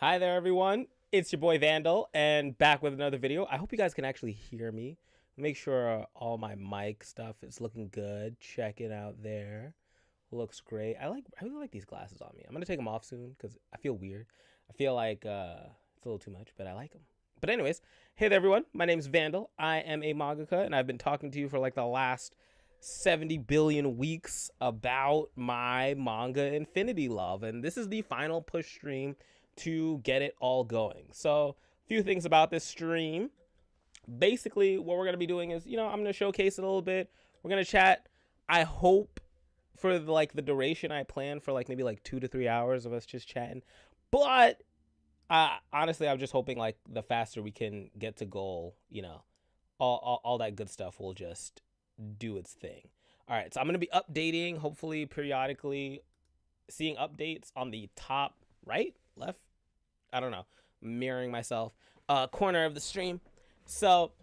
Hi there, everyone. It's your boy Vandal, and back with another video. I hope you guys can actually hear me. Make sure all my mic stuff is looking good. Check it out there. Looks great. I really like these glasses on me. I'm gonna take them off soon because I feel weird. I feel like it's a little too much, but I like them. But anyways, hey there, everyone. My name's Vandal. I am a mangaka, and I've been talking to you for like the last 70 billion weeks about my manga Infinity Love, and this is the final push stream to get it all going. So, a few things about this stream. Basically, what we're going to be doing is, I'm going to showcase it a little bit. We're going to chat. I hope for the duration I plan for maybe 2 to 3 hours of us just chatting. But honestly, I'm just hoping the faster we can get to goal, all that good stuff will just do its thing. All right, so I'm going to be updating, hopefully periodically, seeing updates on the top right, left, I don't know, mirroring myself, corner of the stream. So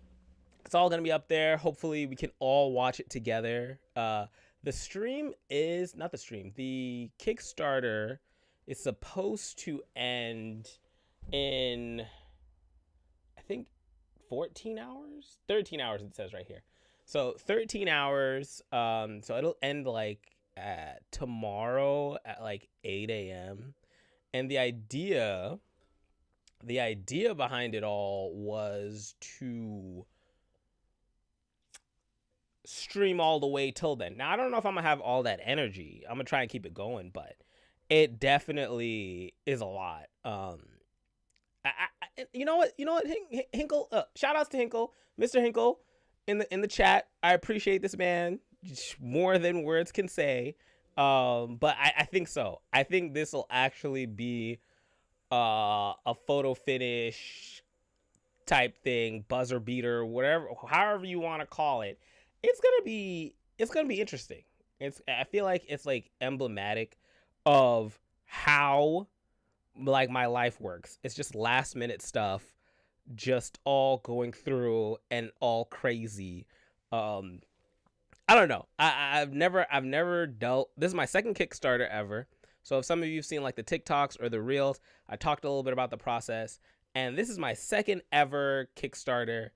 it's all gonna be up there. Hopefully we can all watch it together. The stream is not the stream. The Kickstarter is supposed to end in, I think, 14 hours, 13 hours. It says right here. So 13 hours. So it'll end tomorrow at 8 a.m. And the idea behind it all was to stream all the way till then. Now, I don't know if I'm going to have all that energy. I'm going to try and keep it going, but it definitely is a lot. You know what, Hinkle, shout outs to Hinkle, Mr. Hinkle in the chat. I appreciate this man more than words can say. But I think so. I think this will actually be a photo finish type thing, buzzer beater, whatever, however you want to call it. It's gonna be interesting. I feel like it's emblematic of how my life works. It's just last minute stuff, just all going through and all crazy. I don't know. I've never dealt. This is my second Kickstarter ever. So if some of you've seen the TikToks or the Reels, I talked a little bit about the process. And this is my second ever Kickstarter.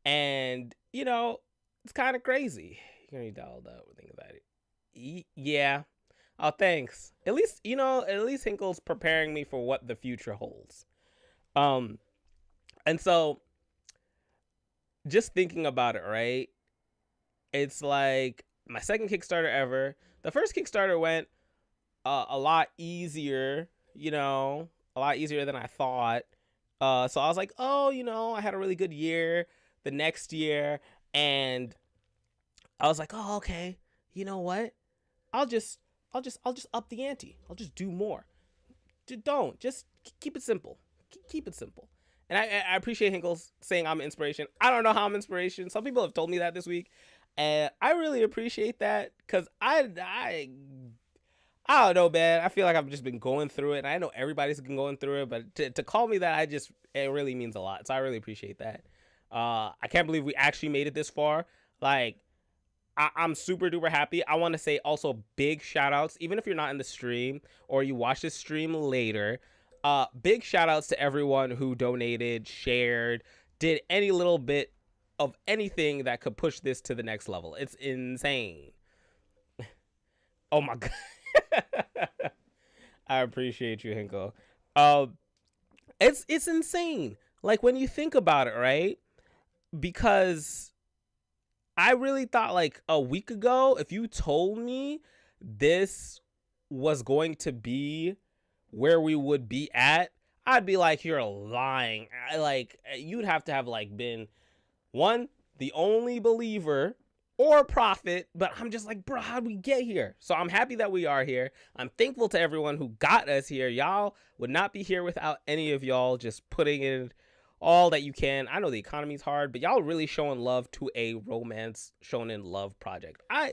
And, it's kind of crazy. You're going to need all the thing about it. Yeah. Oh, thanks. At least Hinkle's preparing me for what the future holds. And so just thinking about it, right? It's my second Kickstarter ever. The first Kickstarter went a lot easier, a lot easier than I thought. So I was like, oh, I had a really good year the next year. And I was like, oh, okay, you know what? I'll just up the ante. I'll just do more. Just keep it simple. Keep it simple. And I appreciate Hinkle's saying I'm inspiration. I don't know how I'm inspiration. Some people have told me that this week. And I really appreciate that because I don't know, man. I feel like I've just been going through it. And I know everybody's been going through it. But to call me that, it really means a lot. So I really appreciate that. I can't believe we actually made it this far. I'm super duper happy. I want to say also big shout outs, even if you're not in the stream or you watch this stream later. Big shout outs to everyone who donated, shared, did any little bit of anything that could push this to the next level. It's insane. Oh my God. I appreciate you, Hinkle. It's insane. When you think about it, right? Because I really thought a week ago, if you told me this was going to be where we would be at, I'd be like, you're lying. You'd have to have been one, the only believer or prophet, but I'm just like, bro, how'd we get here? So I'm happy that we are here. I'm thankful to everyone who got us here. Y'all would not be here without any of y'all just putting in all that you can. I know the economy's hard, but y'all really showing love to a romance shonen love project. I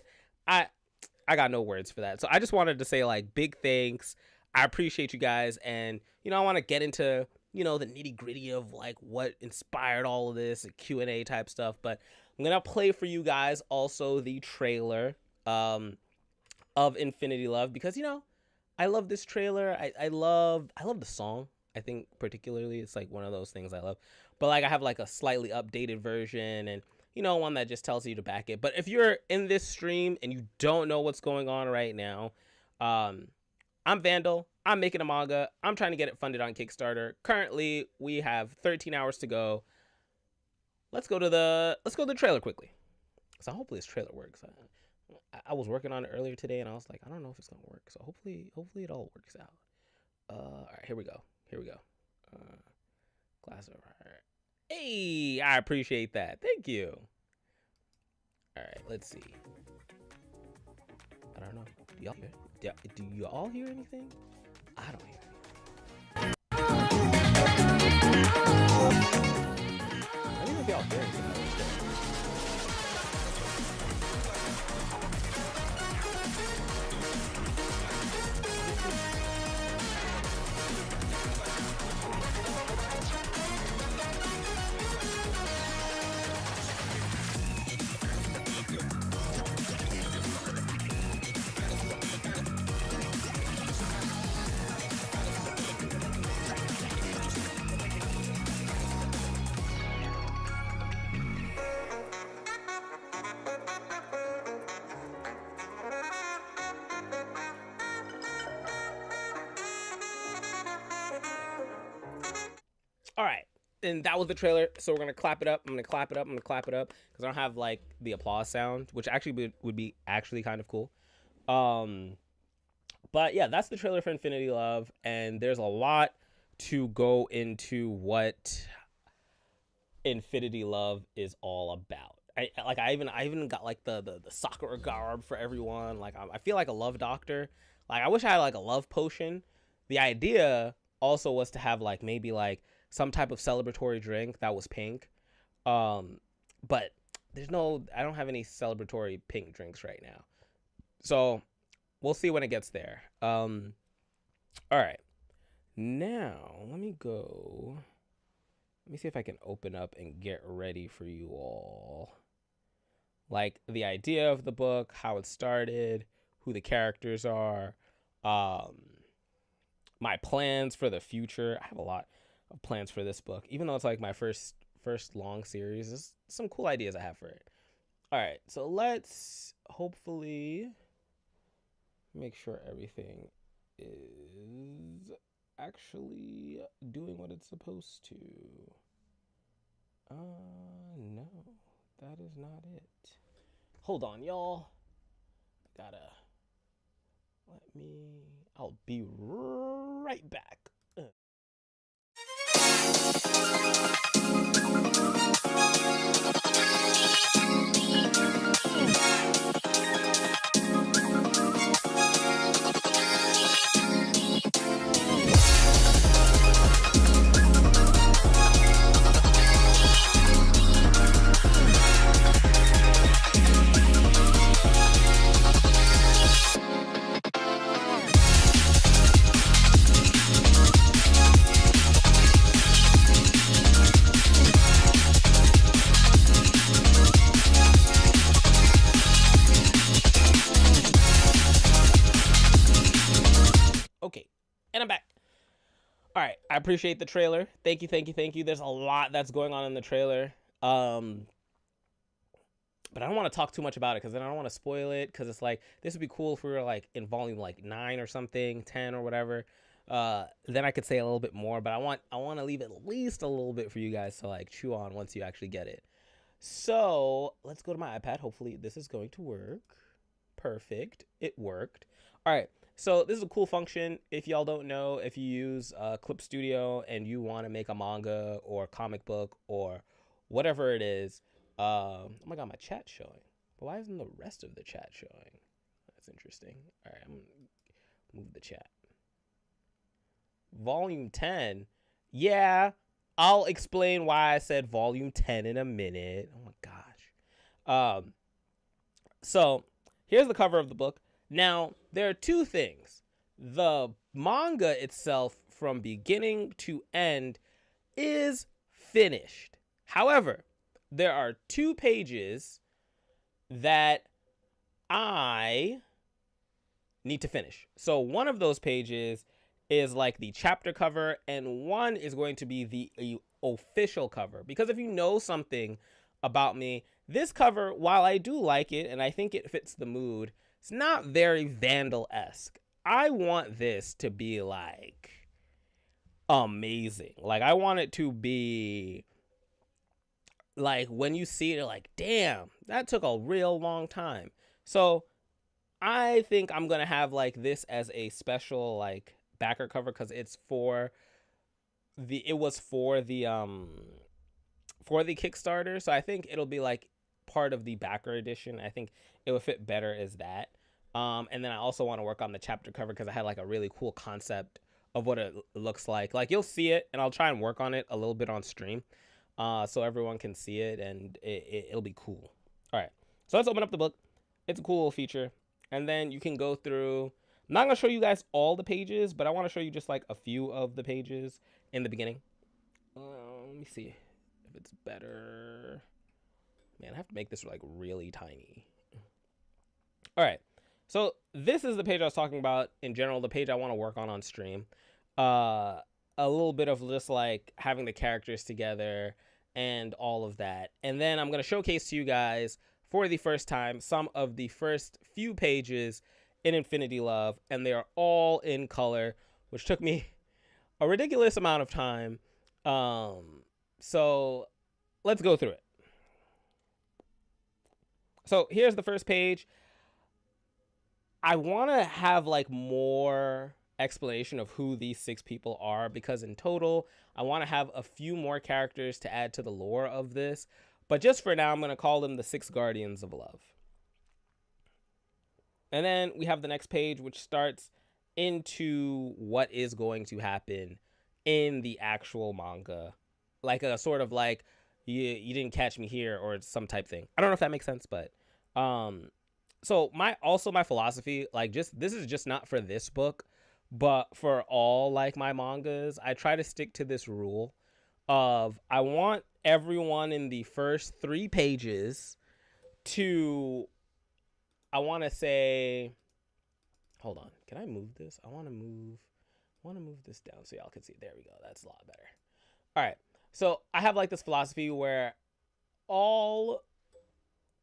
got no words for that. So I just wanted to say big thanks. I appreciate you guys. And, I want to get into, the nitty gritty of what inspired all of this Q&A type stuff. But I'm going to play for you guys also the trailer of Infinity Love because, I love this trailer. I love the song. I think particularly it's like one of those things I love. But like I have like a slightly updated version, and one that just tells you to back it. But if you're in this stream and you don't know what's going on right now, I'm Vandal. I'm making a manga. I'm trying to get it funded on Kickstarter. Currently, we have 13 hours to go. Let's go to the trailer quickly. So hopefully this trailer works. I was working on it earlier today, and I was like, I don't know if it's gonna work. So hopefully it all works out. All right, here we go. Glass over. Hey, I appreciate that. Thank you. All right, let's see. I don't know. Do y'all hear it? Do you all hear anything? I don't hear anything. I don't know if y'all hear anything. All right, and that was the trailer. So we're gonna clap it up. I'm gonna clap it up because I don't have like the applause sound, which actually would be actually kind of cool. But yeah, that's the trailer for Infinity Love, and there's a lot to go into what Infinity Love is all about. I even got like the Sakura garb for everyone. Like I feel like a love doctor. Like I wish I had like a love potion. The idea also was to have like maybe like some type of celebratory drink that was pink. But I don't have any celebratory pink drinks right now. So we'll see when it gets there. All right. Now, let me see if I can open up and get ready for you all. Like the idea of the book, how it started, who the characters are, my plans for the future. I have a lot of plans for this book, even though it's like my first long series. There's some cool ideas I have for it. All right, so let's hopefully make sure everything is actually doing what it's supposed to. No, that is not it. Hold on, y'all. I'll be right back. And I'm back. All right, I appreciate the trailer. Thank you. There's a lot that's going on in the trailer. But I don't want to talk too much about it because then I don't want to spoil it, because it's like, this would be cool if we were like in volume like 9 or something, 10 or whatever. Then I could say a little bit more, but I want to leave at least a little bit for you guys to like chew on once you actually get it. So let's go to my iPad. Hopefully this is going to work. Perfect. It worked. All right. So this is a cool function. If y'all don't know, if you use Clip Studio and you want to make a manga or comic book or whatever it is, oh my god, my chat's showing. But why isn't the rest of the chat showing? That's interesting. All right, I'm gonna move the chat. Volume 10. Yeah, I'll explain why I said volume 10 in a minute. Oh my gosh. So here's the cover of the book. Now, there are two things. The manga itself, from beginning to end, is finished. However, there are 2 pages that I need to finish. So one of those pages is like the chapter cover, and one is going to be the official cover. Because if you know something about me, this cover, while I do like it and I think it fits the mood, it's not very Vandal-esque. I want this to be like amazing. Like, I want it to be like, when you see it, you're like, damn, that took a real long time. So I think I'm gonna have like this as a special like backer cover, because it was for the Kickstarter. So I think it'll be like part of the backer edition. I think it would fit better as that. And then I also want to work on the chapter cover, because I had like a really cool concept of what it looks like. Like, you'll see it, and I'll try and work on it a little bit on stream, so everyone can see it, and it'll be cool. All right, so let's open up the book. It's a cool little feature, and then you can go through. I'm not gonna show you guys all the pages, but I want to show you just like a few of the pages in the beginning. Let me see if it's better. Man, I have to make this like really tiny. All right, so this is the page I was talking about in general, the page I want to work on stream. A little bit of just like having the characters together and all of that. And then I'm going to showcase to you guys for the first time some of the first few pages in Infinity Love, and they are all in color, which took me a ridiculous amount of time. So let's go through it. So here's the first page. I want to have like more explanation of who these 6 people are, because in total, I want to have a few more characters to add to the lore of this. But just for now, I'm going to call them the 6 Guardians of Love. And then we have the next page, which starts into what is going to happen in the actual manga. Like a sort of like, you didn't catch me here, or some type thing. I don't know if that makes sense, but so my philosophy, like, this is just not for this book, but for all like my mangas, I try to stick to this rule of, I want everyone in the first 3 pages to, I want to say, hold on, can I move this? I want to move this down so y'all can see. There we go. That's a lot better. All right. So I have like this philosophy where for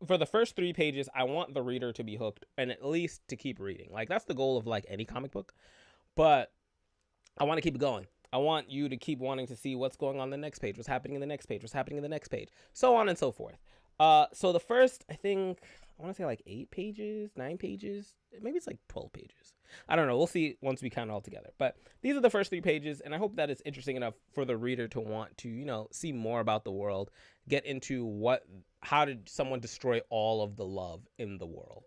the first 3 pages, I want the reader to be hooked and at least to keep reading. Like, that's the goal of like any comic book, but I want to keep it going. I want you to keep wanting to see what's going on in the next page, what's happening in the next page, what's happening in the next page, so on and so forth. So the first, I want to say like 8 pages, 9 pages, maybe it's like 12 pages. I don't know. We'll see once we count it all together. But these are the first 3 pages, and I hope that it's interesting enough for the reader to want to, see more about the world, get into how did someone destroy all of the love in the world.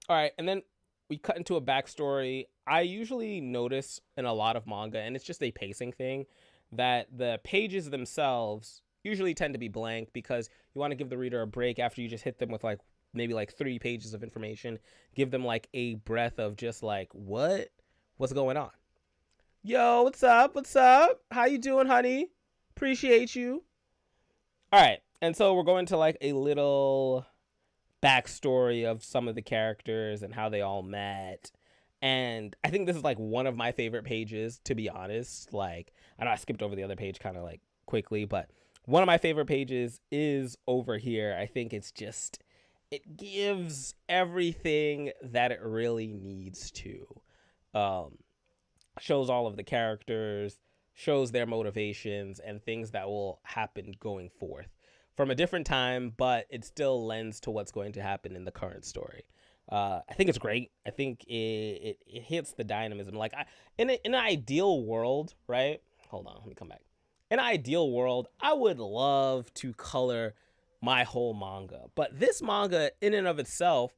All right, and then we cut into a backstory. I usually notice in a lot of manga, and it's just a pacing thing, that the pages themselves usually tend to be blank, because you want to give the reader a break after you just hit them with like maybe like 3 pages of information. Give them like a breath of just like, what's going on? Yo, what's up? How you doing, honey? Appreciate you. All right, and so we're going to like a little backstory of some of the characters and how they all met. And I think this is like one of my favorite pages, to be honest. Like, I know I skipped over the other page kind of like quickly, but one of my favorite pages is over here. I think it's just, it gives everything that it really needs to. Shows all of the characters, shows their motivations and things that will happen going forth from a different time, but it still lends to what's going to happen in the current story. I think it's great. I think it hits the dynamism. Like, in an ideal world, right? Hold on, let me come back. In an ideal world, I would love to color my whole manga, but this manga in and of itself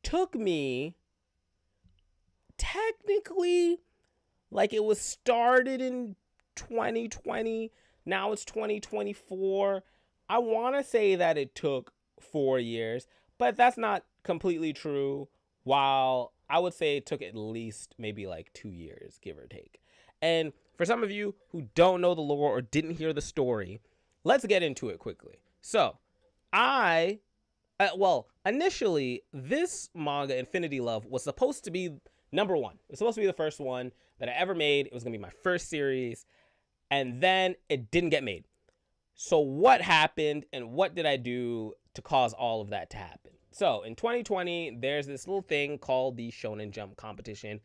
took me, technically, like, it was started in 2020, now it's 2024. I want to say that it took 4 years, but that's not completely true. While I would say it took at least maybe like 2 years, give or take. And for some of you who don't know the lore or didn't hear the story, let's get into it quickly. So, initially, this manga, Infinity Love, was supposed to be Number one. It was supposed to be the first one that I ever made. It was going to be my first series. And then it didn't get made. So what happened and what did I do to cause all of that to happen? So in 2020, there's this little thing called the Shonen Jump competition.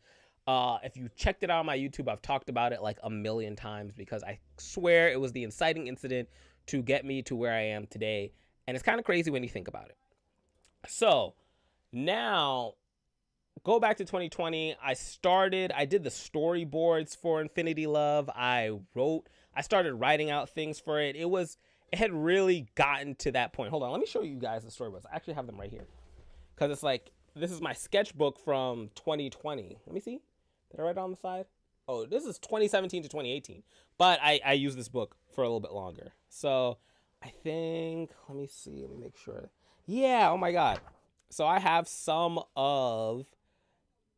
If you checked it out on my YouTube, I've talked about it like a million times because I swear it was the inciting incident to get me to where I am today. And it's kind of crazy when you think about it. So now, go back to 2020. I did the storyboards for Infinity Love. I started writing out things for it. It had really gotten to that point. Hold on, let me show you guys the storyboards. I actually have them right here. Because it's like, this is my sketchbook from 2020. Let me see. Did I write it on the side? Oh, this is 2017 to 2018. But I used this book for a little bit longer. So I think, let me see, let me make sure. Yeah, oh my God. So I have some of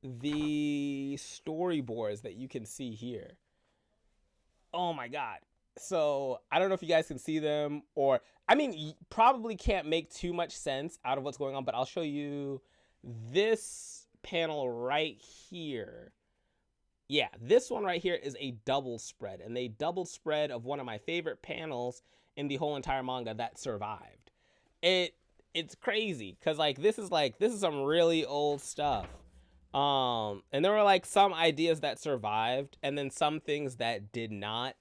the storyboards that you can see here. Oh my God. So I don't know if you guys can see them, or, I mean, you probably can't make too much sense out of what's going on, but I'll show you this panel right here. Yeah, this one right here is a double spread, and a double spread of one of my favorite panels in the whole entire manga that survived. It's crazy because this is some really old stuff. And there were like some ideas that survived and then some things that did not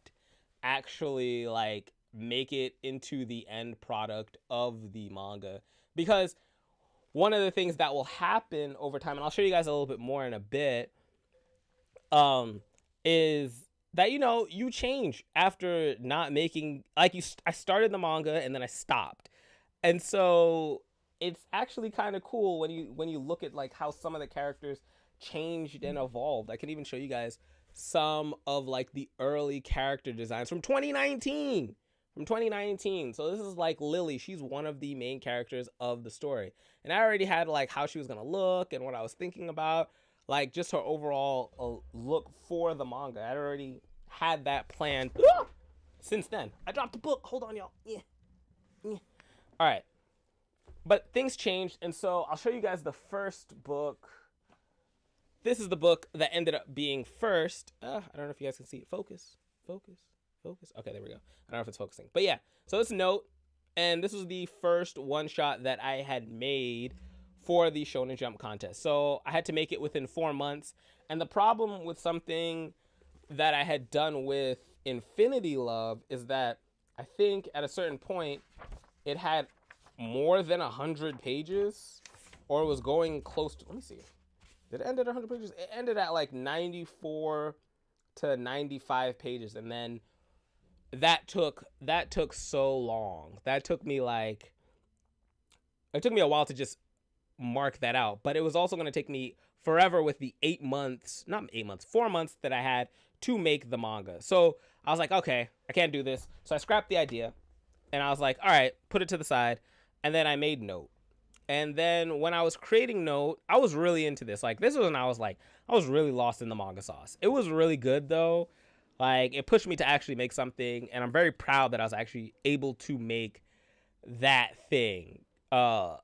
actually like make it into the end product of the manga, because one of the things that will happen over time, and I'll show you guys a little bit more in a bit, is that, you change after not making, I started the manga and then I stopped. And so it's actually kind of cool when you look at like how some of the characters changed and evolved. I can even show you guys some of like the early character designs from 2019. So this is like Lily. She's one of the main characters of the story. And I already had like how she was going to look and what I was thinking about, like just her overall look for the manga. I already had that planned since then. I dropped the book. Hold on, y'all. Yeah. All right. But things changed. And so I'll show you guys the first book. This is the book that ended up being first. I don't know if you guys can see it. Focus. Okay, there we go. I don't know if it's focusing. But yeah, so it's Note. And this was the first one-shot that I had made for the Shonen Jump contest. So I had to make it within 4 months. And the problem with something that I had done with Infinity Love is that I think at a certain point, it had more than 100 pages, or it was going close to, let me see. Did it end at 100 pages? It ended at like 94 to 95 pages. And then that took so long. It took me a while to just mark that out, but it was also going to take me forever with the 4 months that I had to make the manga. So I was like, okay, I can't do this. So I scrapped the idea and I was like, all right, put it to the side. And then I made Note. And then when I was creating Note, I was really into this. Like, this was when I was really lost in the manga sauce. It was really good though. Like, it pushed me to actually make something, and I'm very proud that I was actually able to make that thing a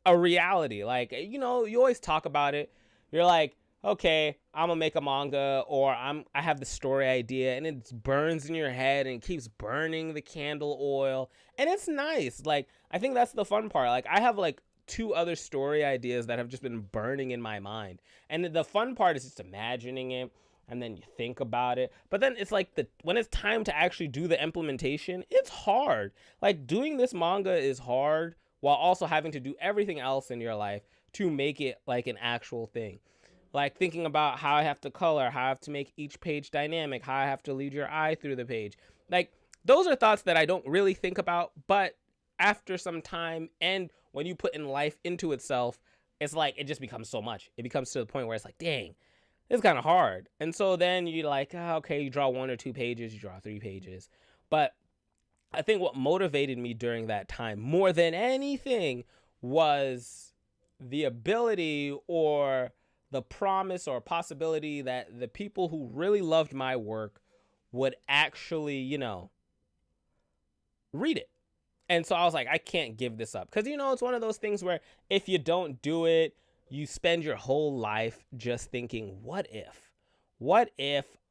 reality. Like, you always talk about it. You're like, okay, I'm gonna make a manga, or I have the story idea, and it burns in your head and it keeps burning the candle oil, and it's nice. Like, I think that's the fun part. Like, I have like 2 other story ideas that have just been burning in my mind, and the fun part is just imagining it, and then you think about it. But then it's like when it's time to actually do the implementation, it's hard. Like, doing this manga is hard while also having to do everything else in your life to make it like an actual thing. Like, thinking about how I have to color, how I have to make each page dynamic, how I have to lead your eye through the page. Like, those are thoughts that I don't really think about, but after some time, and when you put in life into itself, it's like, it just becomes so much. It becomes to the point where it's like, dang, it's kind of hard. And so then you're like, okay, you draw 1 or 2 pages, you draw 3 pages. But I think what motivated me during that time more than anything was the ability or the promise or possibility that the people who really loved my work would actually, read it. And so I was like, I can't give this up. Because, it's one of those things where if you don't do it, you spend your whole life just thinking, what if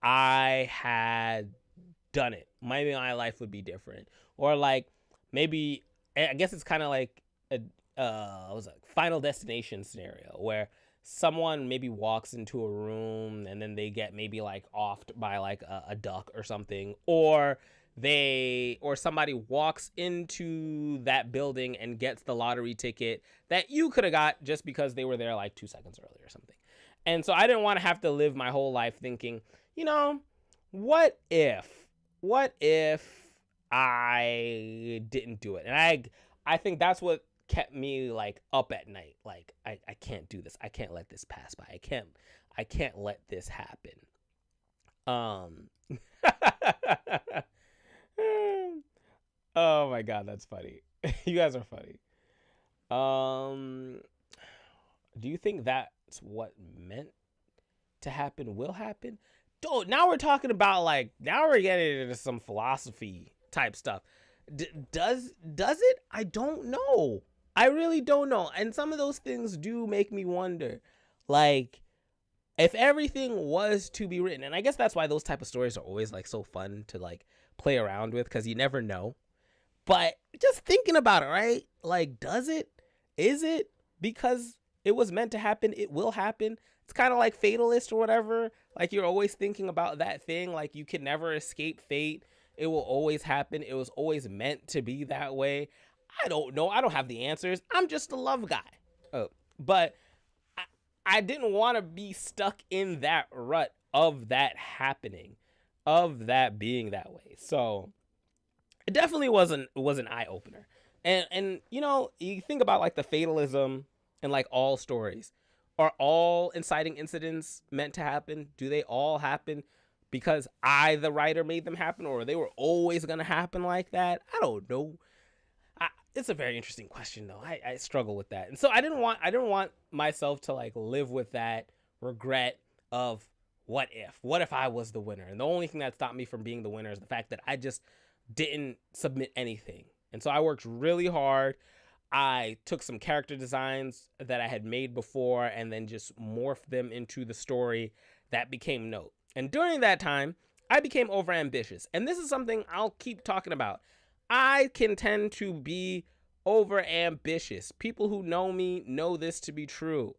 I had done it? Maybe my life would be different. Or like, maybe, I guess it's kind of like a what was it, Final Destination scenario where someone maybe walks into a room and then they get maybe like offed by like a duck or something, or somebody walks into that building and gets the lottery ticket that you could have got just because they were there like 2 seconds earlier or something. And so I didn't want to have to live my whole life thinking, what if I didn't do it? And I think that's what kept me like up at night. Like, I can't do this. I can't let this pass by. I can't let this happen. Oh my God, that's funny. You guys are funny. Do you think that's what meant to happen will happen? Now we're talking about now we're getting into some philosophy type stuff. Does it? I don't know. I really don't know. And some of those things do make me wonder, like, if everything was to be written. And I guess that's why those type of stories are always like so fun to like play around with, because you never know. But just thinking about it, right? Like, does it? Is it? Because it was meant to happen, it will happen. It's kind of like fatalist or whatever. Like, you're always thinking about that thing. Like, you can never escape fate. It will always happen. It was always meant to be that way. I don't know. I don't have the answers. I'm just a love guy. But I didn't want to be stuck in that rut of that happening, of that being that way. So it definitely was an eye opener. And you think about like the fatalism and like all stories. Are all inciting incidents meant to happen? Do they all happen because I, the writer, made them happen, or they were always going to happen like that? I don't know. It's a very interesting question, though. I struggle with that. And so I didn't want myself to like live with that regret of what if I was the winner? And the only thing that stopped me from being the winner is the fact that I just didn't submit anything. And so I worked really hard. I took some character designs that I had made before and then just morphed them into the story that became Note. And during that time, I became overambitious. And this is something I'll keep talking about. I can tend to be overambitious. People who know me know this to be true.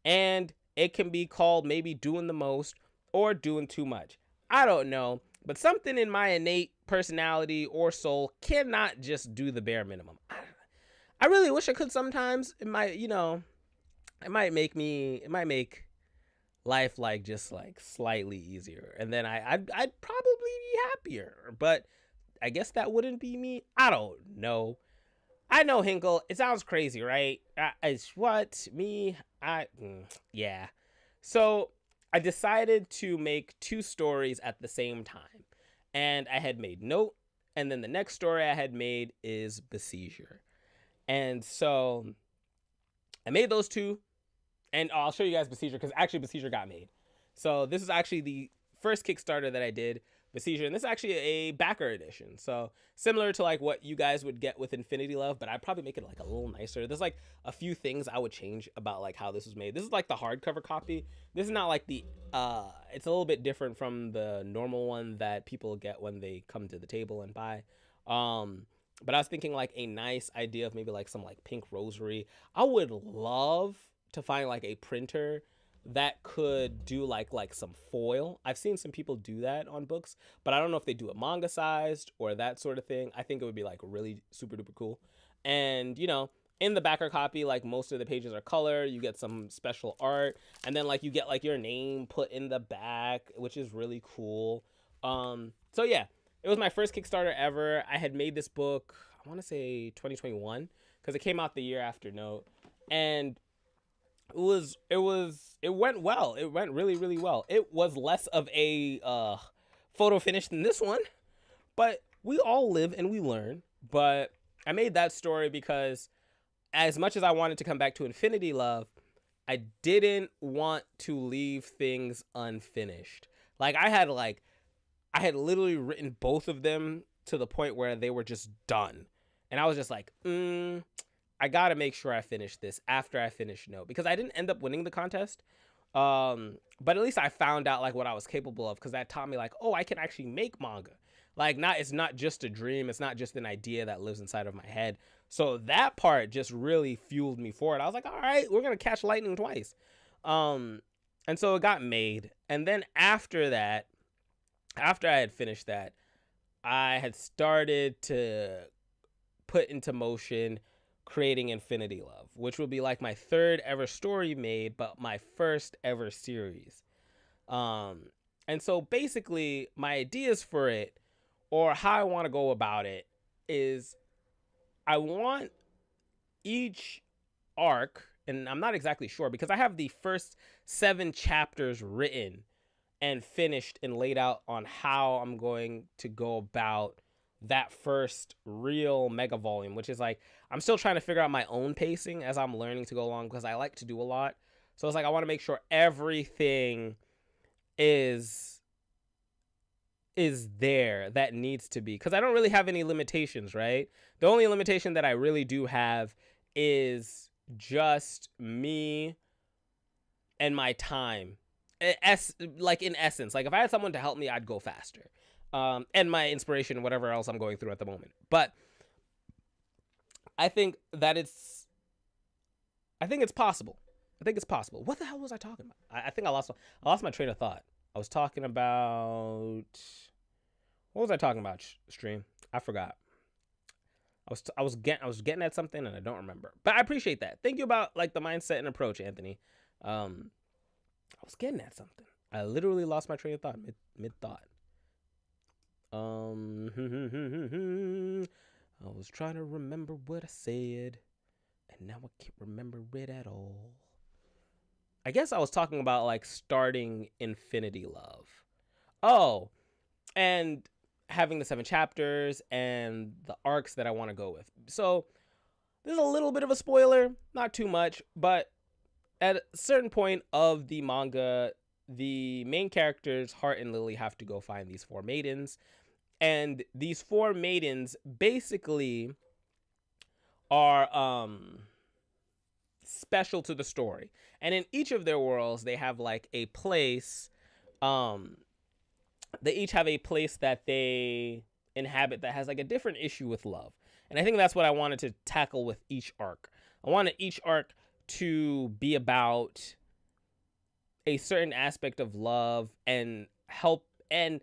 And it can be called maybe doing the most or doing too much. I don't know. But something in my innate personality or soul cannot just do the bare minimum. I really wish I could sometimes. It might make life like just like slightly easier. And then I'd probably be happier. But I guess that wouldn't be me. I don't know. I know, Hinkle. It sounds crazy, right? Yeah. So I decided to make 2 stories at the same time. And I had made Note. And then the next story I had made is Besiegure. And so I made those 2, and I'll show you guys Besiegure, because actually Besiegure got made. So this is actually the first Kickstarter that I did, Besiegure, and this is actually a backer edition. So similar to like what you guys would get with Infinity Love, but I'd probably make it like a little nicer. There's like a few things I would change about like how this was made. This is like the hardcover copy. This is not like the, it's a little bit different from the normal one that people get when they come to the table and buy. But I was thinking like a nice idea of maybe like some like pink rosary. I would love to find like a printer that could do like some foil. I've seen some people do that on books, but I don't know if they do it manga sized or that sort of thing. I think it would be like really super duper cool. And in the backer copy, like most of the pages are color. You get some special art, and then like you get like your name put in the back, which is really cool. So yeah. It was my first Kickstarter ever. I had made this book, I want to say 2021, because it came out the year after Note. And it went well. It went really, really well. It was less of a photo finish than this one, but we all live and we learn. But I made that story because as much as I wanted to come back to Infinity Love, I didn't want to leave things unfinished. Like I had literally written both of them to the point where they were just done. And I was just like, I gotta make sure I finish this after I finish No, because I didn't end up winning the contest. But at least I found out like what I was capable of, because that taught me like, oh, I can actually make manga. Like, it's not just a dream, it's not just an idea that lives inside of my head. So that part just really fueled me forward. I was like, all right, we're gonna catch lightning twice. And so it got made. And then after that, after I had finished that, I had started to put into motion creating Infinity Love, which would be like my third ever story made, but my first ever series. And so basically my ideas for it, or how I want to go about it, is I want each arc, and I'm not exactly sure because I have the first 7 chapters written and finished and laid out on how I'm going to go about that first real mega volume, which is like, I'm still trying to figure out my own pacing as I'm learning to go along, because I like to do a lot. So it's like, I want to make sure everything is there that needs to be, because I don't really have any limitations, right? The only limitation that I really do have is just me and my time. Like, in essence, like if I had someone to help me, I'd go faster. And my inspiration, whatever else I'm going through at the moment. But I think it's possible. I think it's possible. What the hell was I talking about? I think I lost my train of thought. I was talking about, what was I talking about, stream? I forgot. I was getting at something and I don't remember. But I appreciate that. Thank you about like the mindset and approach, Anthony. I was getting at something. I literally lost my train of thought mid thought. I was trying to remember what I said, and now I can't remember it at all. I guess I was talking about like starting Infinity Love. Oh, and having the 7 chapters and the arcs that I want to go with. So there's a little bit of a spoiler, not too much, but at a certain point of the manga, the main characters, Hearte and Lily, have to go find these 4 maidens. And these 4 maidens basically are special to the story. And in each of their worlds, they have like a place. They each have a place that they inhabit that has like a different issue with love. And I think that's what I wanted to tackle with each arc. I wanted each arc to be about a certain aspect of love and help, and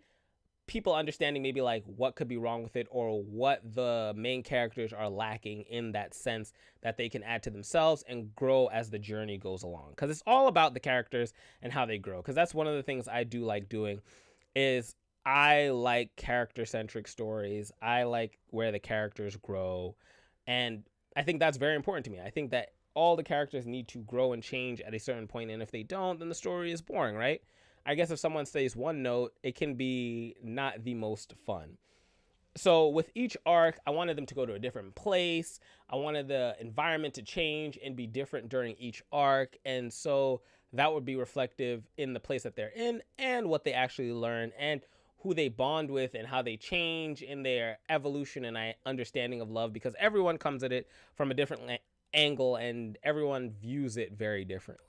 people understanding maybe like what could be wrong with it, or what the main characters are lacking in that sense that they can add to themselves and grow as the journey goes along. Because it's all about the characters and how they grow. Because that's one of the things I do like doing, is I like character-centric stories. I like where the characters grow. And I think that's very important to me. I think that all the characters need to grow and change at a certain point, and if they don't, then the story is boring, right? I guess if someone stays one note, it can be not the most fun. So with each arc, I wanted them to go to a different place. I wanted the environment to change and be different during each arc, and so that would be reflective in the place that they're in and what they actually learn and who they bond with and how they change in their evolution and understanding of love, because everyone comes at it from a different angle and everyone views it very differently.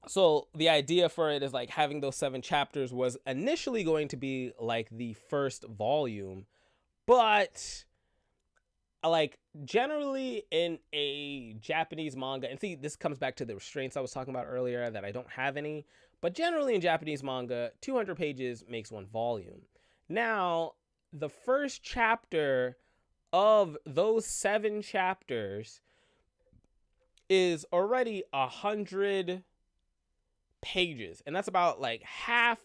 So the idea for it is like having those 7 chapters was initially going to be like the first volume, but like generally in a Japanese manga, and see, this comes back to the restraints I was talking about earlier, that I don't have any, but generally in Japanese manga, 200 pages makes 1 volume. Now, the first chapter of those 7 chapters is already 100 pages, and that's about like half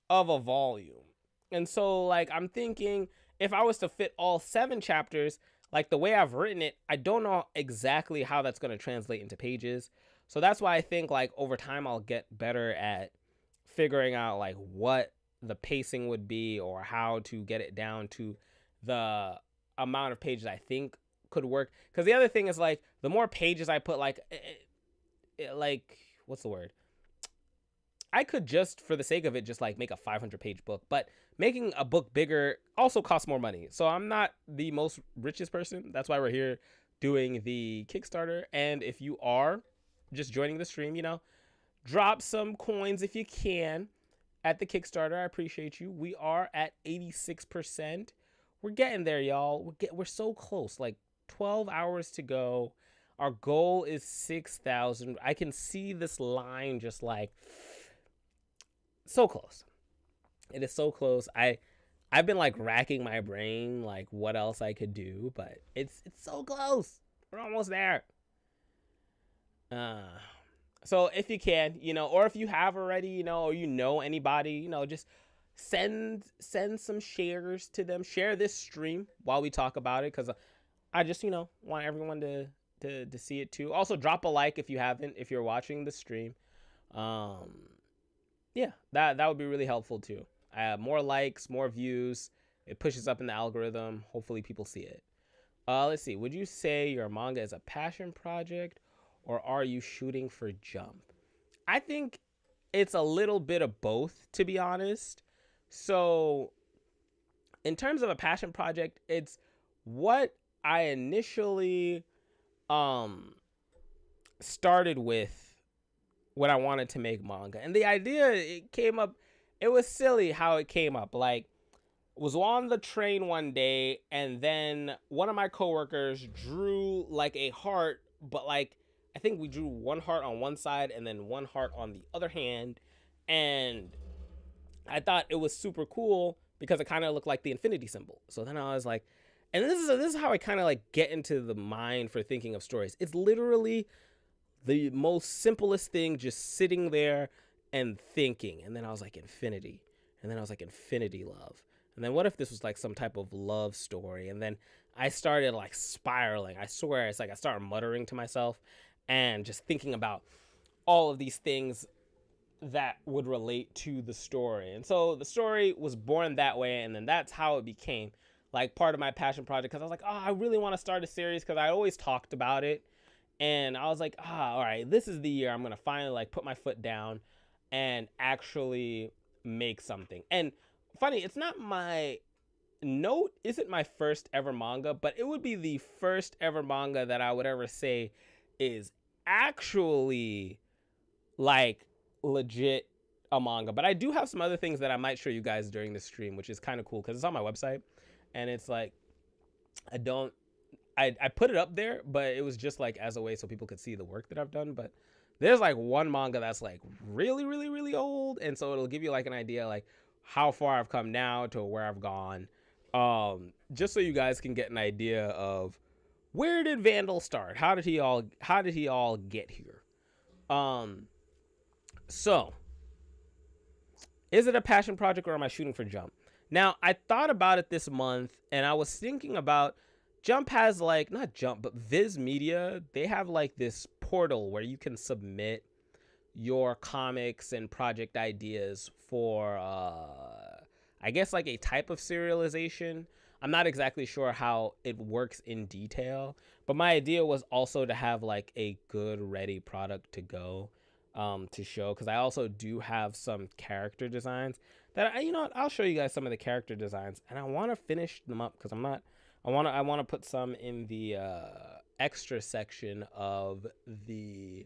of a volume. And so like I'm thinking, if I was to fit all 7 chapters, like the way I've written it, I don't know exactly how that's going to translate into pages. So that's why I think like over time I'll get better at figuring out like what the pacing would be, or how to get it down to the amount of pages I think could work. Because the other thing is like, the more pages I put, like what's the word? I could just, for the sake of it, just like make a 500-page book, but making a book bigger also costs more money. So I'm not the most richest person. That's why we're here doing the Kickstarter. And if you are just joining the stream, drop some coins if you can at the Kickstarter. I appreciate you. We are at 86%. We're getting there, y'all. We're so close. Like 12 hours to go. Our goal is 6,000. I can see this line just like so close. It is so close. I've been like racking my brain like what else I could do, but it's so close. We're almost there. So if you can, or if you have already, or anybody, just send some shares to them. Share this stream while we talk about it, because I just want everyone to see it too. Also, drop a like if you haven't, if you're watching the stream. Yeah, that would be really helpful too. More likes, more views. It pushes up in the algorithm. Hopefully people see it. Let's see. Would you say your manga is a passion project, or are you shooting for Jump? I think it's a little bit of both, to be honest. So in terms of a passion project, it's what I initially started with when I wanted to make manga. And the idea, it came up, it was silly how it came up. Like, was on the train one day, and then one of my coworkers drew like a heart, but like I think we drew one heart on one side and then one heart on the other hand, and I thought it was super cool because it kind of looked like the infinity symbol. So then I was like, and this is how I kind of like get into the mind for thinking of stories. It's literally the most simplest thing, just sitting there and thinking. And then I was like, infinity. And then I was like, infinity love. And then what if this was like some type of love story? And then I started like spiraling. I swear, it's like I started muttering to myself and just thinking about all of these things that would relate to the story. And so the story was born that way. And then that's how it became like part of my passion project. Cause I was like, oh, I really want to start a series. Cause I always talked about it. And I was like, all right, this is the year I'm going to finally like put my foot down and actually make something. And funny, it's not my Note isn't my first ever manga, but it would be the first ever manga that I would ever say is actually like legit a manga. But I do have some other things that I might show you guys during the stream, which is kind of cool because it's on my website. And it's like, I put it up there, but it was just like as a way so people could see the work that I've done. But there's like one manga that's like really, really, really old. And so it'll give you like an idea like how far I've come now to where I've gone. Just so you guys can get an idea of where did Vandal start? How did he all get here? So is it a passion project or am I shooting for Jump? Now, I thought about it this month and I was thinking about Jump has like, not Jump, but Viz Media. They have like this portal where you can submit your comics and project ideas for, I guess like a type of serialization. I'm not exactly sure how it works in detail, but my idea was also to have like a good ready product to go, to show. Cause I also do have some character designs that I'll show you guys some of the character designs and I want to finish them up. Cause I want to put some in the extra section of the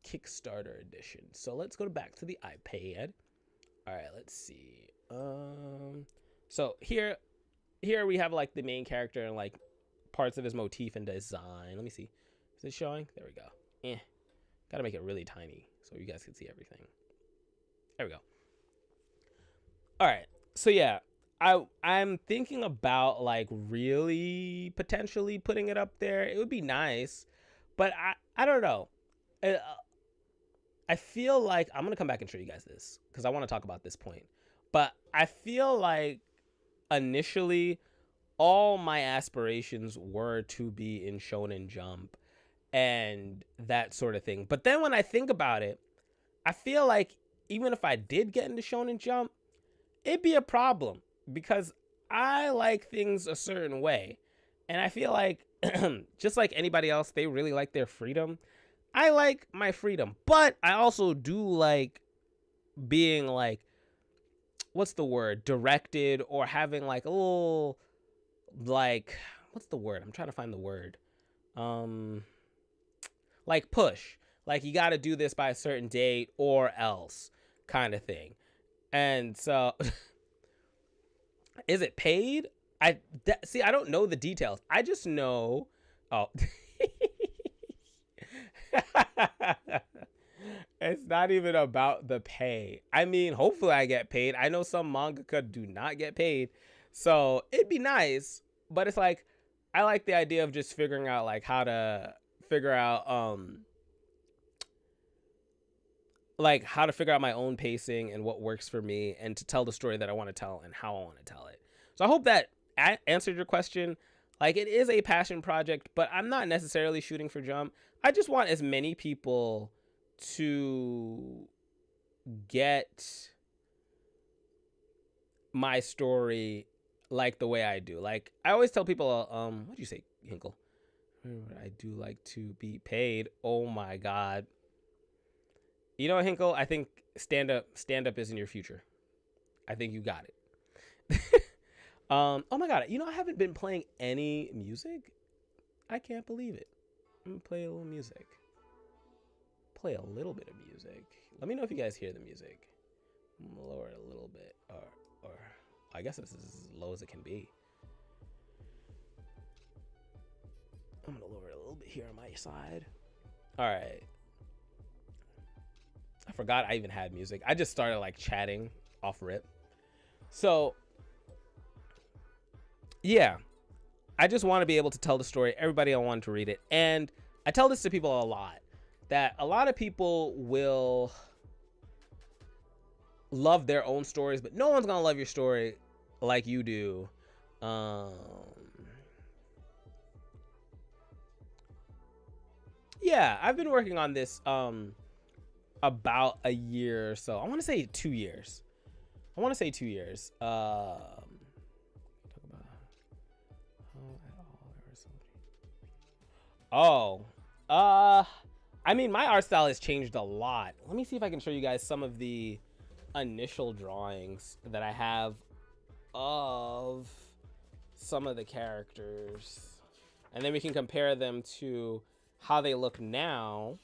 Kickstarter edition. So let's go back to the iPad. All right, let's see. So here we have like the main character and like parts of his motif and design. Let me see. Is it showing? There we go. Gotta make it really tiny so you guys can see everything. There we go. All right. So yeah. I'm thinking about like really potentially putting it up there. It would be nice, but I don't know. I feel like I'm going to come back and show you guys this because I want to talk about this point. But I feel like initially all my aspirations were to be in Shonen Jump and that sort of thing. But then when I think about it, I feel like even if I did get into Shonen Jump, it'd be a problem. Because I like things a certain way. And I feel like, just like anybody else, they really like their freedom. I like my freedom. But I also do like being like, what's the word, directed, or having like a little, like, what's the word, I'm trying to find the word, like push, like you got to do this by a certain date or else kind of thing. And so is it paid? See, I don't know the details. I just know, oh, it's not even about the pay. I mean, hopefully I get paid. I know some mangaka do not get paid, so it'd be nice. But it's like, I like the idea of just figuring out like how to figure out like how to figure out my own pacing and what works for me, and to tell the story that I want to tell and how I want to tell it. So I hope that answered your question. Like, it is a passion project, but I'm not necessarily shooting for jump. I just want as many people to get my story like the way I do. Like, I always tell people, what do you say, Hinkle? I do like to be paid. Oh my God. You know, Hinkle, I think stand up is in your future. I think you got it. Oh my God, you know, I haven't been playing any music. I can't believe it. I'm gonna play a little music. Play a little bit of music. Let me know if you guys hear the music. I'm gonna lower it a little bit, or I guess this is as low as it can be. I'm gonna lower it a little bit here on my side. All right. I forgot I even had music. I just started like chatting off rip. So yeah, I just want to be able to tell the story. Everybody, I want to read it. And I tell this to people a lot, that a lot of people will love their own stories, but no one's gonna love your story like you do. Yeah, I've been working on this about a year or so. I want to say 2 years. Oh, I mean, my art style has changed a lot. Let me see if I can show you guys some of the initial drawings that I have of some of the characters, and then we can compare them to how they look now.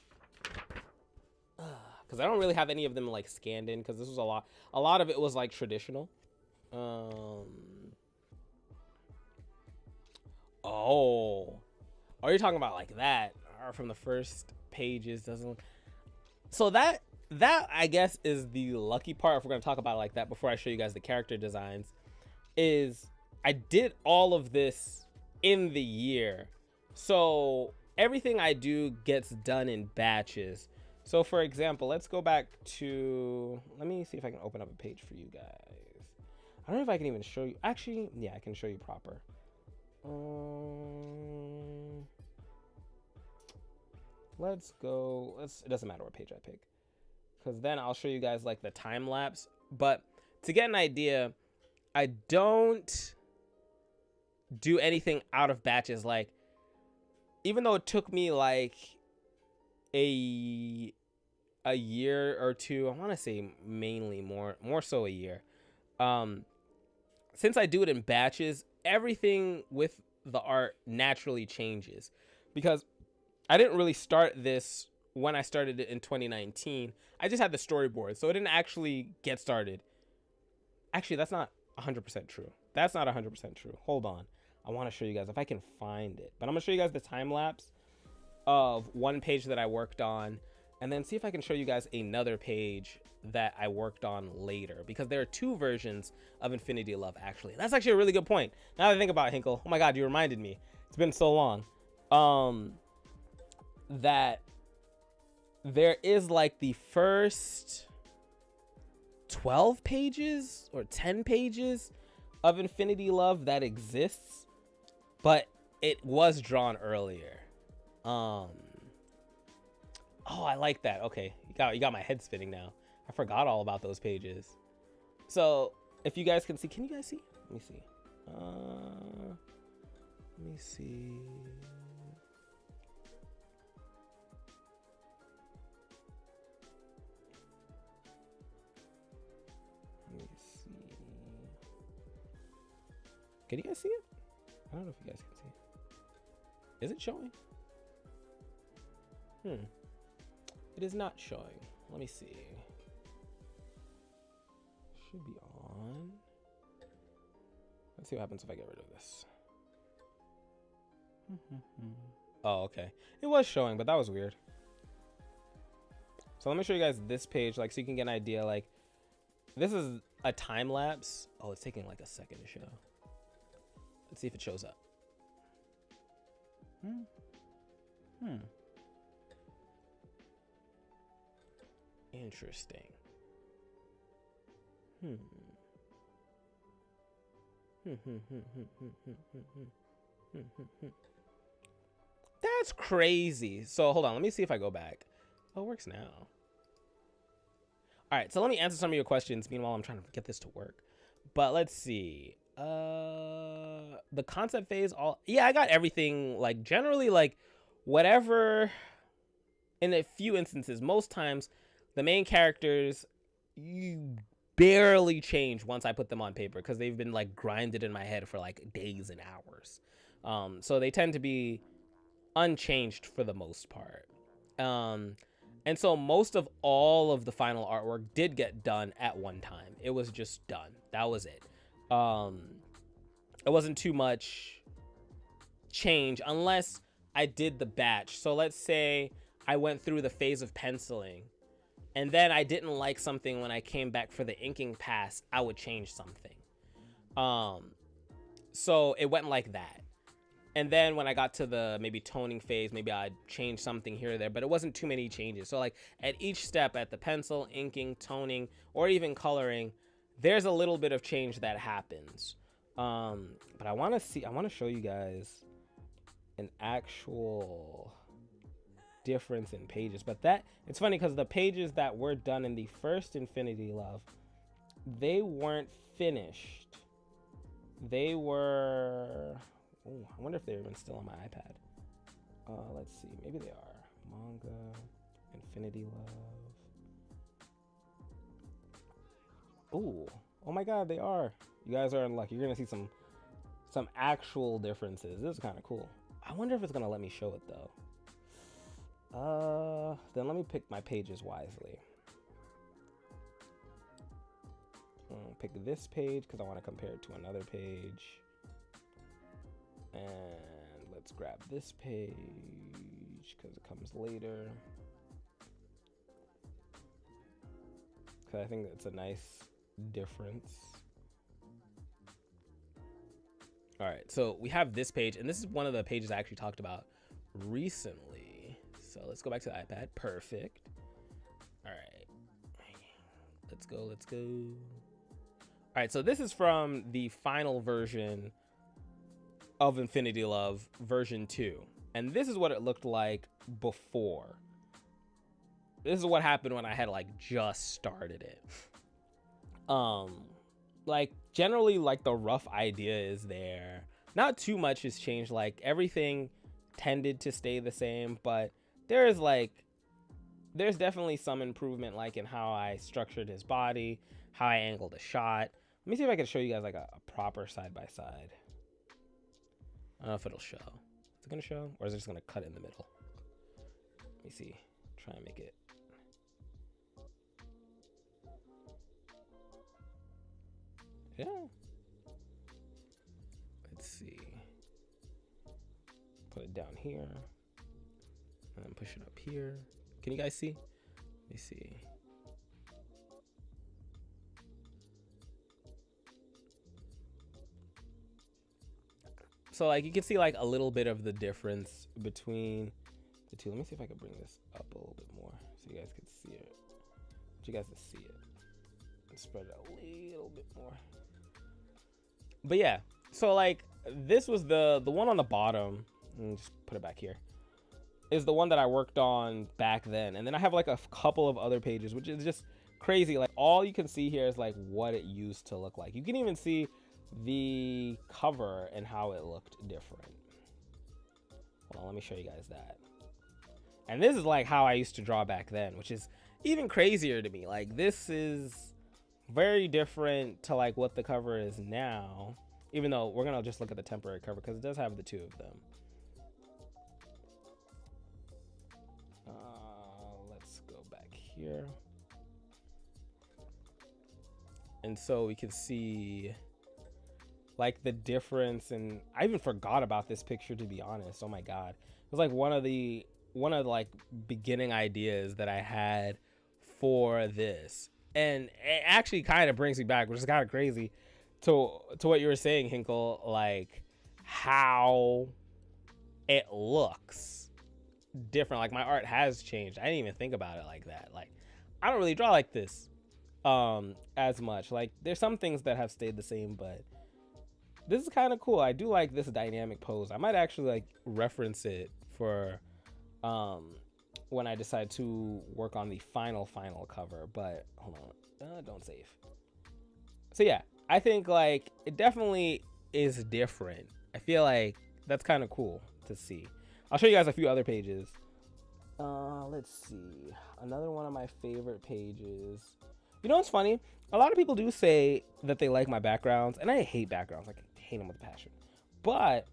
Because I don't really have any of them like scanned in, because this was a lot of it was like traditional. Oh, you're talking about like that, or from the first pages doesn't. So that I guess is the lucky part, if we're gonna talk about it like that before I show you guys the character designs, is I did all of this in the year. So everything I do gets done in batches. So for example, let's go back to, let me see if I can open up a page for you guys. I don't know if I can even show you. Actually, yeah, I can show you proper. Let's go. It doesn't matter what page I pick, because then I'll show you guys like the time lapse. But to get an idea, I don't do anything out of batches. Like, even though it took me like a year or two, I want to say mainly more so a year, since I do it in batches, everything with the art naturally changes, because I didn't really start this when I started it in 2019. I just had the storyboard, so it didn't actually get started. Actually, that's not 100% true. That's not 100% true. Hold on. I want to show you guys if I can find it. But I'm going to show you guys the time lapse of one page that I worked on, and then see if I can show you guys another page that I worked on later, because there are two versions of Infinity Love, actually. That's actually a really good point. Now that I think about it, Hinkle, oh my God, you reminded me. It's been so long. That there is like the first 12 pages or 10 pages of Infinity Love that exists, but it was drawn earlier. Oh, I like that. Okay, you got my head spinning now. I forgot all about those pages. So if you guys can see, can you guys see? Let me see. Let me see. Can you guys see it? I don't know if you guys can see it. Is it showing? It is not showing. Let me see. Should be on. Let's see what happens if I get rid of this. Oh, okay. It was showing, but that was weird. So let me show you guys this page, like, so you can get an idea. Like, this is a time lapse. Oh, it's taking like a second to show. Let's see if it shows up. Interesting. That's crazy. So hold on, let me see if I go back. Oh, it works now. All right, so let me answer some of your questions. Meanwhile, I'm trying to get this to work. But let's see. The concept phase, I got everything, like, generally, like, whatever. In a few instances, most times, the main characters, you barely change once I put them on paper because they've been, like, grinded in my head for, like, days and hours. So they tend to be unchanged for the most part. And so most of all of the final artwork did get done at one time. It was just done. That was it. It wasn't too much change unless I did the batch. So let's say I went through the phase of penciling and then I didn't like something when I came back for the inking pass, I would change something. So it went like that. And then when I got to the maybe toning phase, maybe I'd change something here or there, but it wasn't too many changes. So like at each step, at the pencil, inking, toning, or even coloring, there's a little bit of change that happens. But I want to show you guys an actual difference in pages. But it's funny because the pages that were done in the first Infinity Love, they weren't finished. They were... Oh, I wonder if they're even still on my iPad. Let's see. Maybe they are. Manga, Infinity Love. Ooh. Oh my God, they are. You guys are in luck. You're gonna see some actual differences. This is kind of cool. I wonder if it's gonna let me show it though. Then let me pick my pages wisely. Pick this page because I want to compare it to another page. And let's grab this page because it comes later. Because I think that's a nice difference. All right, so we have this page, and this is one of the pages I actually talked about recently. So let's go back to the iPad. Perfect. All right. Let's go. All right, so this is from the final version of Infinity Love version 2, and this is what it looked like before. This is what happened when I had like just started it. Like generally, like the rough idea is there. Not too much has changed. Like everything tended to stay the same, but there's definitely some improvement, like in how I structured his body, how I angled a shot. Let me see if I can show you guys like a proper side by side. I don't know if it'll show. Is it gonna show, or is it just gonna cut in the middle? Let me see. Try and make it. Yeah. Let's see. Put it down here, and then push it up here. Can you guys see? Let me see. So like you can see like a little bit of the difference between the two. Let me see if I can bring this up a little bit more so you guys can see it. I want you guys to see it. And spread it a little bit more. But yeah, so like this was the one on the bottom. Let me just put it back here. Is the one that I worked on back then. And then I have like a couple of other pages, which is just crazy. Like all you can see here is like what it used to look like. You can even see the cover and how it looked different. Hold on, let me show you guys that. And this is like how I used to draw back then, which is even crazier to me. Like this is very different to like what the cover is now. even though we're gonna just look at the temporary cover because it does have the two of them. Let's go back here. And so we can see like the difference, and I even forgot about this picture, to be honest. Oh my god, it was like one of the like beginning ideas that I had for this, and it actually kind of brings me back, which is kind of crazy, to what you were saying, Hinkle, like how it looks different. Like my art has changed. I didn't even think about it like that. Like I don't really draw like this as much. Like there's some things that have stayed the same, but this is kind of cool. I do like this dynamic pose. I might actually like reference it for when I decide to work on the final cover. But hold on, don't save. So yeah, I think like it definitely is different. I feel like that's kind of cool to see. I'll show you guys a few other pages. Let's see, another one of my favorite pages. You know what's funny? A lot of people do say that they like my backgrounds, and I hate backgrounds. Like, I hate them with a passion. But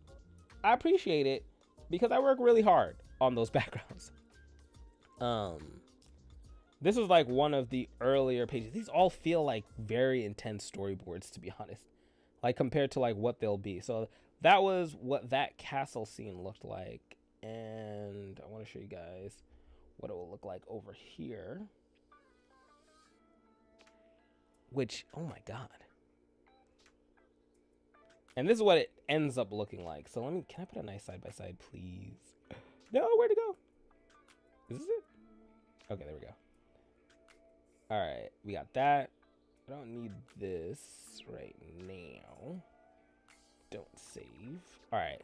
I appreciate it because I work really hard on those backgrounds. This was like one of the earlier pages. These all feel like very intense storyboards, to be honest, like compared to like what they'll be. So that was what that castle scene looked like. And I want to show you guys what it will look like over here. Which, oh my god. And this is what it ends up looking like. So let me, can I put a nice side by side, please? No, where'd it go? Is this it? Okay, there we go. All right, we got that. I don't need this right now. Don't save. All right.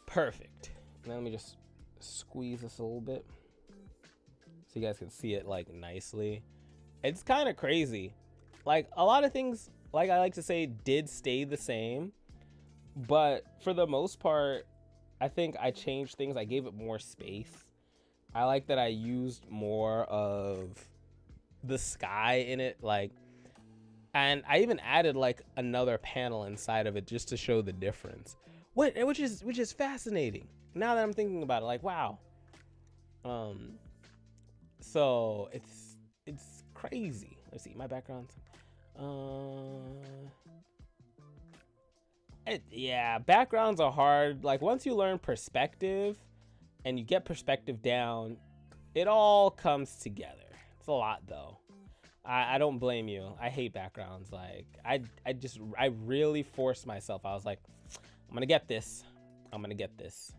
Perfect. Now let me just squeeze this a little bit so you guys can see it like nicely. It's kind of crazy. Like a lot of things, like I like to say, did stay the same, but for the most part, I think I changed things. I gave it more space. I like that I used more of the sky in it, like, and I even added like another panel inside of it just to show the difference. Which is fascinating. Now that I'm thinking about it, like wow. So it's crazy. Let's see my background. Yeah, backgrounds are hard. Like once you learn perspective and you get perspective down, it all comes together. It's a lot though. I don't blame you. I hate backgrounds. Like I really forced myself. I was like, I'm gonna get this. I'm gonna get this.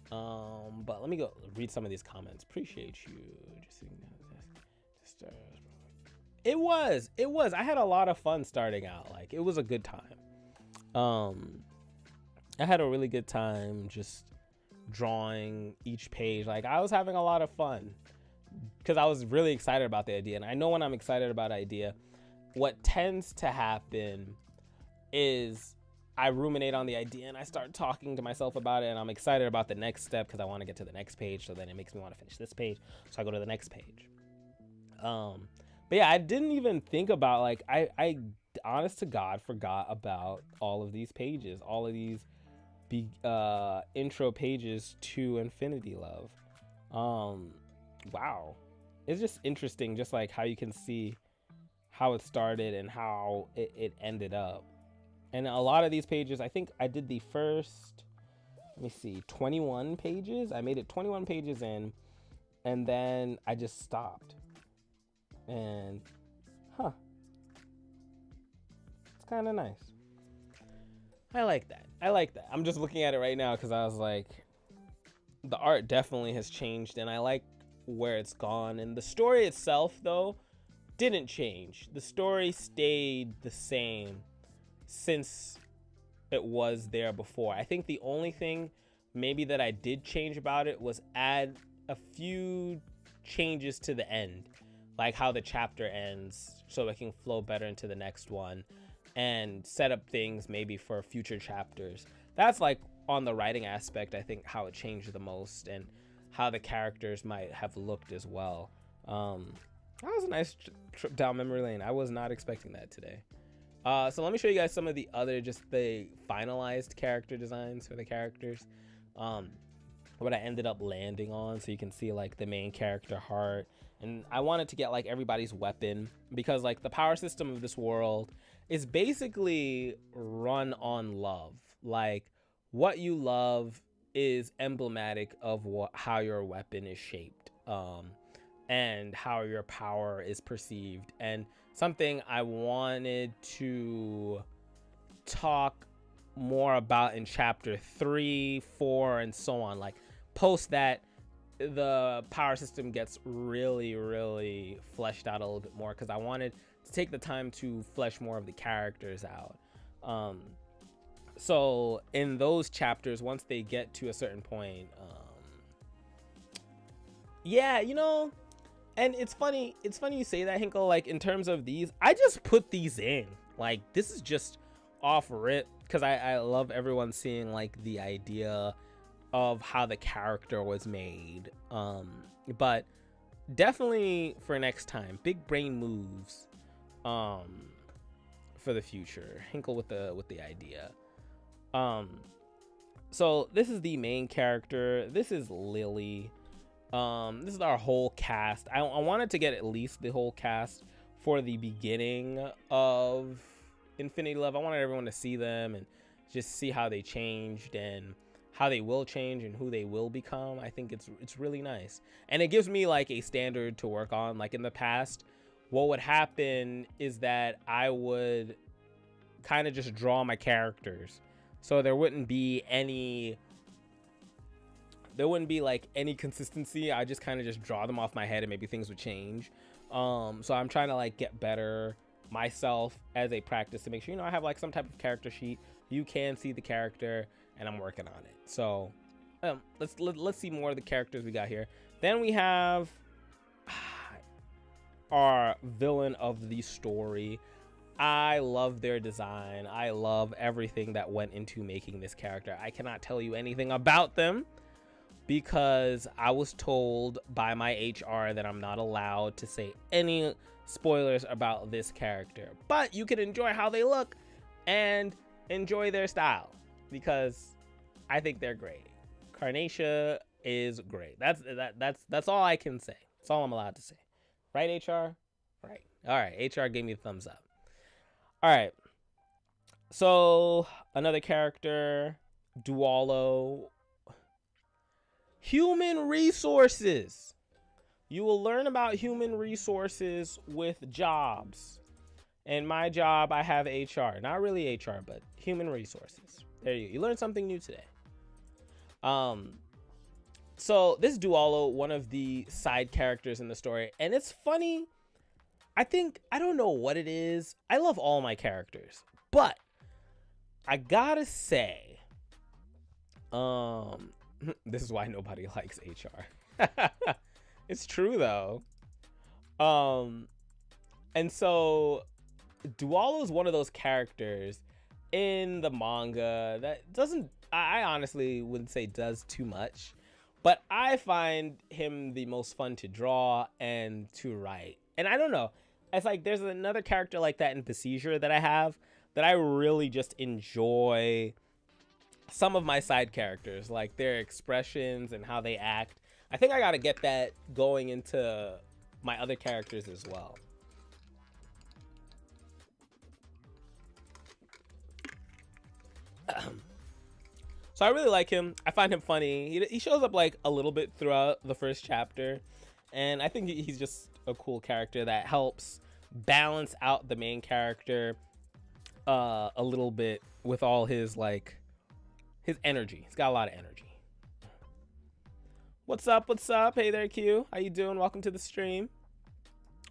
But let me go read some of these comments. Appreciate you. It was. I had a lot of fun starting out. Like it was a good time. I had a really good time just drawing each page. Like I was having a lot of fun because I was really excited about the idea. And I know when I'm excited about an idea, what tends to happen is I ruminate on the idea and I start talking to myself about it, and I'm excited about the next step because I want to get to the next page. So then it makes me want to finish this page. So I go to the next page. But yeah, I didn't even think about like, I honest to God forgot about all of these pages, all of these intro pages to Infinity Love. Wow. It's just interesting, just like how you can see how it started and how it ended up. And a lot of these pages, I think I did the first, let me see, 21 pages. I made it 21 pages in, and then I just stopped. And, it's kind of nice. I like that. I'm just looking at it right now because I was like, the art definitely has changed, and I like where it's gone. And the story itself, though, didn't change. The story stayed the same since it was there before. I think the only thing maybe that I did change about it was add a few changes to the end, like how the chapter ends so it can flow better into the next one, and set up things maybe for future chapters. That's like on the writing aspect, I think how it changed the most, and how the characters might have looked as well. That was a nice trip down memory lane. I was not expecting that today. So let me show you guys some of the other, just the finalized character designs for the characters. What I ended up landing on, so you can see like the main character Heart. And I wanted to get like everybody's weapon, because like the power system of this world is basically run on love. Like what you love is emblematic of how your weapon is shaped, and how your power is perceived. And something I wanted to talk more about in chapter 3, 4, and so on, like post that the power system gets really fleshed out a little bit more, because I wanted to take the time to flesh more of the characters out. So in those chapters, once they get to a certain point, yeah, you know, and it's funny you say that, Hinkle. Like in terms of these, I just put these in, like this is just off rip, because I love everyone seeing like the idea of how the character was made. But definitely for next time, big brain moves for the future. Hinkle with the idea. So this is the main character. This is Lily. This is our whole cast. I wanted to get at least the whole cast for the beginning of Infinity Love. I wanted everyone to see them and just see how they changed and how they will change and who they will become. I think it's really nice, and it gives me like a standard to work on. Like in the past, what would happen is that I would kind of just draw my characters, so there wouldn't be like any consistency. I just kind of just draw them off my head, and maybe things would change. So I'm trying to like get better myself as a practice to make sure, you know, I have like some type of character sheet. You can see the character, and I'm working on it. So let's see more of the characters we got here. Then we have our villain of the story. I love their design. I love everything that went into making this character. I cannot tell you anything about them, because I was told by my HR that I'm not allowed to say any spoilers about this character. But you can enjoy how they look and enjoy their style, because I think they're great. Carnatia is great. That's all I can say. That's all I'm allowed to say. Right, HR? Right. All right, HR gave me a thumbs up. All right. So another character, Dualo. Human resources. You will learn about human resources with jobs. And my job, I have HR. Not really HR, but human resources. There you go. You learned something new today. So this Dualo, one of the side characters in the story, and it's funny. I don't know what it is. I love all my characters, but I gotta say, this is why nobody likes HR. It's true though. And so Dualo is one of those characters in the manga that doesn't, I honestly wouldn't say does too much, but I find him the most fun to draw and to write. And I don't know, it's like there's another character like that in Besiegure that I have that I really just enjoy. Some of my side characters, like their expressions and how they act. I think I gotta get that going into my other characters as well. So I really like him. I find him funny. He shows up like a little bit throughout the first chapter, and I think he's just a cool character that helps balance out the main character a little bit with all his like his energy. He's got a lot of energy. What's up? What's up? Hey there, Q. How you doing? Welcome to the stream.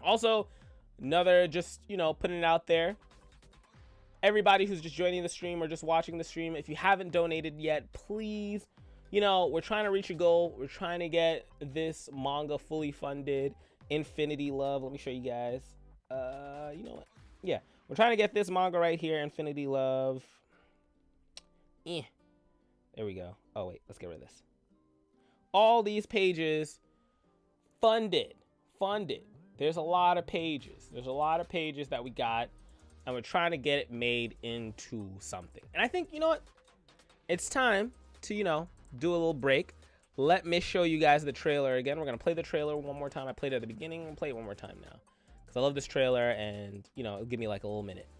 Also, another, just, you know, putting it out there. Everybody who's just joining the stream or just watching the stream, if you haven't donated yet, please, you know, we're trying to reach a goal. We're trying to get this manga fully funded. Infinity Love. Let me show you guys. You know what? Yeah, we're trying to get this manga right here, Infinity Love. There we go. Oh, wait, let's get rid of this. All these pages funded. There's a lot of pages. There's a lot of pages that we got. and we're trying to get it made into something. And I think, you know what? It's time to, do a little break. Let me show you guys the trailer again. We're going to play the trailer one more time. I played it at the beginning. I'm going to play it one more time now, because I love this trailer, and, it'll give me like a little minute.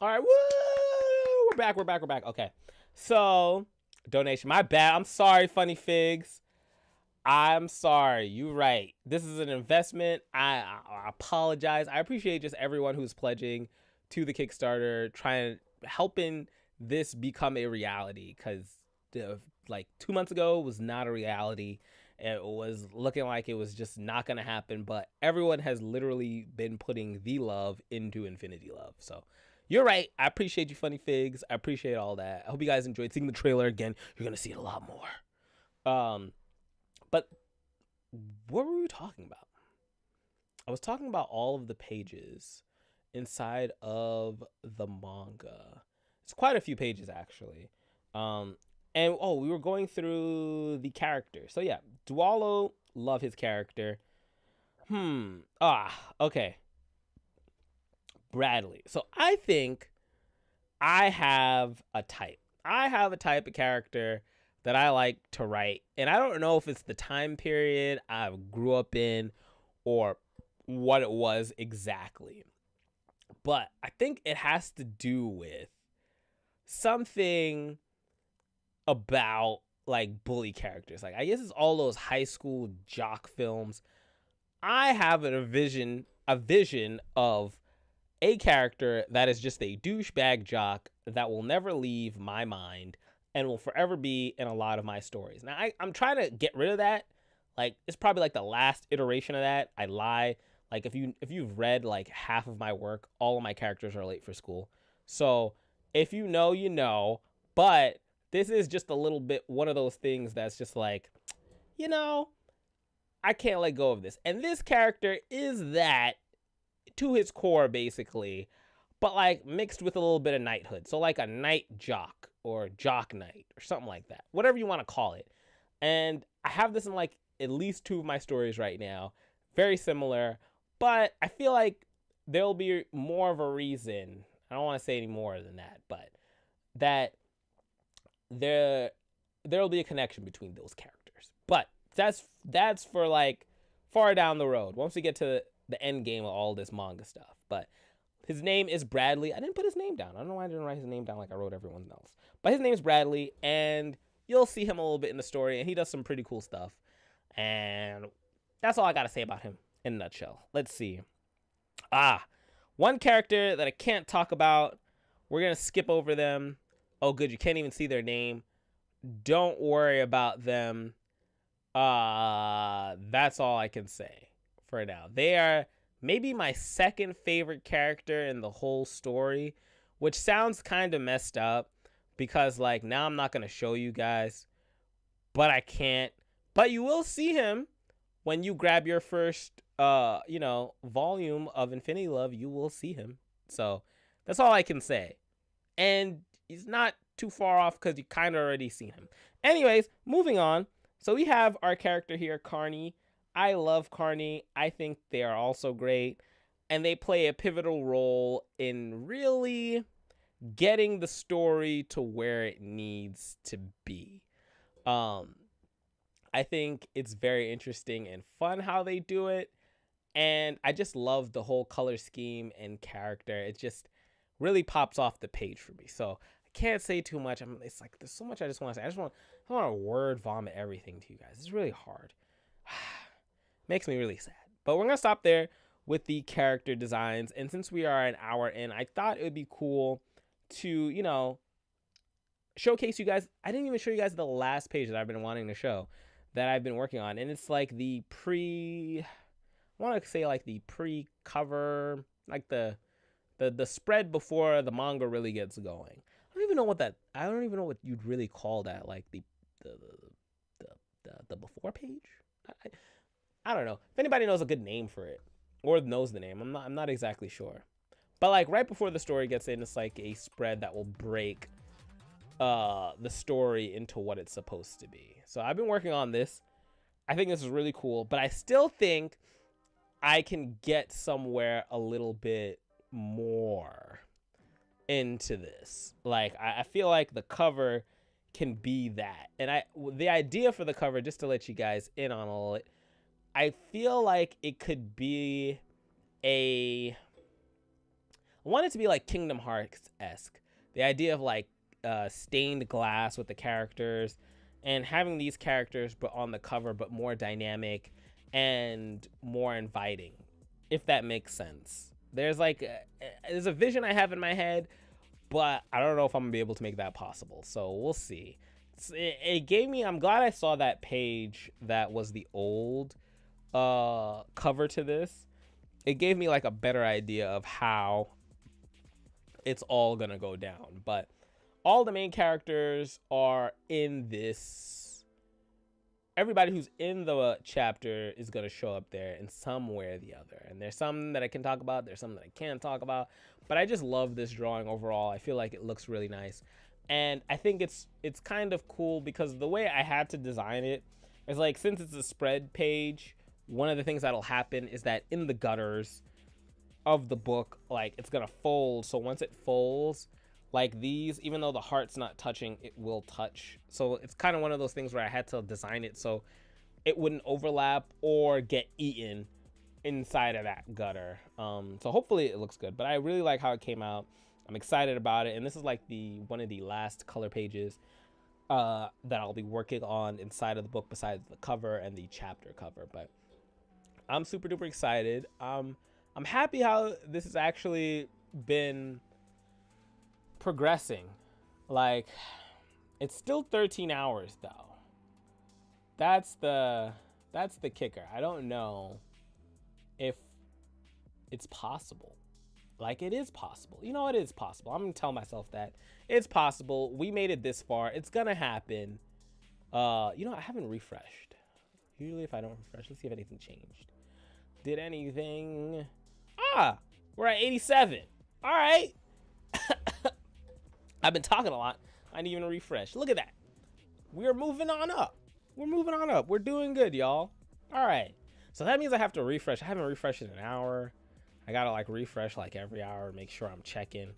All right, woo! We're back. Okay, so donation. My bad. I'm sorry, Funny Figs. I'm sorry. You're right. This is an investment. I apologize. I appreciate just everyone who's pledging to the Kickstarter, helping this become a reality. Because like 2 months ago was not a reality. It was looking like it was just not gonna happen. But everyone has literally been putting the love into Infinity Love. So. You're right. I appreciate you, Funny Figs. I appreciate all that. I hope you guys enjoyed seeing the trailer again. You're going to see it a lot more. But what were we talking about? I was talking about all of the pages inside of the manga. It's quite a few pages, actually. And we were going through the character. So, yeah, Dualo, love his character. Okay. Bradley. So I think I have a type. I have a type of character that I like to write. And I don't know if it's the time period I grew up in or what it was exactly. But I think it has to do with something about like bully characters. Like I guess it's all those high school jock films. I have a vision of a character that is just a douchebag jock that will never leave my mind and will forever be in a lot of my stories. Now, I'm trying to get rid of that. Like, it's probably like the last iteration of that. I lie. Like, if you've read like half of my work, all of my characters are late for school. So, if you know, you know. But this is just a little bit one of those things that's just like, I can't let go of this. And this character is that to his core, basically, but like mixed with a little bit of knighthood. So like a knight jock or jock knight or something like that, whatever you want to call it. And I have this in like at least 2 of my stories right now, very similar, but I feel like there'll be more of a reason. I don't want to say any more than that, but that there'll be a connection between those characters. But that's for like far down the road, once we get to the end game of all this manga stuff. But his name is Bradley. I didn't put his name down. I don't know why I didn't write his name down like I wrote everyone else. But his name is Bradley, and you'll see him a little bit in the story, and he does some pretty cool stuff. And that's all I got to say about him in a nutshell. Let's see. One character that I can't talk about. We're going to skip over them. Oh, good. You can't even see their name. Don't worry about them. That's all I can say for now. They are maybe my second favorite character in the whole story, which sounds kind of messed up because like now I'm not going to show you guys, but I can't. But you will see him when you grab your first volume of Infinity Love. You will see him. So that's all I can say. And he's not too far off because you kind of already seen him. Anyways, moving on. So we have our character here, Carney. I love Carney. I think they are also great. And they play a pivotal role in really getting the story to where it needs to be. I think it's very interesting and fun how they do it. And I just love the whole color scheme and character. It's just really pops off the page for me. So I can't say too much. It's like there's so much I just want to say. I want to word vomit everything to you guys. It's really hard. Makes me really sad. But we're gonna stop there with the character designs. And since we are an hour in, I thought it would be cool to, you know, showcase you guys. I didn't even show you guys the last page that I've been wanting to show that I've been working on. And it's like the I want to say like the pre-cover, like the spread before the manga really gets going. I don't even know what you'd really call that, like the before page. I don't know. If anybody knows a good name for it or knows the name, I'm not exactly sure. But like right before the story gets in, it's like a spread that will break the story into what it's supposed to be. So I've been working on this. I think this is really cool, but I still think I can get somewhere a little bit more into this. Like I feel like the cover can be that. And the idea for the cover, just to let you guys in on all it, I feel like it could be I want it to be like Kingdom Hearts-esque. The idea of like stained glass with the characters and having these characters but on the cover but more dynamic and more inviting, if that makes sense. There's a vision I have in my head, but I don't know if I'm gonna be able to make that possible, so we'll see. It gave me, I'm glad I saw that page that was the old cover to this. It gave me like a better idea of how it's all gonna go down. But all the main characters are in this. Everybody who's in the chapter is gonna show up there in some way or the other. And there's some that I can talk about, there's some that I can't talk about. But I just love this drawing overall. I feel like it looks really nice. And I think it's kind of cool because the way I had to design it is like, since it's a spread page, one of the things that'll happen is that in the gutters of the book, like it's gonna fold. So once it folds, like these, even though the heart's not touching, it will touch. So it's kind of one of those things where I had to design it so it wouldn't overlap or get eaten inside of that gutter. So hopefully it looks good, but I really like how it came out. I'm excited about it. And this is like one of the last color pages that I'll be working on inside of the book besides the cover and the chapter cover. But I'm super duper excited. I'm happy how this has actually been progressing. Like, it's still 13 hours though. That's the kicker. I don't know if it's possible. Like, it is possible. You know, it is possible. I'm gonna tell myself that it's possible. We made it this far. It's gonna happen. You know, I haven't refreshed. Usually if I don't refresh, let's see if anything changed. Did anything? We're at 87. All right. I've been talking a lot. I didn't even refresh. Look at that. We're moving on up. We're doing good, y'all. All right. So that means I have to refresh. I haven't refreshed in an hour. I gotta like refresh like every hour, make sure I'm checking.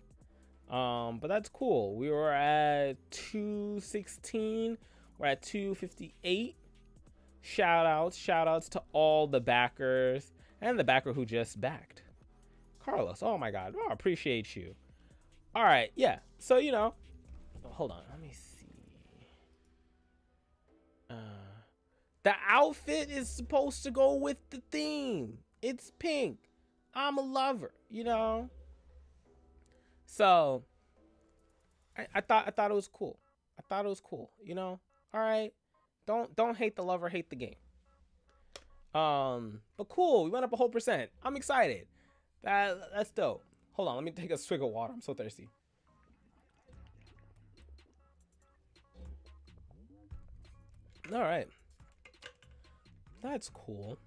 But that's cool. We were at 216. We're at 258. Shout outs to all the backers and the backer who just backed. Carlos, oh my God. Oh, I appreciate you. All right, yeah. So, you know, hold on. Let me see. The outfit is supposed to go with the theme. It's pink. I'm a lover, you know. So, I thought it was cool. You know. All right. Don't hate the lover, hate the game. But cool. We went up a whole %. I'm excited. That's dope. Hold on, let me take a swig of water. I'm so thirsty. All right. That's cool.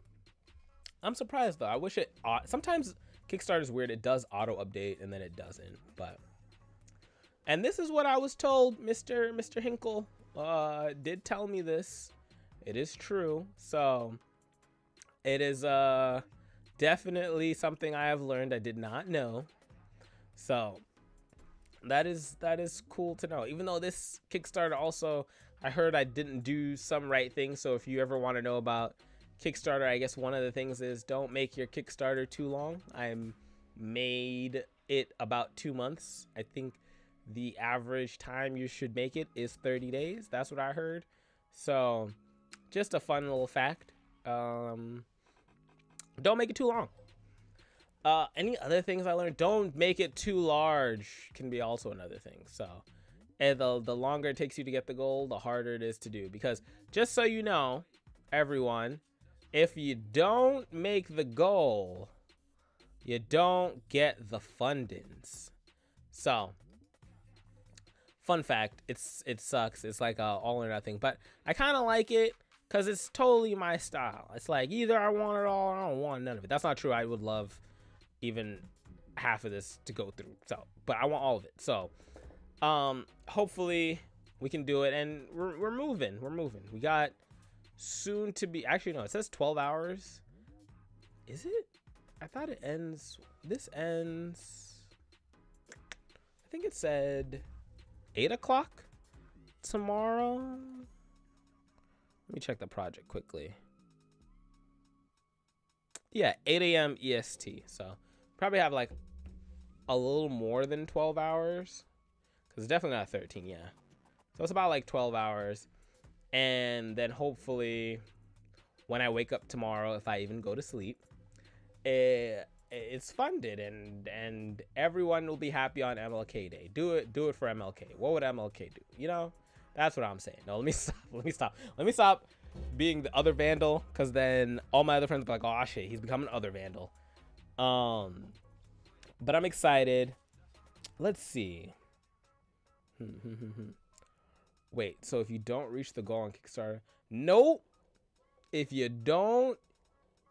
I'm surprised though. I wish it sometimes Kickstarter's weird. It does auto update and then it doesn't. And this is what I was told. Mr. Hinkle did tell me this. It is true. So it is definitely something I have learned I did not know. So that is cool to know. Even though this Kickstarter also, I heard I didn't do some right things. So if you ever want to know about Kickstarter, I guess one of the things is don't make your Kickstarter too long. I'm made it about 2 months. I think the average time you should make it is 30 days. That's what I heard. So just a fun little fact. Don't make it too long. Any other things I learned? Don't make it too large can be also another thing. So, and the longer it takes you to get the goal, the harder it is to do. Because just so you know, everyone, if you don't make the goal, you don't get the fundings. So, fun fact, it sucks. It's like a all or nothing. But I kind of like it because it's totally my style. It's like either I want it all or I don't want none of it. That's not true. I would love even half of this to go through. So, but I want all of it. So, hopefully we can do it. And we're moving. We're moving. We got soon to be. Actually, no. It says 12 hours. Is it? I thought it ends. This ends. I think it said 8 o'clock tomorrow. Let me check the project quickly. Yeah, 8 a.m. EST. So probably have like a little more than 12 hours. Because it's definitely not 13, yeah. So it's about like 12 hours. And then hopefully when I wake up tomorrow, if I even go to sleep, it's funded and everyone will be happy on MLK Day. Do it for MLK. What would MLK do? You know? That's what I'm saying. No, let me stop being the other vandal, because then all my other friends will be like, oh shit, he's becoming other vandal. But I'm excited. Let's see. Wait, so if you don't reach the goal on Kickstarter, nope. If you don't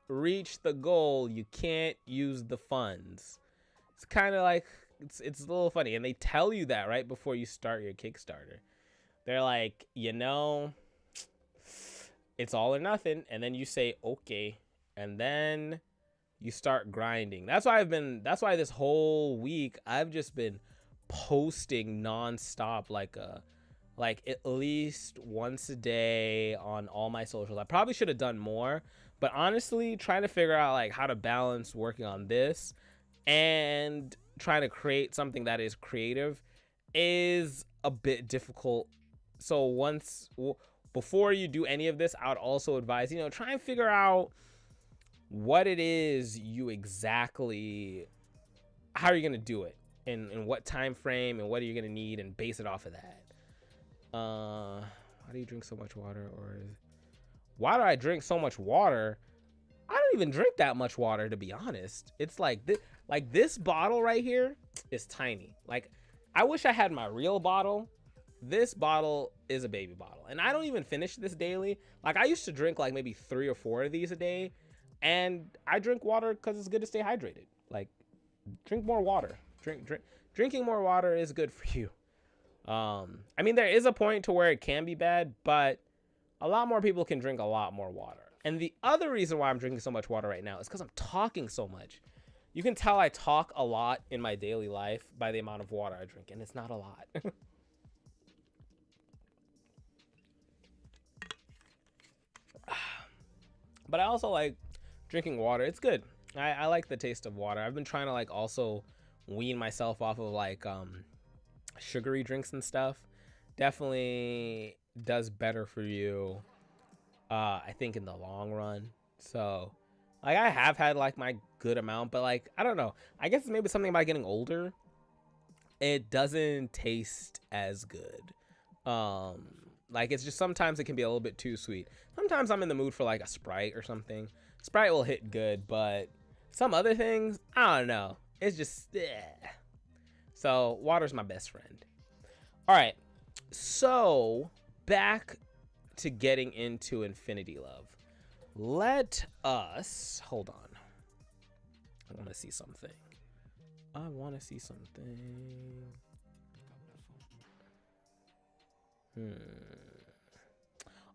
reach the goal, you can't use the funds. It's kind of like it's a little funny, and they tell you that right before you start your Kickstarter. They're like, you know, it's all or nothing, and then you say okay, and then you start grinding. That's why this whole week I've just been posting nonstop, like at least once a day on all my socials. I probably should have done more, but honestly, trying to figure out like how to balance working on this and trying to create something that is creative is a bit difficult. So before you do any of this, I would also advise, try and figure out what it is you exactly, how are you going to do it, and what time frame, and what are you going to need, and base it off of that. Why do you drink so much water? Why do I drink so much water? I don't even drink that much water, to be honest. It's like this bottle right here is tiny. Like, I wish I had my real bottle. This bottle is a baby bottle, and I don't even finish this daily. Like, I used to drink like maybe 3 or 4 of these a day, and I drink water because it's good to stay hydrated. Like, drink more water. Drinking more water is good for you. I mean, there is a point to where it can be bad, but a lot more people can drink a lot more water. And the other reason why I'm drinking so much water right now is because I'm talking so much. You can tell I talk a lot in my daily life by the amount of water I drink, and it's not a lot. But I also like drinking water. It's good. I like the taste of water. I've been trying to like also wean myself off of like sugary drinks and stuff. Definitely does better for you, I think, in the long run. So like, I have had like my good amount, but like, I don't know, I guess it's maybe something about getting older. It doesn't taste as good. Like, it's just sometimes it can be a little bit too sweet. Sometimes I'm in the mood for like a Sprite or something. Sprite will hit good, but some other things, I don't know, it's just So water's my best friend. All right, so back to getting into Infinity Love. Let us hold on. I want to see something.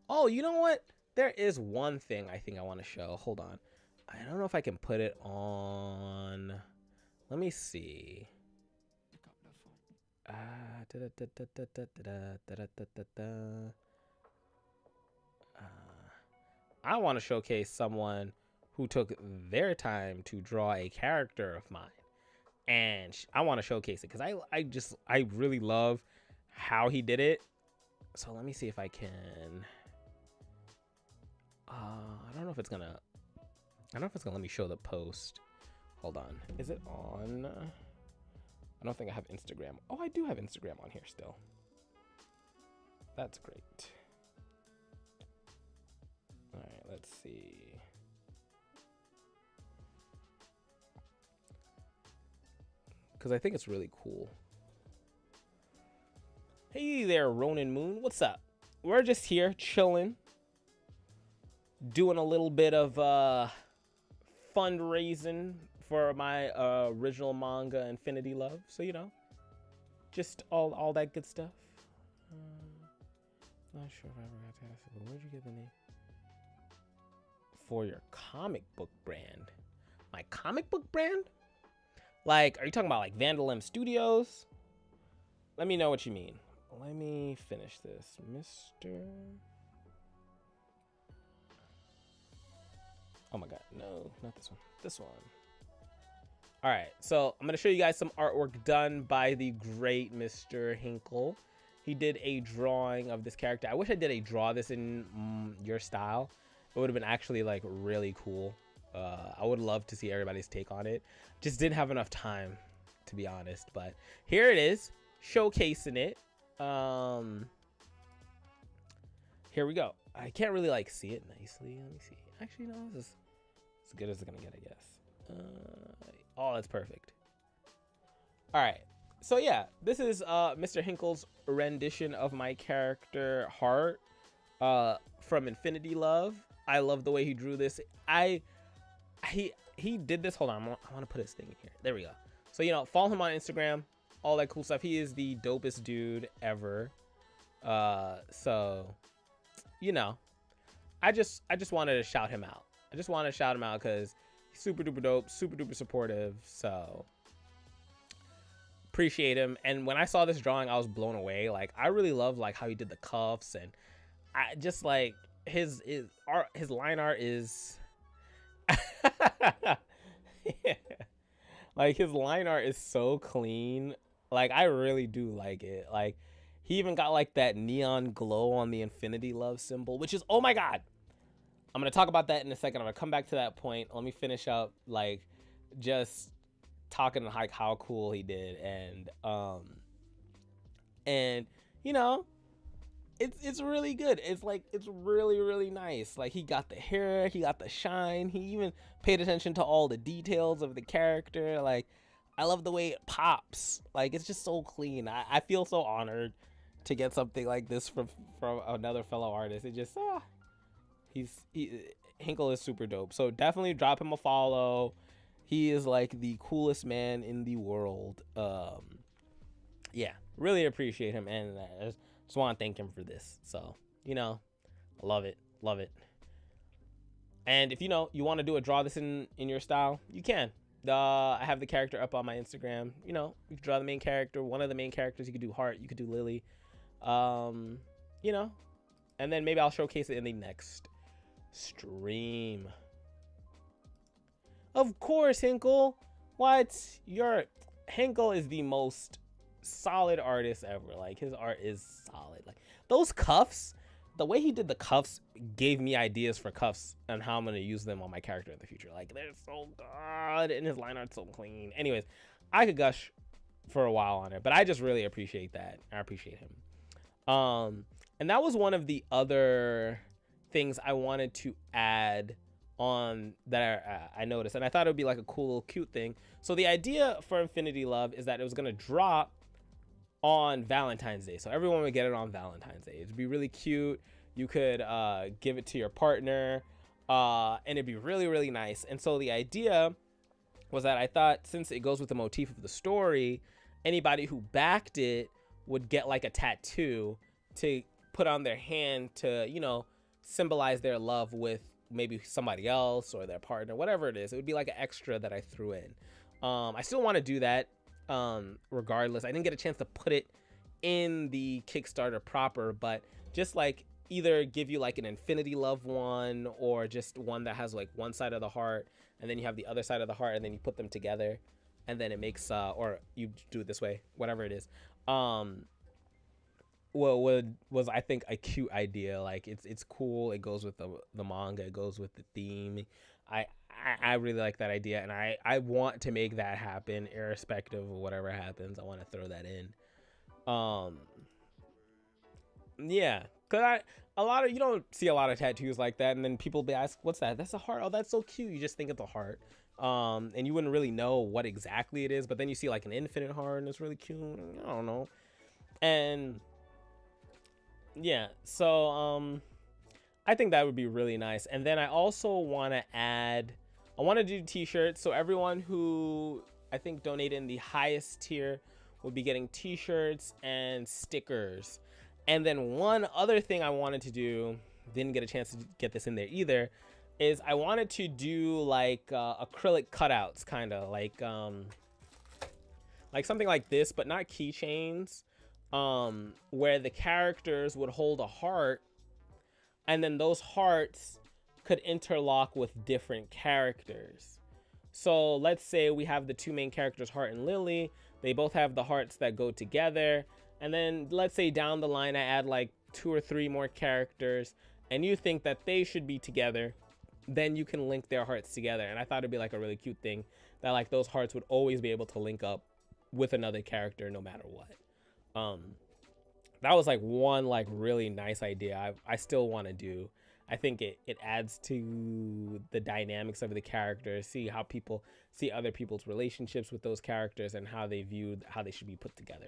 Oh, you know what? There is one thing I think I want to show. Hold on. I don't know if I can put it on. Let me see. I want to showcase someone who took their time to draw a character of mine. and I want to showcase it because I really love how he did it. So let me see if I can. I don't know if it's gonna let me show the post. Hold on. Is it on? I don't think I have Instagram. Oh, I do have Instagram on here still. That's great. All right, let's see. Because I think it's really cool. Hey there, Ronin Moon. What's up? We're just here chilling, doing a little bit of fundraising for my original manga, Infinity Love. So, you know, just all that good stuff. Not sure if I ever got to ask, but where'd you get the name? For your comic book brand. My comic book brand? Like, are you talking about like Vandal M Studios? Let me know what you mean. Let me finish this. Mr. Oh my god, no, not this one. This one. All right, so I'm gonna show you guys some artwork done by the great Mr. Hinkle. He did a drawing of this character. I wish I did a draw this in your style. It would have been actually like really cool. I would love to see everybody's take on it. Just didn't have enough time, to be honest. But here it is, showcasing it. Here we go. I can't really like see it nicely. Let me see. Actually, no, this is as good as it's gonna get, I guess. Oh, that's perfect. All right. So yeah, this is Mr. Hinkle's rendition of my character Heart from Infinity Love. I love the way he drew this. He did this. Hold on, I want to put his thing in here. There we go. So, you know, follow him on Instagram, all that cool stuff. He is the dopest dude ever. So, you know, I just wanted to shout him out. I just wanted to shout him out because he's super duper dope, super duper supportive. So appreciate him. And when I saw this drawing, I was blown away. Like, I really love like how he did the cuffs, and I just like his line art is yeah. Like, his line art is so clean. Like, I really do like it. Like, he even got like that neon glow on the Infinity Love symbol, which is, oh my god, I'm gonna talk about that in a second. I'm gonna come back to that point. Let me finish up like just talking like how cool he did. And you know, it's really good. It's like, it's really, really nice. Like, he got the hair, he got the shine, he even paid attention to all the details of the character. Like, I love the way it pops. Like, it's just so clean. I feel so honored to get something like this from another fellow artist. It just Hinkle is super dope. So definitely drop him a follow. He is like the coolest man in the world. Yeah, really appreciate him, and I just want to thank him for this. So, you know, I love it, love it. And if you know you want to do a draw this in your style, you can. I have the character up on my Instagram. You know, you can draw the main character, one of the main characters. You could do Heart, you could do Lily. You know, and then maybe I'll showcase it in the next stream. Of course, Hinkle. What? Hinkle is the most solid artist ever. Like, his art is solid. Like, those cuffs, the way he did the cuffs gave me ideas for cuffs and how I'm going to use them on my character in the future. Like, they're so good, and his line art's so clean. Anyways, I could gush for a while on it, but I just really appreciate that. I appreciate him. And that was one of the other things I wanted to add on that I noticed, and I thought it would be like a cool little cute thing. So the idea for Infinity Love is that it was going to drop on Valentine's Day, so everyone would get it on Valentine's Day. It'd be really cute. You could give it to your partner, and it'd be really, really nice. And so the idea was that I thought, since it goes with the motif of the story, anybody who backed it would get like a tattoo to put on their hand to, you know, symbolize their love with maybe somebody else or their partner, whatever it is. It would be like an extra that I threw in. I still want to do that regardless. I didn't get a chance to put it in the Kickstarter proper, but just like either give you like an Infinity Love one, or just one that has like one side of the heart and then you have the other side of the heart, and then you put them together, and then it makes or you do it this way, whatever it is. Well, was I think a cute idea. Like it's cool. It goes with the manga. It goes with the theme. I I really like that idea, and I want to make that happen, irrespective of whatever happens. I want to throw that in. Um, yeah, cause you don't see a lot of tattoos like that, and then people be ask, "What's that?" That's a heart. Oh, that's so cute. You just think it's a heart. And you wouldn't really know what exactly it is, but then you see like an infinite heart, and it's really cute. I don't know, and yeah, so I think that would be really nice. And then I also want to add, I want to do t-shirts. So everyone who I think donated in the highest tier will be getting t-shirts and stickers. And then one other thing I wanted to do, didn't get a chance to get this in there either, is I wanted to do like acrylic cutouts, kind of like something like this, but not keychains, where the characters would hold a heart, and then those hearts could interlock with different characters. So let's say we have the two main characters, Hearte and Lily. They both have the hearts that go together. And then let's say down the line, I add like 2 or 3 more characters, and you think that they should be together. Then you can link their hearts together. And I thought it'd be like a really cute thing that like those hearts would always be able to link up with another character no matter what. That was like one like really nice idea I still want to do. I think it adds to the dynamics of the characters, see how people see other people's relationships with those characters and how they should be put together.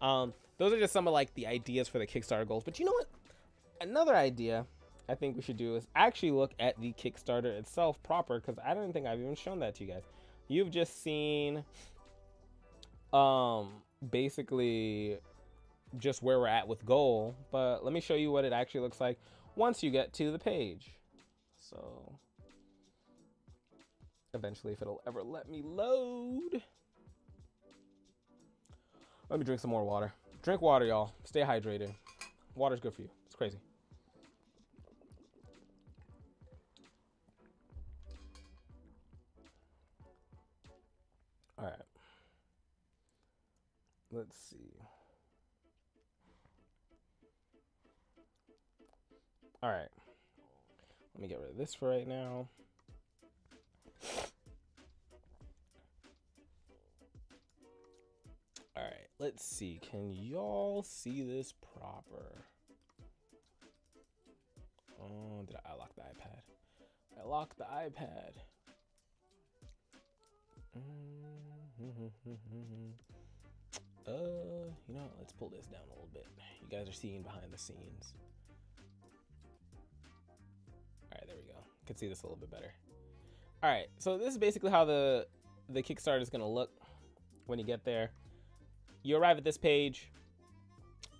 Those are just some of like the ideas for the Kickstarter goals. But you know what? Another idea I think we should do is actually look at the Kickstarter itself proper, because I don't think I've even shown that to you guys. You've just seen basically just where we're at with goal, but let me show you what it actually looks like once you get to the page. So eventually, if it'll ever let me load. Let me drink some more water. Drink water, y'all. Stay hydrated. Water's good for you. It's crazy. All right. Let's see. All right. Let me get rid of this for right now. All right. Let's see. Can y'all see this proper? Oh, did I lock the iPad? I locked the iPad. You know, let's pull this down a little bit. You guys are seeing behind the scenes. All right, there we go. You can see this a little bit better. All right, so this is basically how the Kickstarter is gonna look when you get there. You arrive at this page.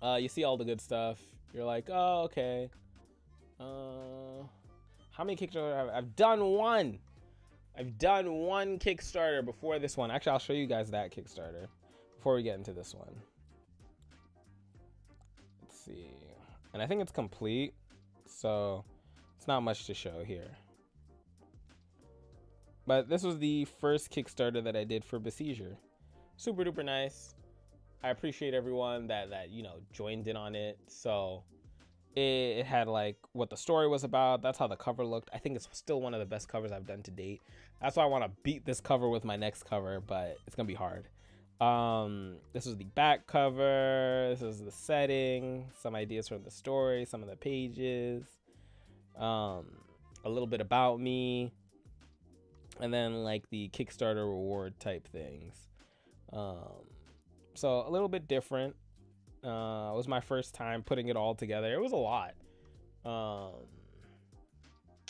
You see all the good stuff. You're like, oh, okay. How many Kickstarter have I've done one? I've done one Kickstarter before this one. Actually, I'll show you guys that Kickstarter before we get into this one. Let's see. And I think it's complete, so it's not much to show here. But this was the first Kickstarter that I did for Besieger. Super duper nice. I appreciate everyone that you know joined in on it. So it had like what the story was about. That's how the cover looked. I think it's still one of the best covers I've done to date. That's why I want to beat this cover with my next cover, but it's gonna be hard. This is the back cover. This is the setting, some ideas from the story, some of the pages, a little bit about me, and then like the Kickstarter reward type things. So a little bit different. It was my first time putting it all together. It was a lot.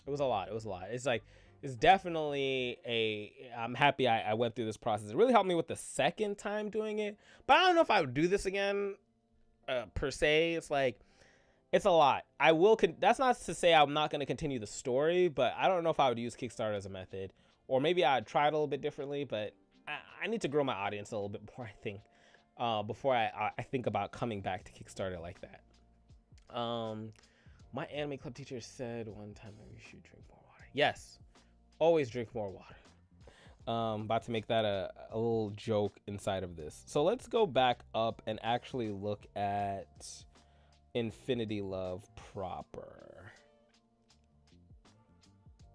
It was a lot. It's like, it's definitely I'm happy I went through this process. It really helped me with the second time doing it, but I don't know if I would do this again, per se. It's like, it's a lot. I will, that's not to say I'm not going to continue the story, but I don't know if I would use Kickstarter as a method, or maybe I'd try it a little bit differently, but I need to grow my audience a little bit more, I think, before I think about coming back to Kickstarter like that. My anime club teacher said one time that we should drink more water. Yes, always drink more water. About to make that a little joke inside of this. So let's go back up and actually look at Infinity Love proper.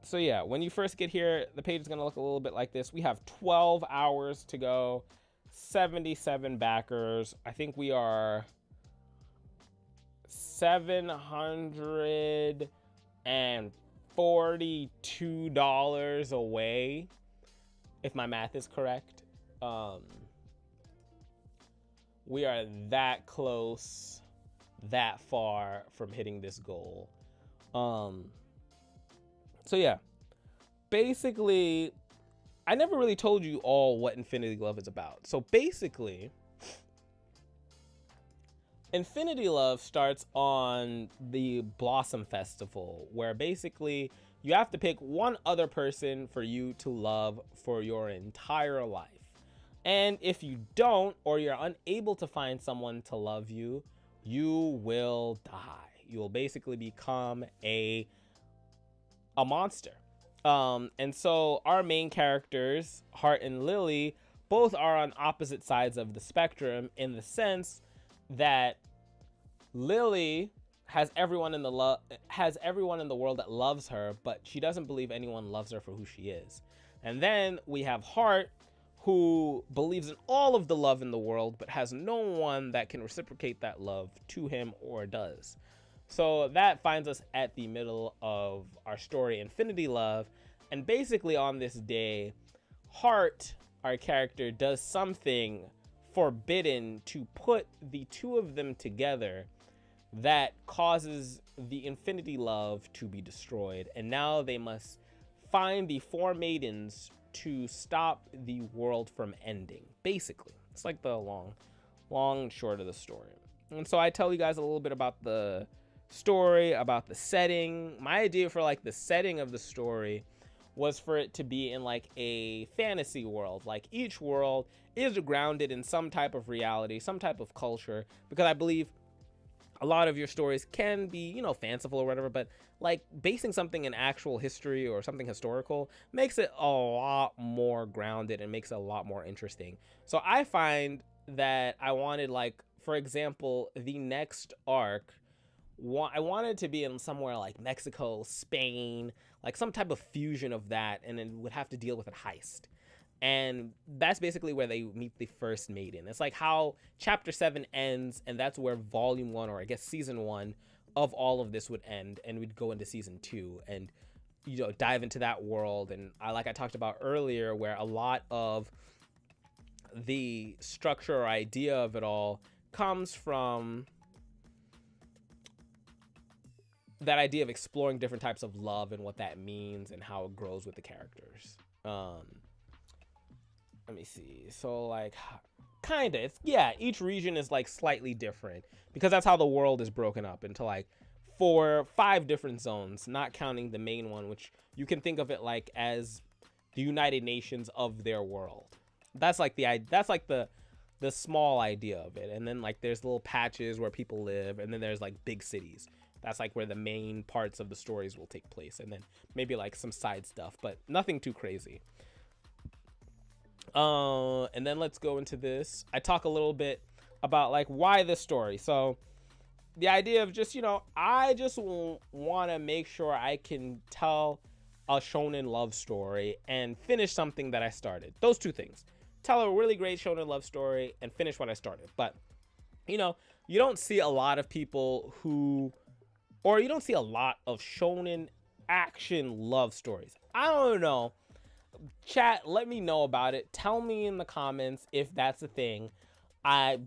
So yeah, when you first get here, the page is going to look a little bit like this. We have 12 hours to go, 77 backers. I think we are $742 away, if my math is correct. We are that close, that far from hitting this goal. So yeah, basically, I never really told you all what Infinity Love is about. So basically, Infinity Love starts on the Blossom Festival, where basically you have to pick one other person for you to love for your entire life. And if you don't, or you're unable to find someone to love you, you will die. You will basically become a monster. And so our main characters, Hearte and Lily, both are on opposite sides of the spectrum, in the sense that Lily has everyone in the world that loves her, but she doesn't believe anyone loves her for who she is. And then we have Hearte, who believes in all of the love in the world, but has no one that can reciprocate that love to him, or does. So that finds us at the middle of our story, Infinity Love. And basically on this day, Hearte, our character, does something forbidden to put the two of them together that causes the Infinity Love to be destroyed. And now they must find the 4 maidens to stop the world from ending. Basically, it's like the long and short of the story. And so I tell you guys a little bit about the story, about the setting. My idea for like the setting of the story was for it to be in like a fantasy world. Like each world is grounded in some type of reality, some type of culture, because I believe a lot of your stories can be, you know, fanciful or whatever, but like basing something in actual history or something historical makes it a lot more grounded and makes it a lot more interesting. So I find that I wanted, like, for example, the next arc, I wanted to be in somewhere like Mexico, Spain, like some type of fusion of that, and then would have to deal with a heist. And that's basically where they meet the first maiden. It's like how chapter 7 ends, and that's where volume 1, or I guess season 1 of all of this would end, and we'd go into season 2 and, you know, dive into that world. And like I talked about earlier, where a lot of the structure or idea of it all comes from that idea of exploring different types of love and what that means and how it grows with the characters. Let me see. So like, kinda, it's, yeah, each region is like slightly different, because that's how the world is broken up into like 5 different zones, not counting the main one, which you can think of it like as the United Nations of their world. That's like the small idea of it. And then like there's little patches where people live, and then there's like big cities. That's like where the main parts of the stories will take place, and then maybe like some side stuff, but nothing too crazy. And then let's go into this. I talk a little bit about like why this story. So the idea of just, you know, I just want to make sure I can tell a shonen love story and finish something that I started. Those two things. Tell a really great shonen love story and finish what I started. But, you know, you don't see a lot of people you don't see a lot of shonen action love stories. I don't know. Chat, let me know about it. Tell me in the comments if that's a thing. I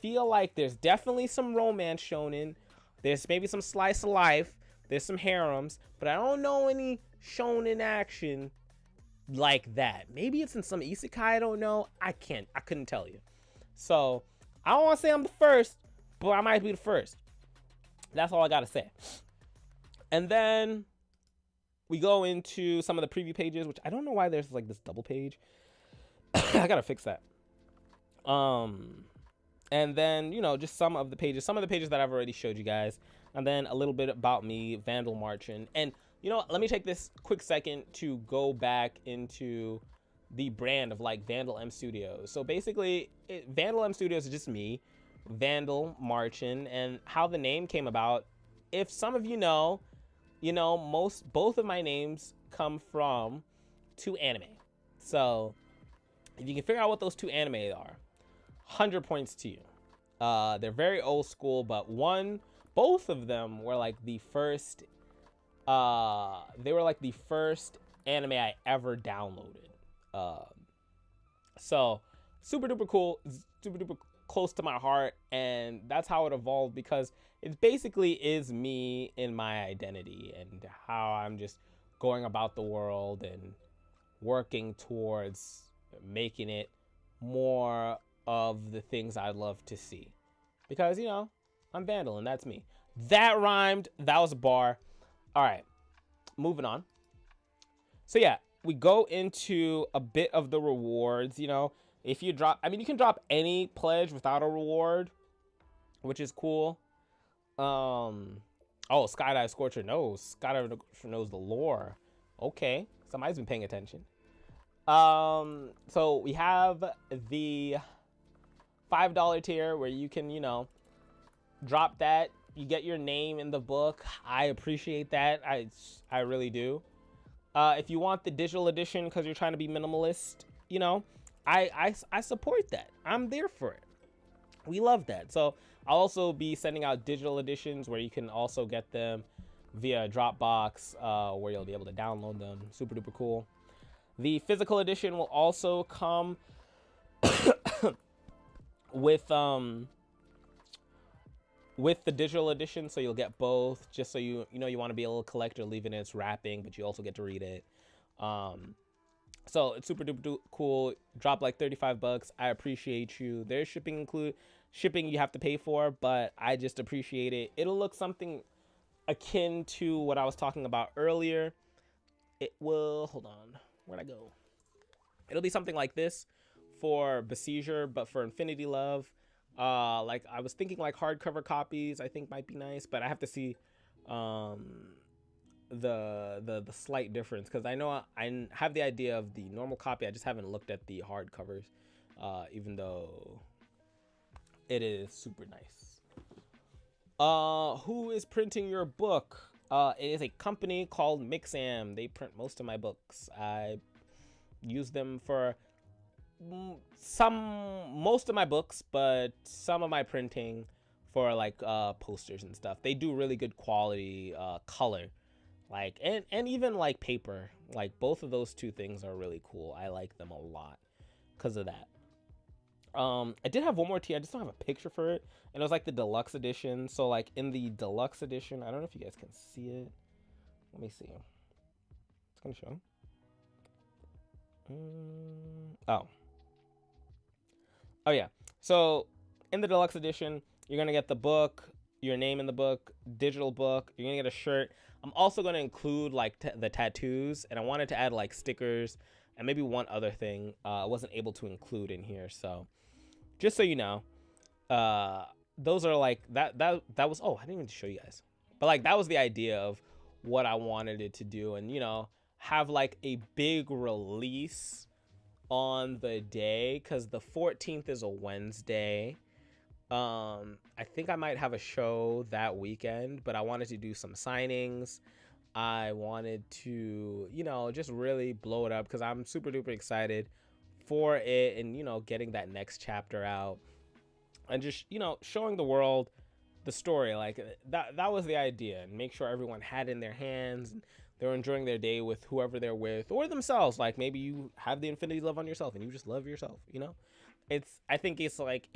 feel like there's definitely some romance shonen. There's maybe some slice of life. There's some harems, but I don't know any shonen action like that. Maybe it's in some isekai, I don't know. I couldn't tell you. So I don't want to say I'm the first, but I might be the first. That's all I gotta say. And then we go into some of the preview pages, which I don't know why there's like this double page. I gotta fix that. And then, you know, just some of the pages that I've already showed you guys, and then a little bit about me, Vandal Marchin. And you know, let me take this quick second to go back into the brand of like Vandal M Studios. So basically, Vandal M Studios is just me, Vandal Marchin, and how the name came about. If some of you know, both of my names come from 2 anime. So if you can figure out what those 2 anime are, 100 points to you. They're very old school, but both of them were like the first. They were like the first anime I ever downloaded. So super duper cool, super duper close to my heart, and that's how it evolved, because it basically is me in my identity and how I'm just going about the world and working towards making it more of the things I'd love to see, because I'm Vandal and that's me. That rhymed. That was a bar. All right, moving on. So yeah, we go into a bit of the rewards. If you drop, you can drop any pledge without a reward, which is cool. Skydive Scorcher knows. Skydive Scorcher knows the lore. Okay, somebody's been paying attention. So we have the $5 tier where you can, drop that. You get your name in the book. I appreciate that. I really do. If you want the digital edition because you're trying to be minimalist, I support that. I'm there for it. We love that. So I'll also be sending out digital editions where you can also get them via Dropbox, where you'll be able to download them. Super duper cool. The physical edition will also come with the digital edition, so you'll get both, just so you want to be a little collector, leave it in its wrapping, but you also get to read it. So it's super duper cool. Drop like $35. I appreciate you. There's shipping you have to pay for, but I just appreciate it. It'll look something akin to what I was talking about earlier. It will, hold on, where'd I go? It'll be something like this for Besieger, but for Infinity Love. Like I was thinking like hardcover copies I think might be nice, but I have to see the slight difference, because I know I have the idea of the normal copy. I just haven't looked at the hardcovers, even though it is super nice. Who is printing your book? It is a company called Mixam. They print most of my books. I use them for most of my books, but some of my printing for like posters and stuff. They do really good quality color, like and even like paper. Like both of those 2 things are really cool. I like them a lot because of that. I did have one more tea. I just don't have a picture for it, and it was like the deluxe edition. So like in the deluxe edition, I don't know if you guys can see it. Let me see. It's gonna show. Oh yeah. So in the deluxe edition, you're gonna get the book, your name in the book, digital book. You're gonna get a shirt. I'm also gonna include like the tattoos, and I wanted to add like stickers and maybe one other thing I wasn't able to include in here. So just so you know, those are like that was, oh, I didn't even show you guys, but like that was the idea of what I wanted it to do, and have like a big release on the day, because the 14th is a Wednesday. I think I might have a show that weekend, but I wanted to do some signings. I wanted to, just really blow it up, because I'm super duper excited for it, and getting that next chapter out, and just showing the world the story. Like that was the idea, and make sure everyone had it in their hands and they're enjoying their day with whoever they're with, or themselves. Like maybe you have the infinity love on yourself and you just love yourself. I think it's like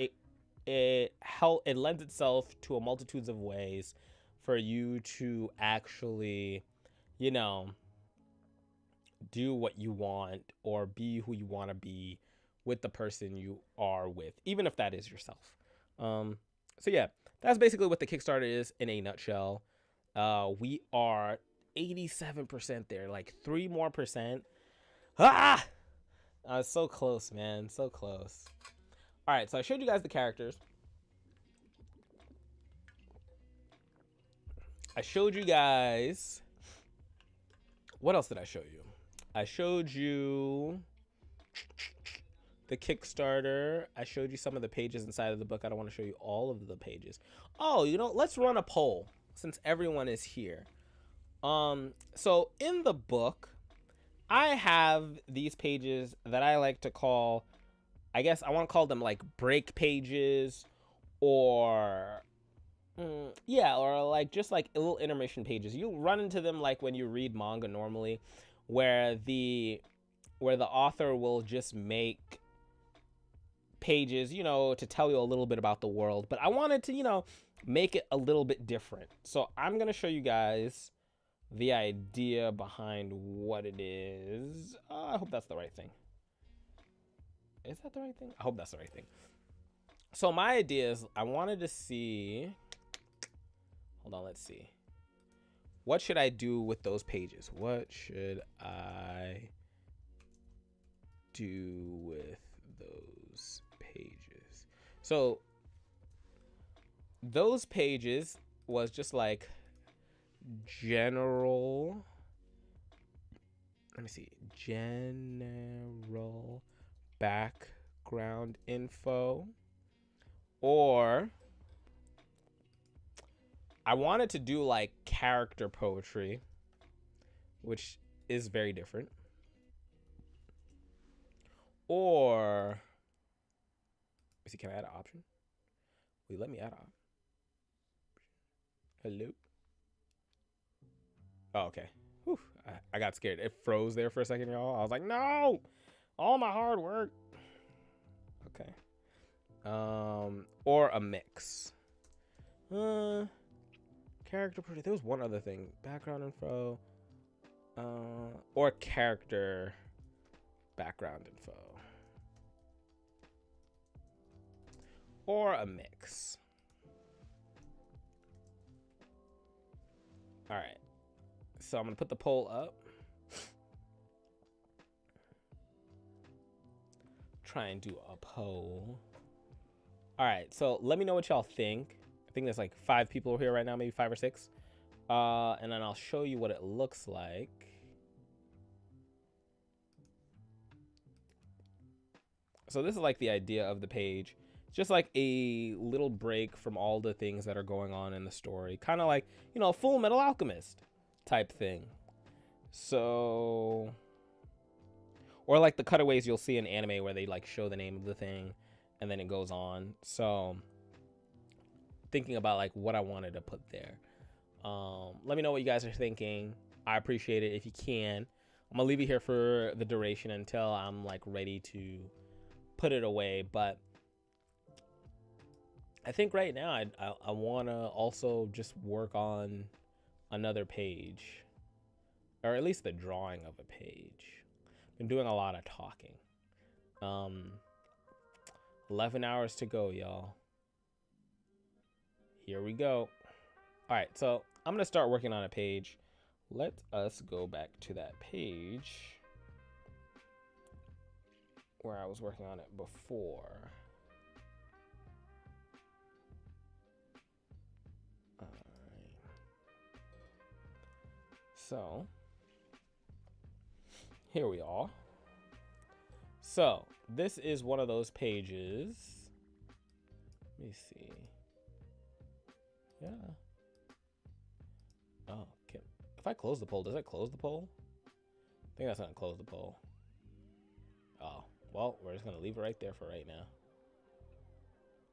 it lends itself to a multitudes of ways for you to actually do what you want or be who you want to be with the person you are with, even if that is yourself. So yeah, that's basically what the Kickstarter is in a nutshell. We are 87% there, like 3 more percent. So close, man, so close. All right, so I showed you guys the characters. I showed you guys, what else did I show you? I showed you the Kickstarter. I showed you some of the pages inside of the book. I don't want to show you all of the pages. Oh, let's run a poll since everyone is here. So in the book, I have these pages that I like to call, I guess I want to call them like break pages, or or like just like little intermission pages. You run into them like when you read manga normally, where the author will just make pages, to tell you a little bit about the world. But I wanted to, make it a little bit different. So I'm going to show you guys the idea behind what it is. I hope that's the right thing. Is that the right thing? I hope that's the right thing. So my idea is I wanted to see, hold on, let's see. What should I do with those pages? What should I do with those pages? So those pages was just like general, let me see, general background info, or I wanted to do like character poetry, which is very different, or let me see, can I add an option? Will you let me add an option? Hello? Oh, okay. Whew. I got scared. It froze there for a second, y'all. I was like, no! All my hard work. Okay. Or a mix. Character. There was one other thing. Background info. Or character background info. Or a mix. All right. So I'm going to put the poll up. Try and do a poll. All right. So let me know what y'all think. I think there's like 5 people here right now, maybe 5 or 6. And then I'll show you what it looks like. So this is like the idea of the page. It's just like a little break from all the things that are going on in the story. Kind of like, Full Metal Alchemist type thing. So, or like the cutaways you'll see in anime where they like show the name of the thing and then it goes on. So thinking about like what I wanted to put there. Let me know what you guys are thinking. I appreciate it if you can. I'm gonna leave it here for the duration until I'm like ready to put it away. But I think right now I want to also just work on another page, or at least the drawing of a page. Been doing a lot of talking. 11 hours to go, y'all. Here we go. All right, so I'm gonna start working on a page. Let us go back to that page where I was working on it before. All right. So here we are. So this is one of those pages. Let me see. Yeah. Oh, if I close the poll, does that close the poll? I think that's gonna close the poll. Oh, well, we're just gonna leave it right there for right now.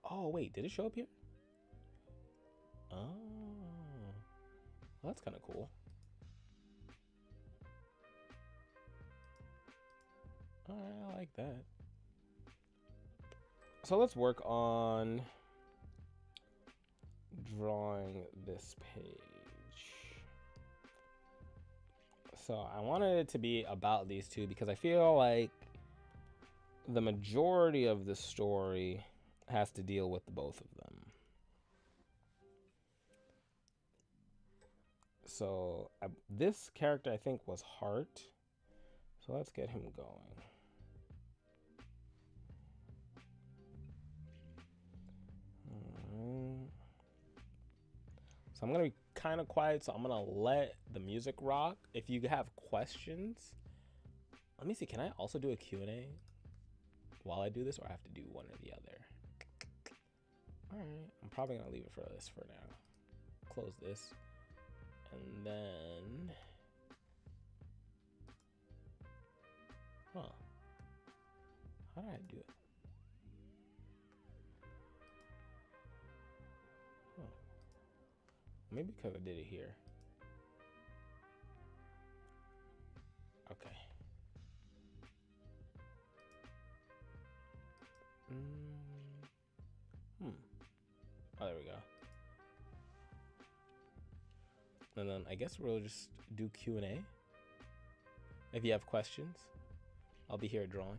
Oh, wait, did it show up here? Oh, well, that's kind of cool. All right, I like that. So let's work on drawing this page. So I wanted it to be about these two because I feel like the majority of the story has to deal with the both of them. So this character I think was Heart. So let's get him going. So I'm going to be kind of quiet, so I'm going to let the music rock. If you have questions, let me see, can I also do a Q&A? while I do this, or I have to do one or the other? All right, I'm probably gonna leave it for this for now. Close this, and then, huh? How did I do it? Huh. Maybe because I did it here. Okay. Oh, there we go. And then I guess we'll just do Q&A. If you have questions, I'll be here drawing.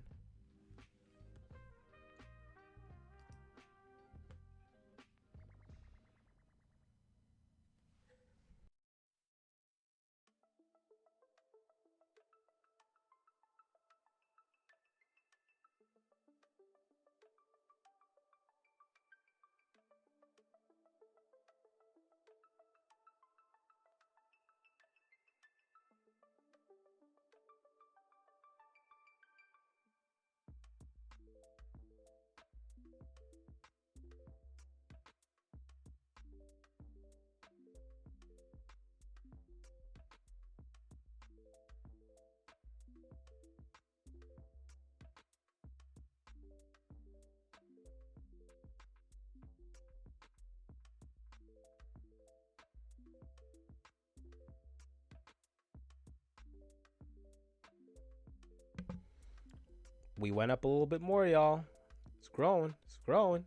We went up a little bit more, y'all. It's growing. It's growing.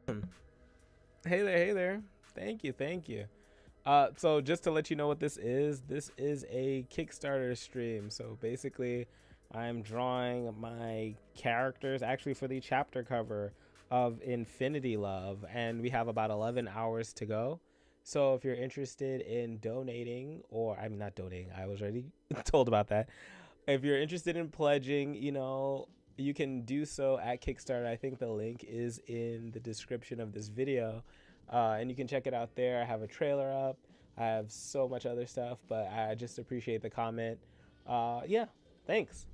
Hey there, hey there. Thank you, thank you. So just to let you know what this is a Kickstarter stream. So basically, I'm drawing my characters actually for the chapter cover of Infinity Love, and we have about 11 hours to go. So if you're interested in donating, or I'm not donating, I was already told about that. If you're interested in pledging, you can do so at Kickstarter. I think the link is in the description of this video, and you can check it out there. I have a trailer up. I have so much other stuff, but I just appreciate the comment. Yeah, thanks.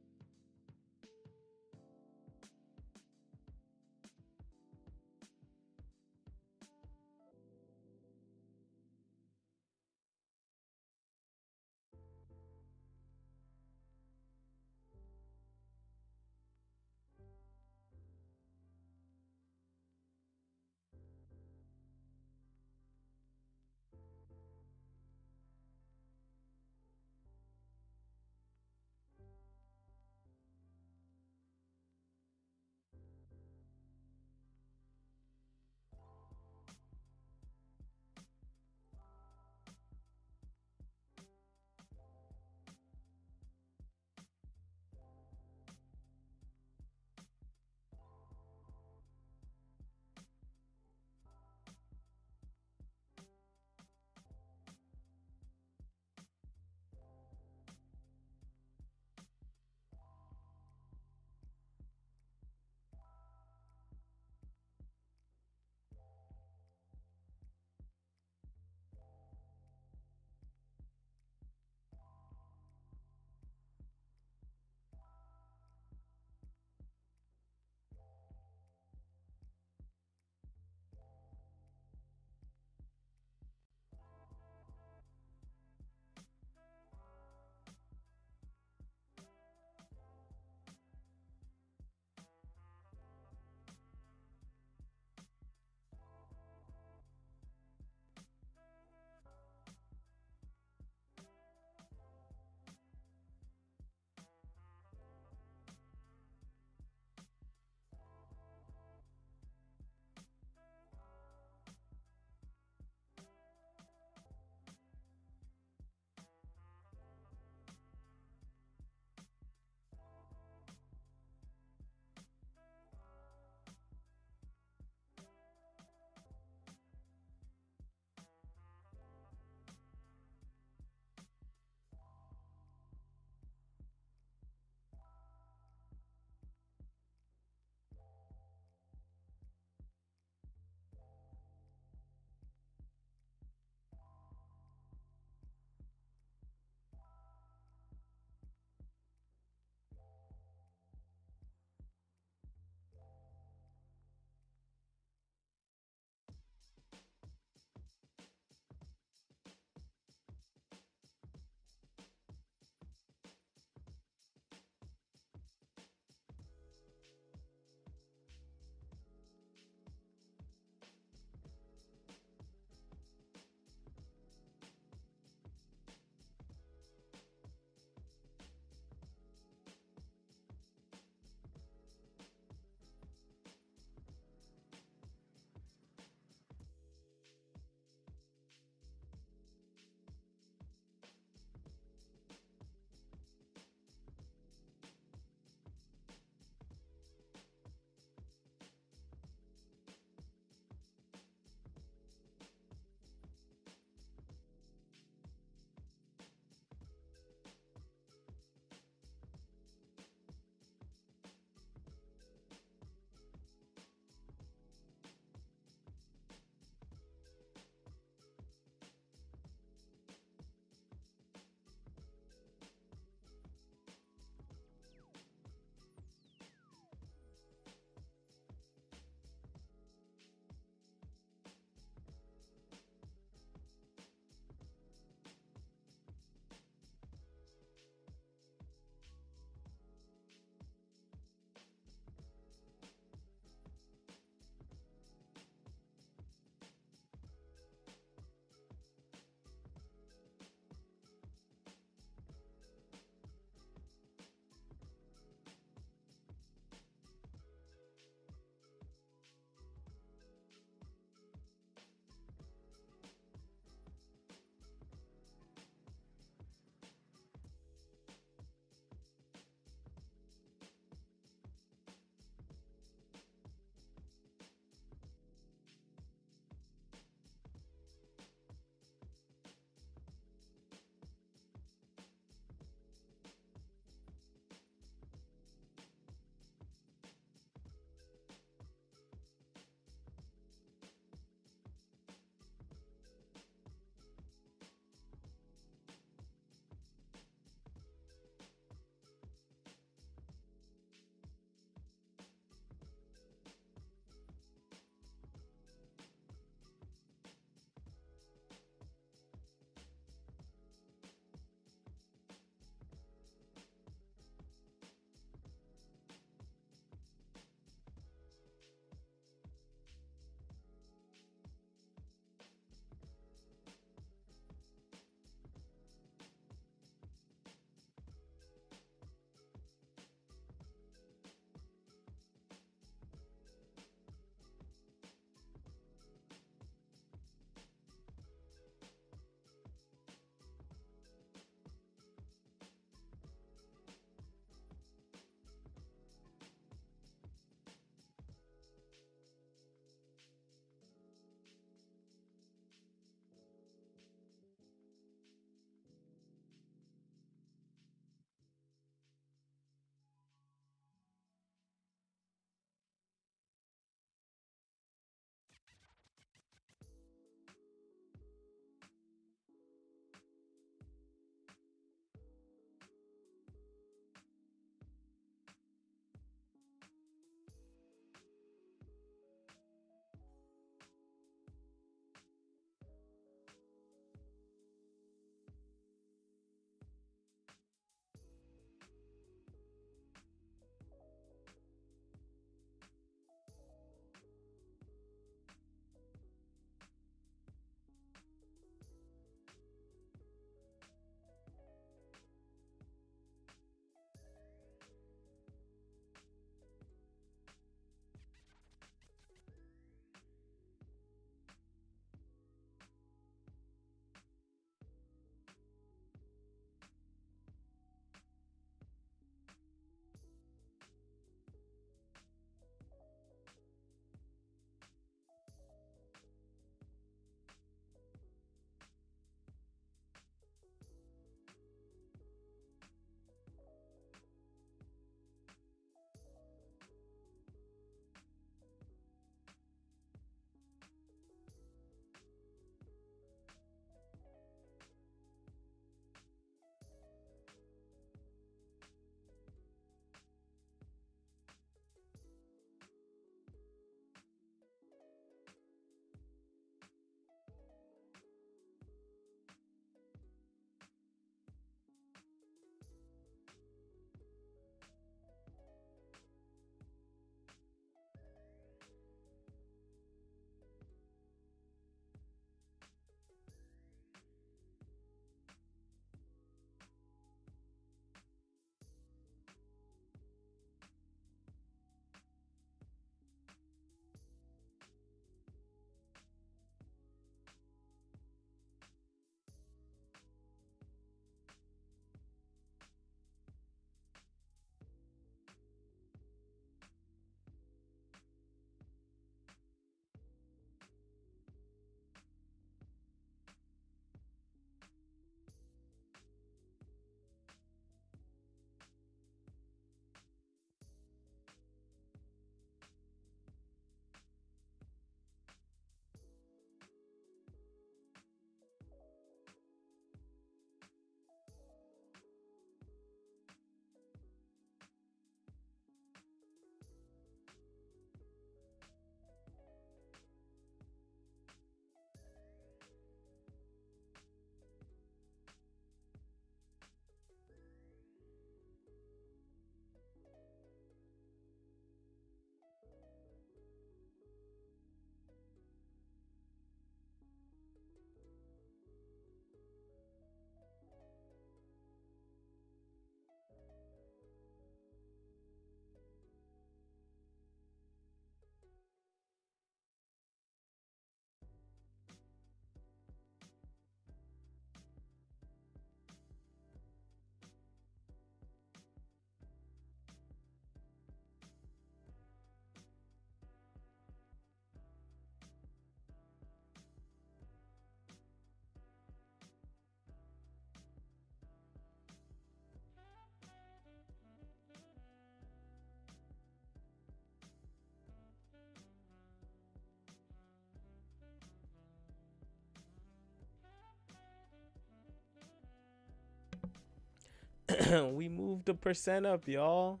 We moved a percent up, y'all.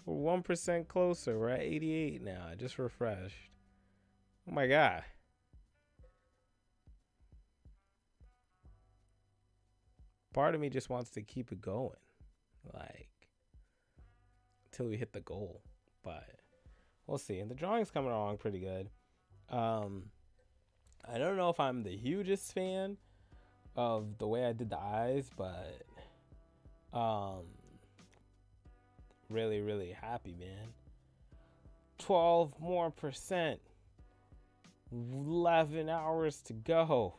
We're 1% closer. We're at 88 now. I just refreshed. Oh my god. Part of me just wants to keep it going, like, until we hit the goal. But we'll see. And the drawing's coming along pretty good. I don't know if I'm the hugest fan of the way I did the eyes, but really, really happy, man. 12 more percent. 11 hours to go.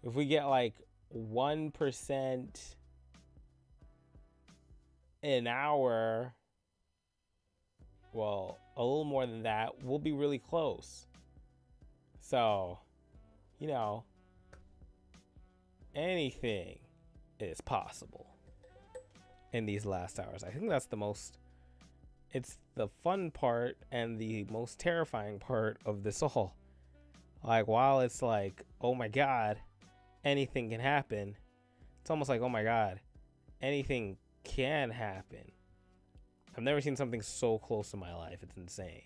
If we get like 1% an hour, well, a little more than that, we'll be really close. So, you know, anything is possible in these last hours. I think that's the most, it's the fun part and the most terrifying part of this all. Like, while it's like, oh my god, anything can happen, it's almost like, oh my god, anything can happen. I've never seen something so close in my life. It's insane.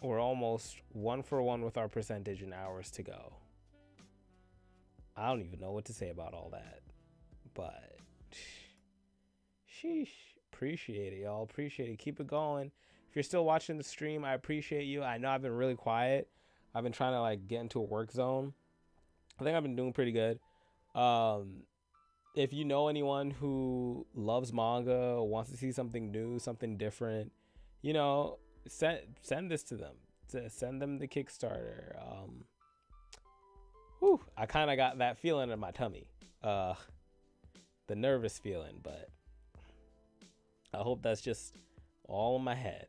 We're almost 1 for 1 with our percentage and hours to go. I don't even know what to say about all that. But, sheesh. Appreciate it, y'all. Appreciate it. Keep it going. If you're still watching the stream, I appreciate you. I know I've been really quiet. I've been trying to, like, get into a work zone. I think I've been doing pretty good. If you know anyone who loves manga, wants to see something new, something different, you know, send this to them. Send them the Kickstarter. I kind of got that feeling in my tummy. The nervous feeling, but I hope that's just all in my head.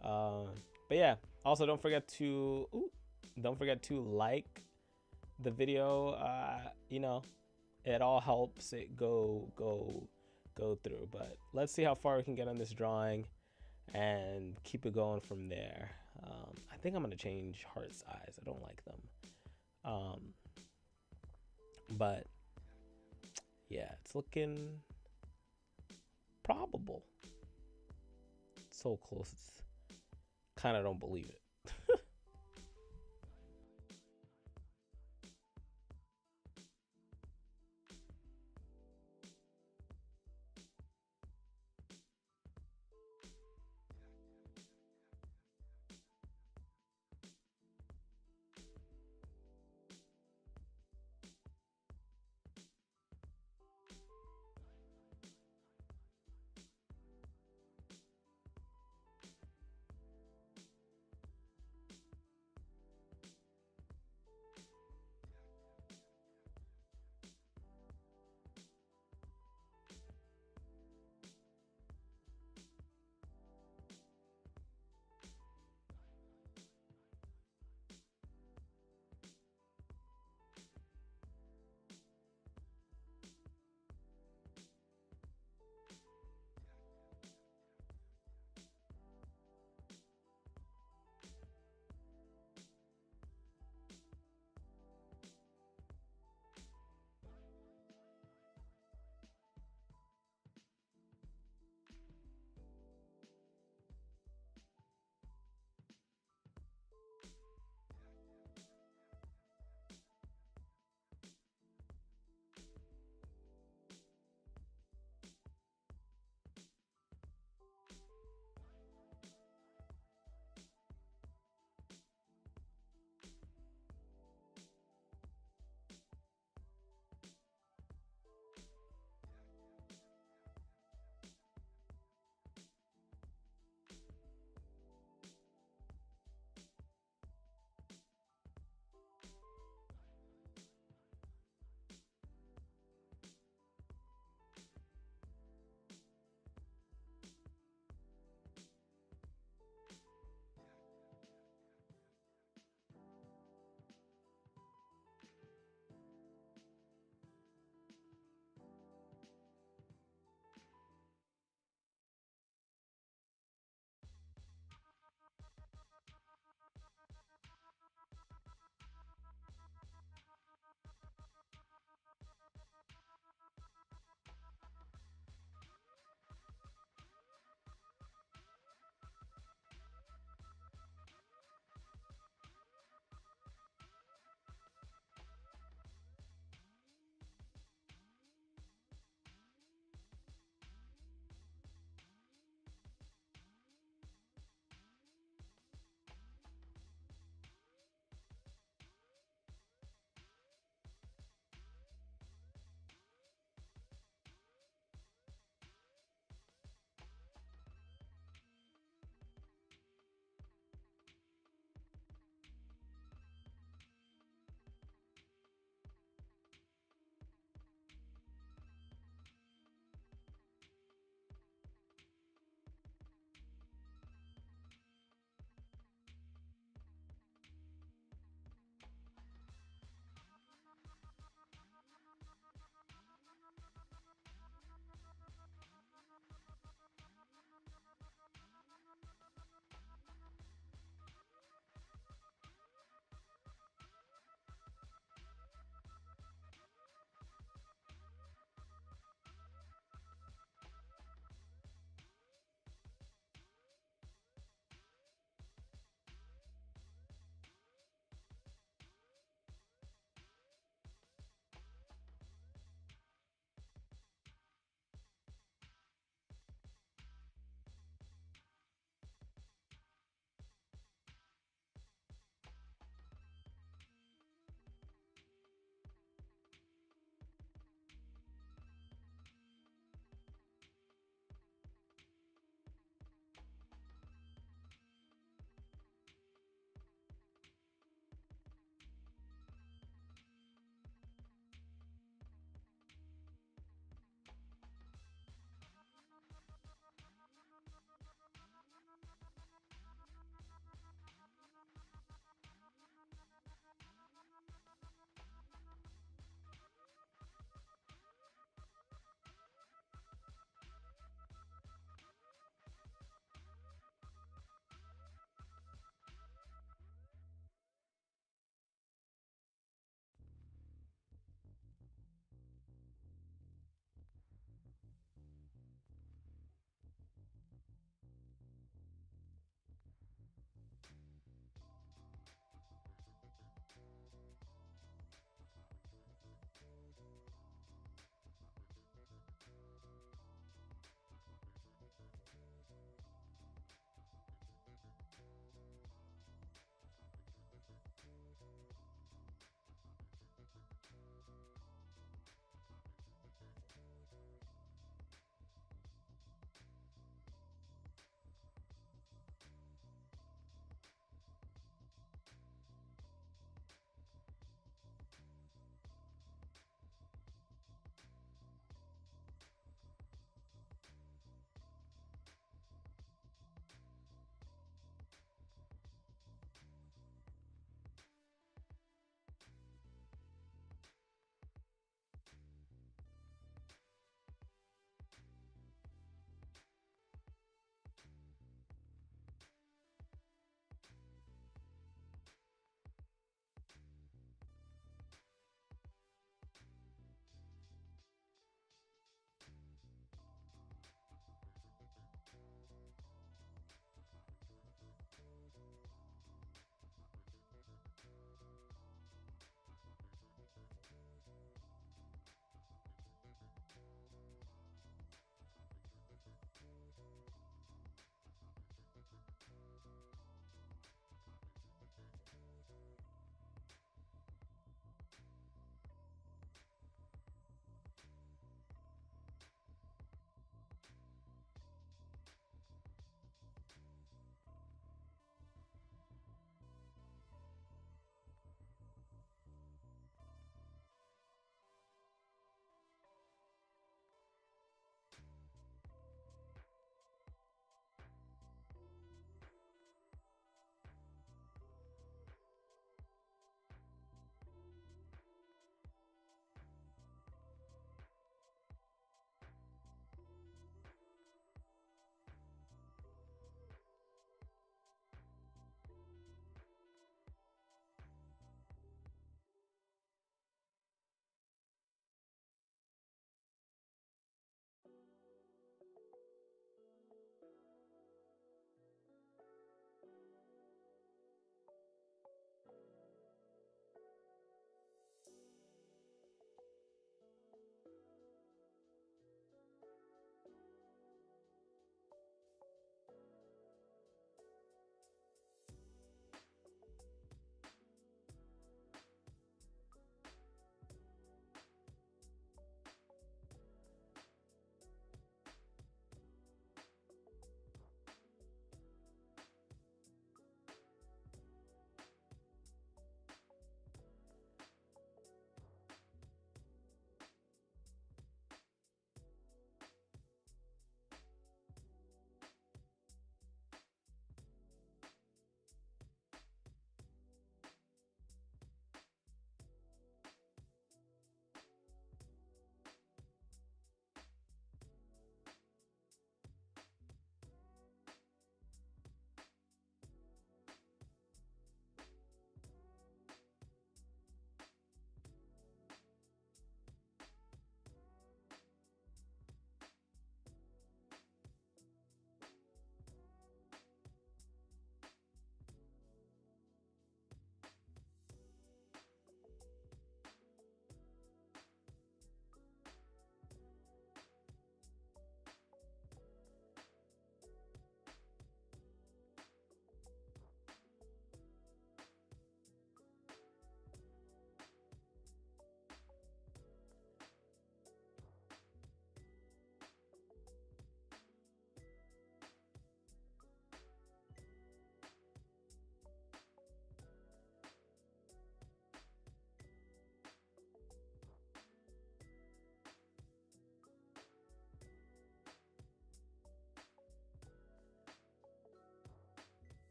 But yeah, also don't forget to like the video. You know, it all helps it go through. But let's see how far we can get on this drawing and keep it going from there. I think I'm gonna change Heart's eyes. I don't like them. But yeah, it's looking probable. It's so close. It's kind of don't believe it.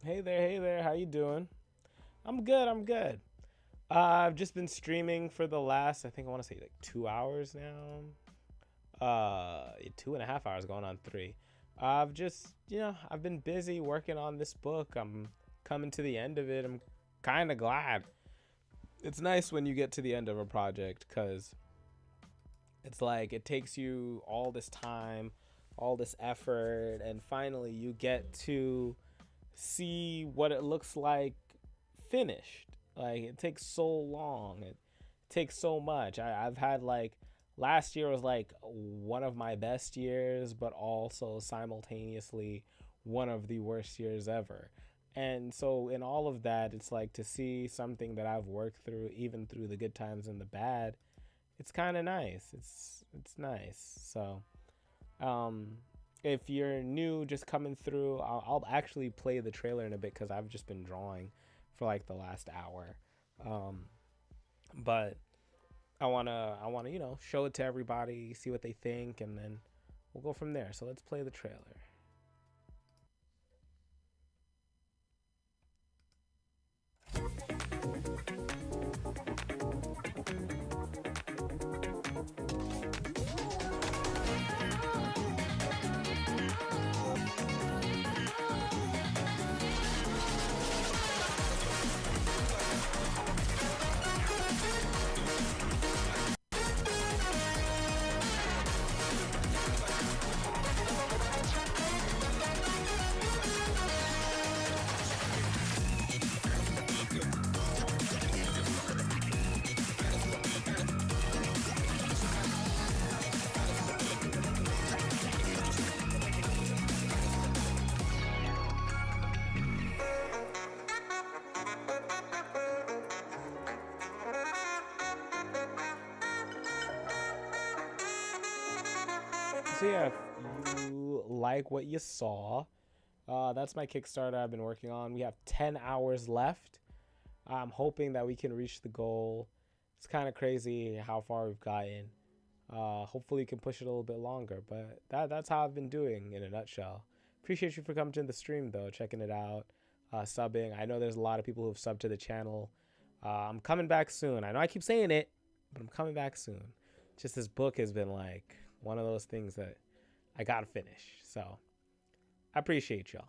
Hey there. How you doing? I'm good. I'm good. I've just been streaming for the last, I think I want to say like 2 hours now. 2.5 hours going on three. I've just, I've been busy working on this book. I'm coming to the end of it. I'm kind of glad. It's nice when you get to the end of a project because it's like it takes you all this time, all this effort, and finally you get to see what it looks like finished. Like it takes so long. It takes so much. I've had like last year was like one of my best years, but also simultaneously one of the worst years ever. And so in all of that, it's like to see something that I've worked through, even through the good times and the bad. It's kind of nice. It's nice. So um, if you're new, just coming through, I'll actually play the trailer in a bit because I've just been drawing for like the last hour. Um, but I wanna show it to everybody, see what they think, and then we'll go from there. So let's play the trailer. So yeah, if you like what you saw, that's my Kickstarter I've been working on. We have 10 hours left. I'm hoping that we can reach the goal. It's kind of crazy how far we've gotten. Hopefully, we can push it a little bit longer. But that's how I've been doing in a nutshell. Appreciate you for coming to the stream though, checking it out, subbing. I know there's a lot of people who've subbed to the channel. I'm coming back soon. I know I keep saying it, but I'm coming back soon. Just this book has been like one of those things that I gotta finish. So I appreciate y'all.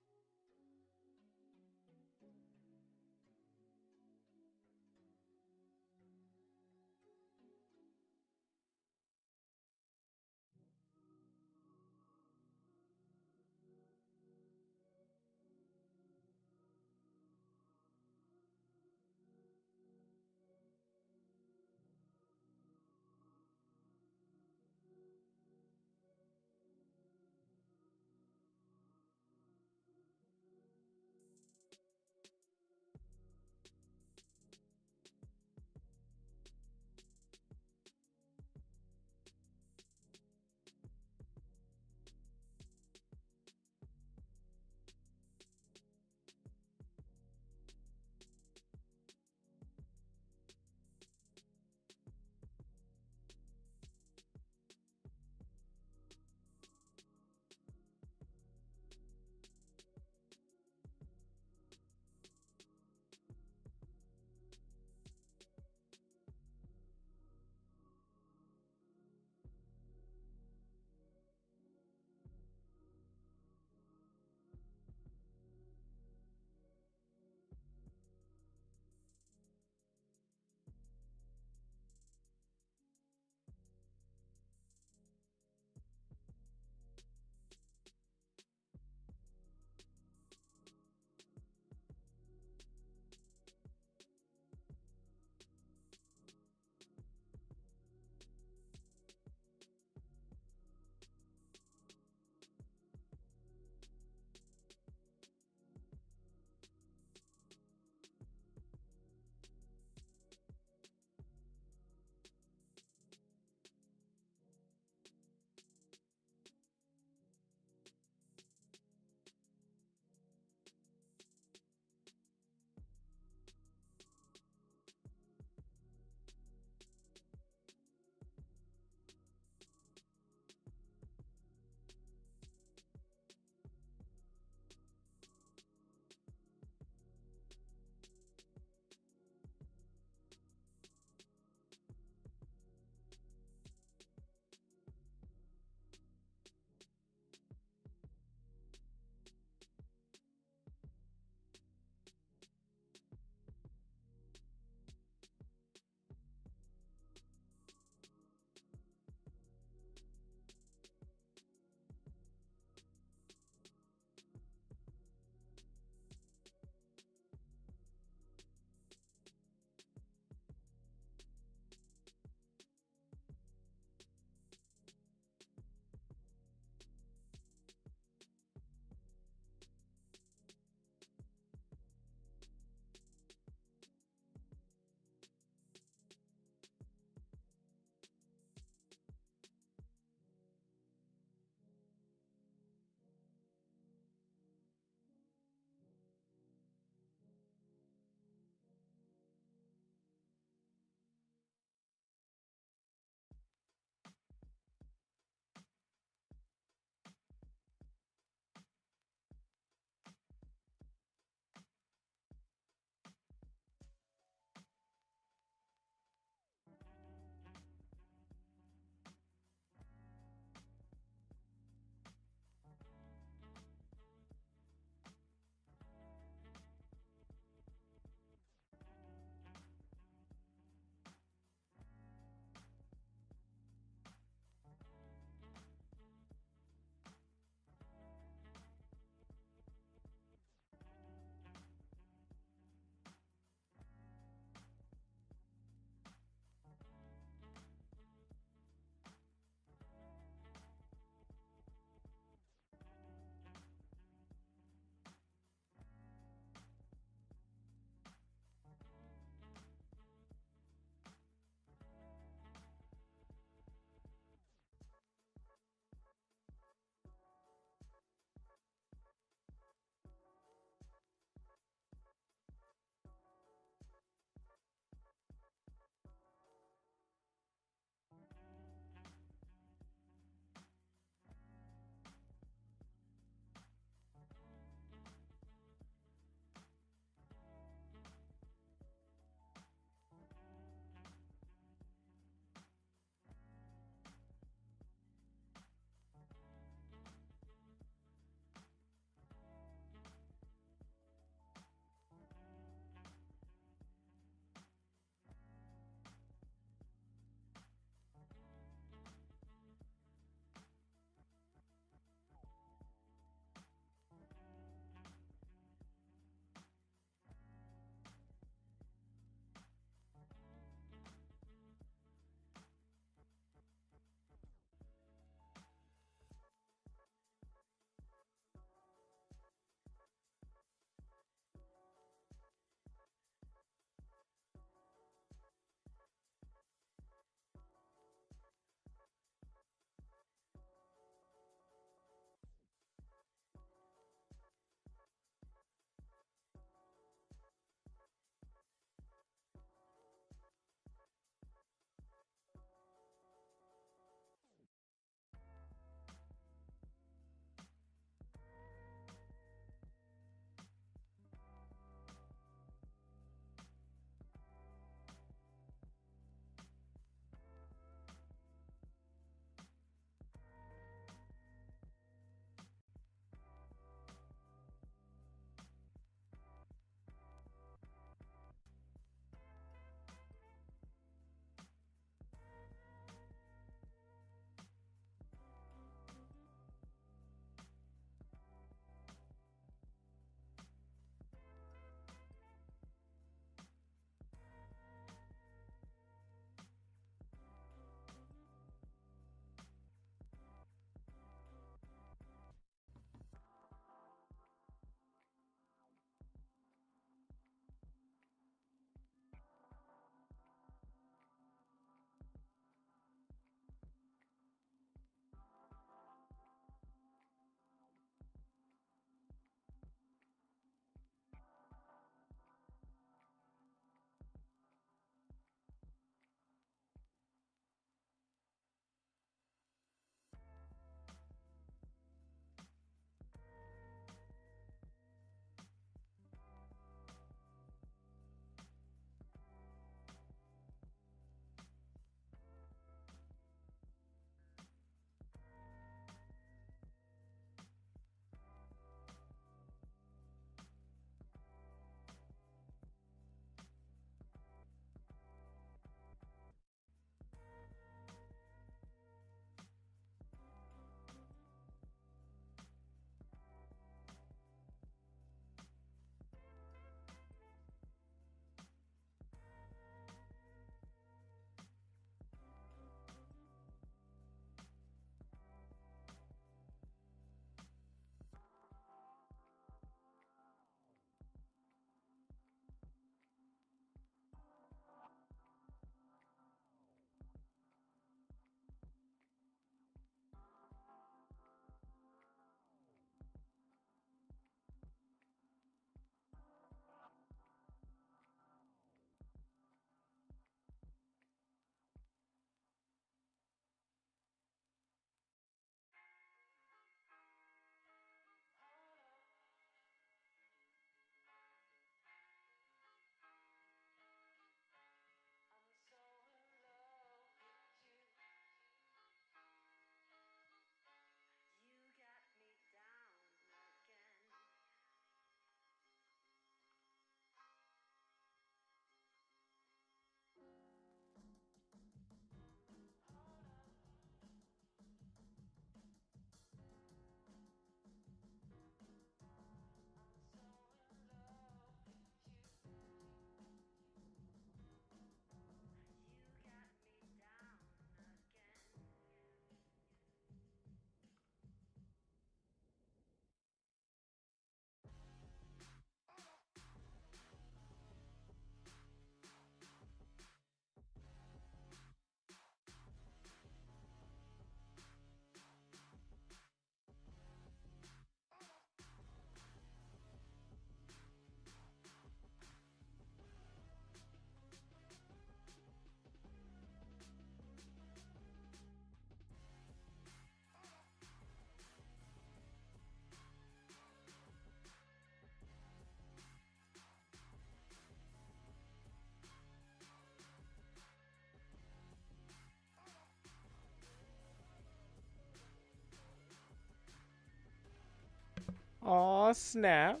Aw, snap.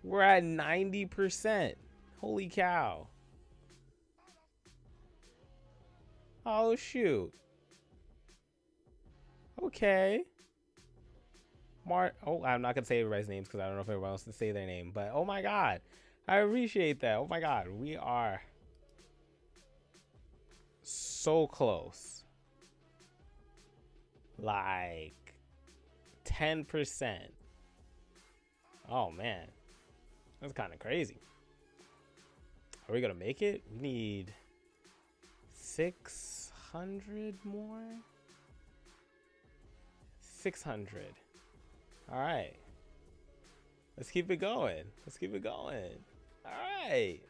We're at 90%. Holy cow. Oh, shoot. Okay. Oh, I'm not going to say everybody's names because I don't know if everyone wants to say their name. But, oh my God. I appreciate that. Oh my God. We are so close. Like 10%. Oh, man. That's kind of crazy. Are we going to make it? We need 600 more? 600. All right. Let's keep it going. Let's keep it going. All right.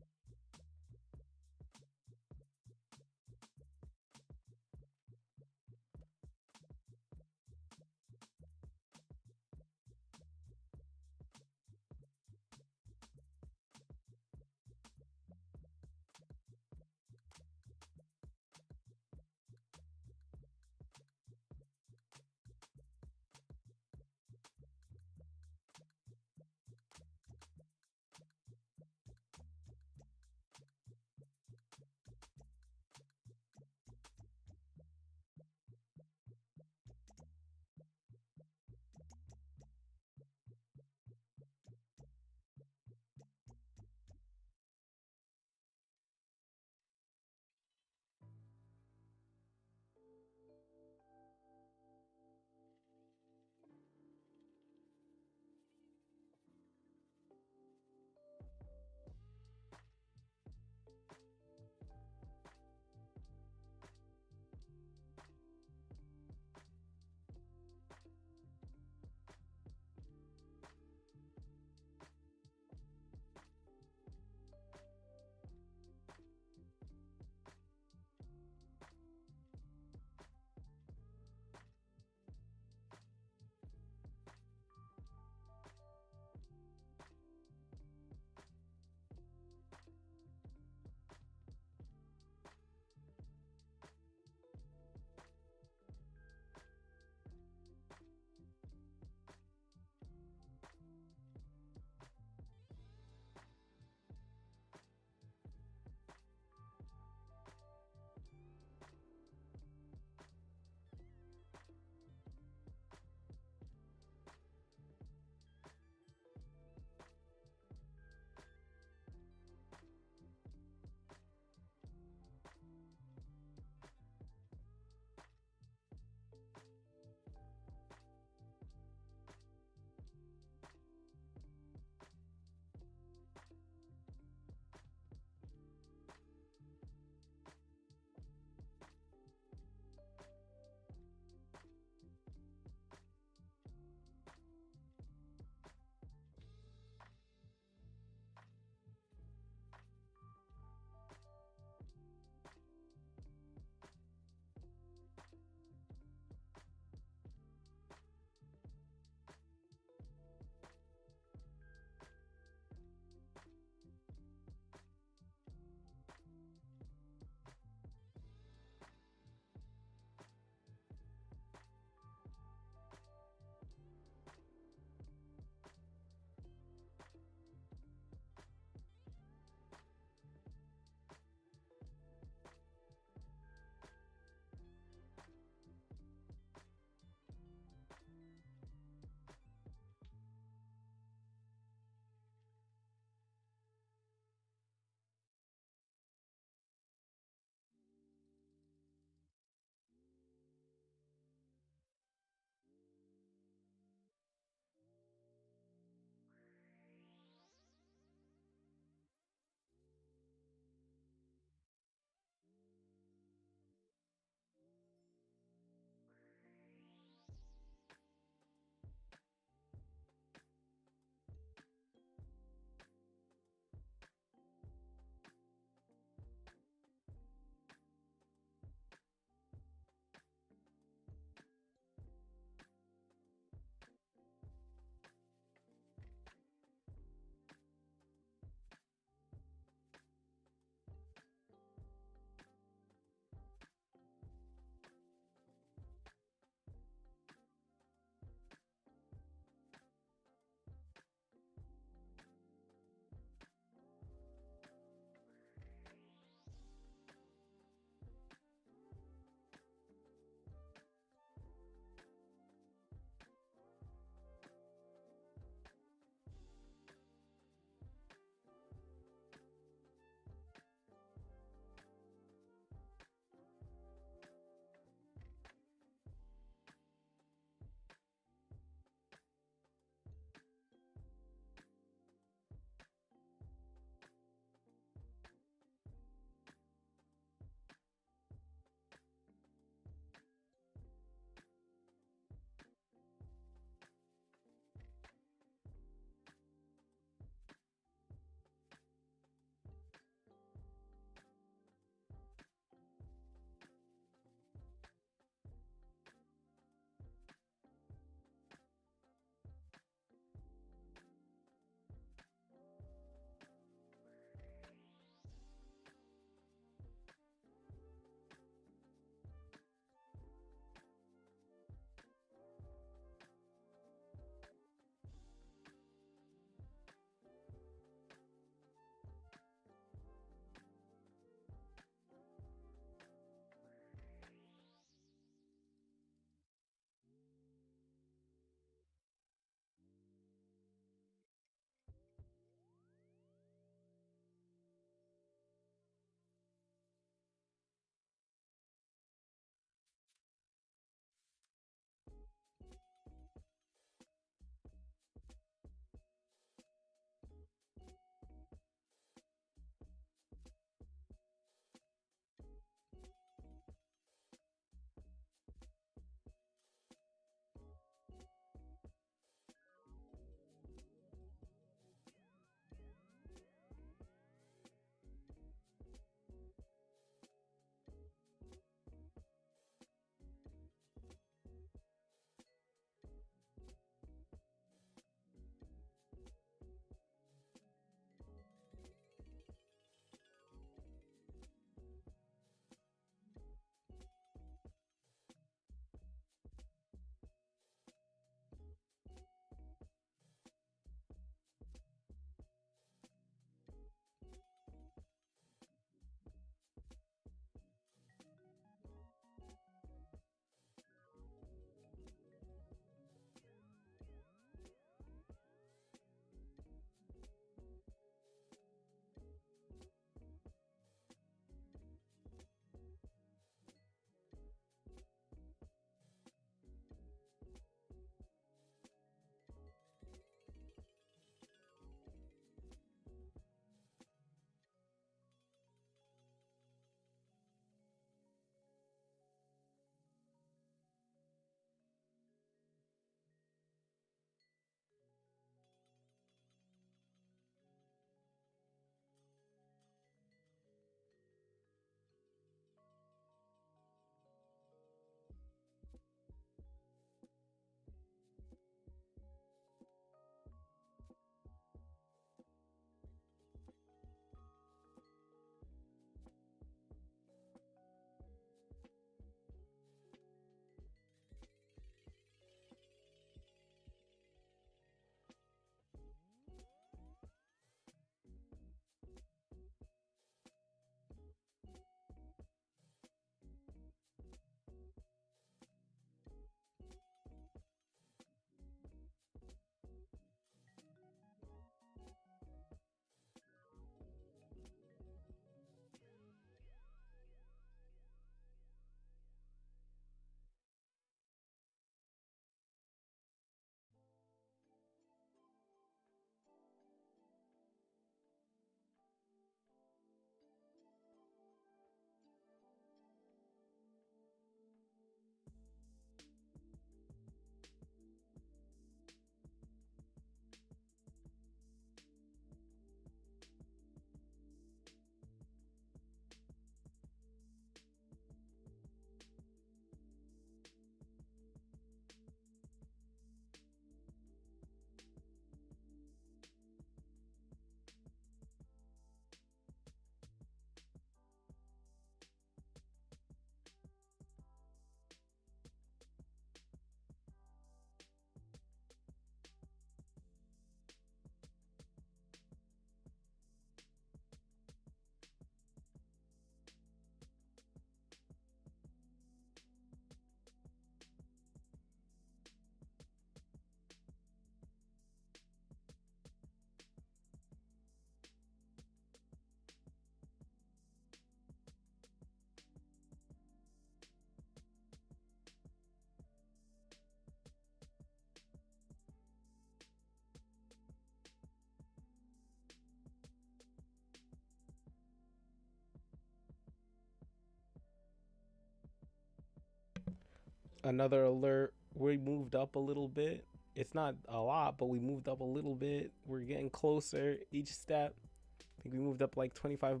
Another alert. We moved up a little bit. It's not a lot, but we moved up a little bit. We're getting closer each step. I think we moved up like $25.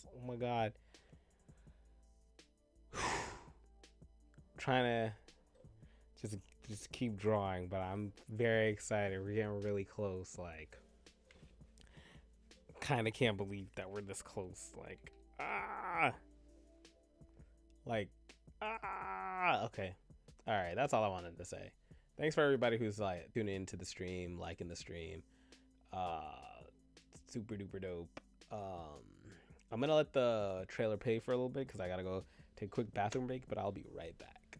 Oh my god. Trying to just keep drawing, but I'm very excited. We're getting really close. Like, kind of can't believe that we're this close. Okay. All right, that's all I wanted to say. Thanks for everybody who's like tuning into the stream, liking the stream. Super duper dope. I'm gonna let the trailer play for a little bit because I gotta go take a quick bathroom break, but I'll be right back.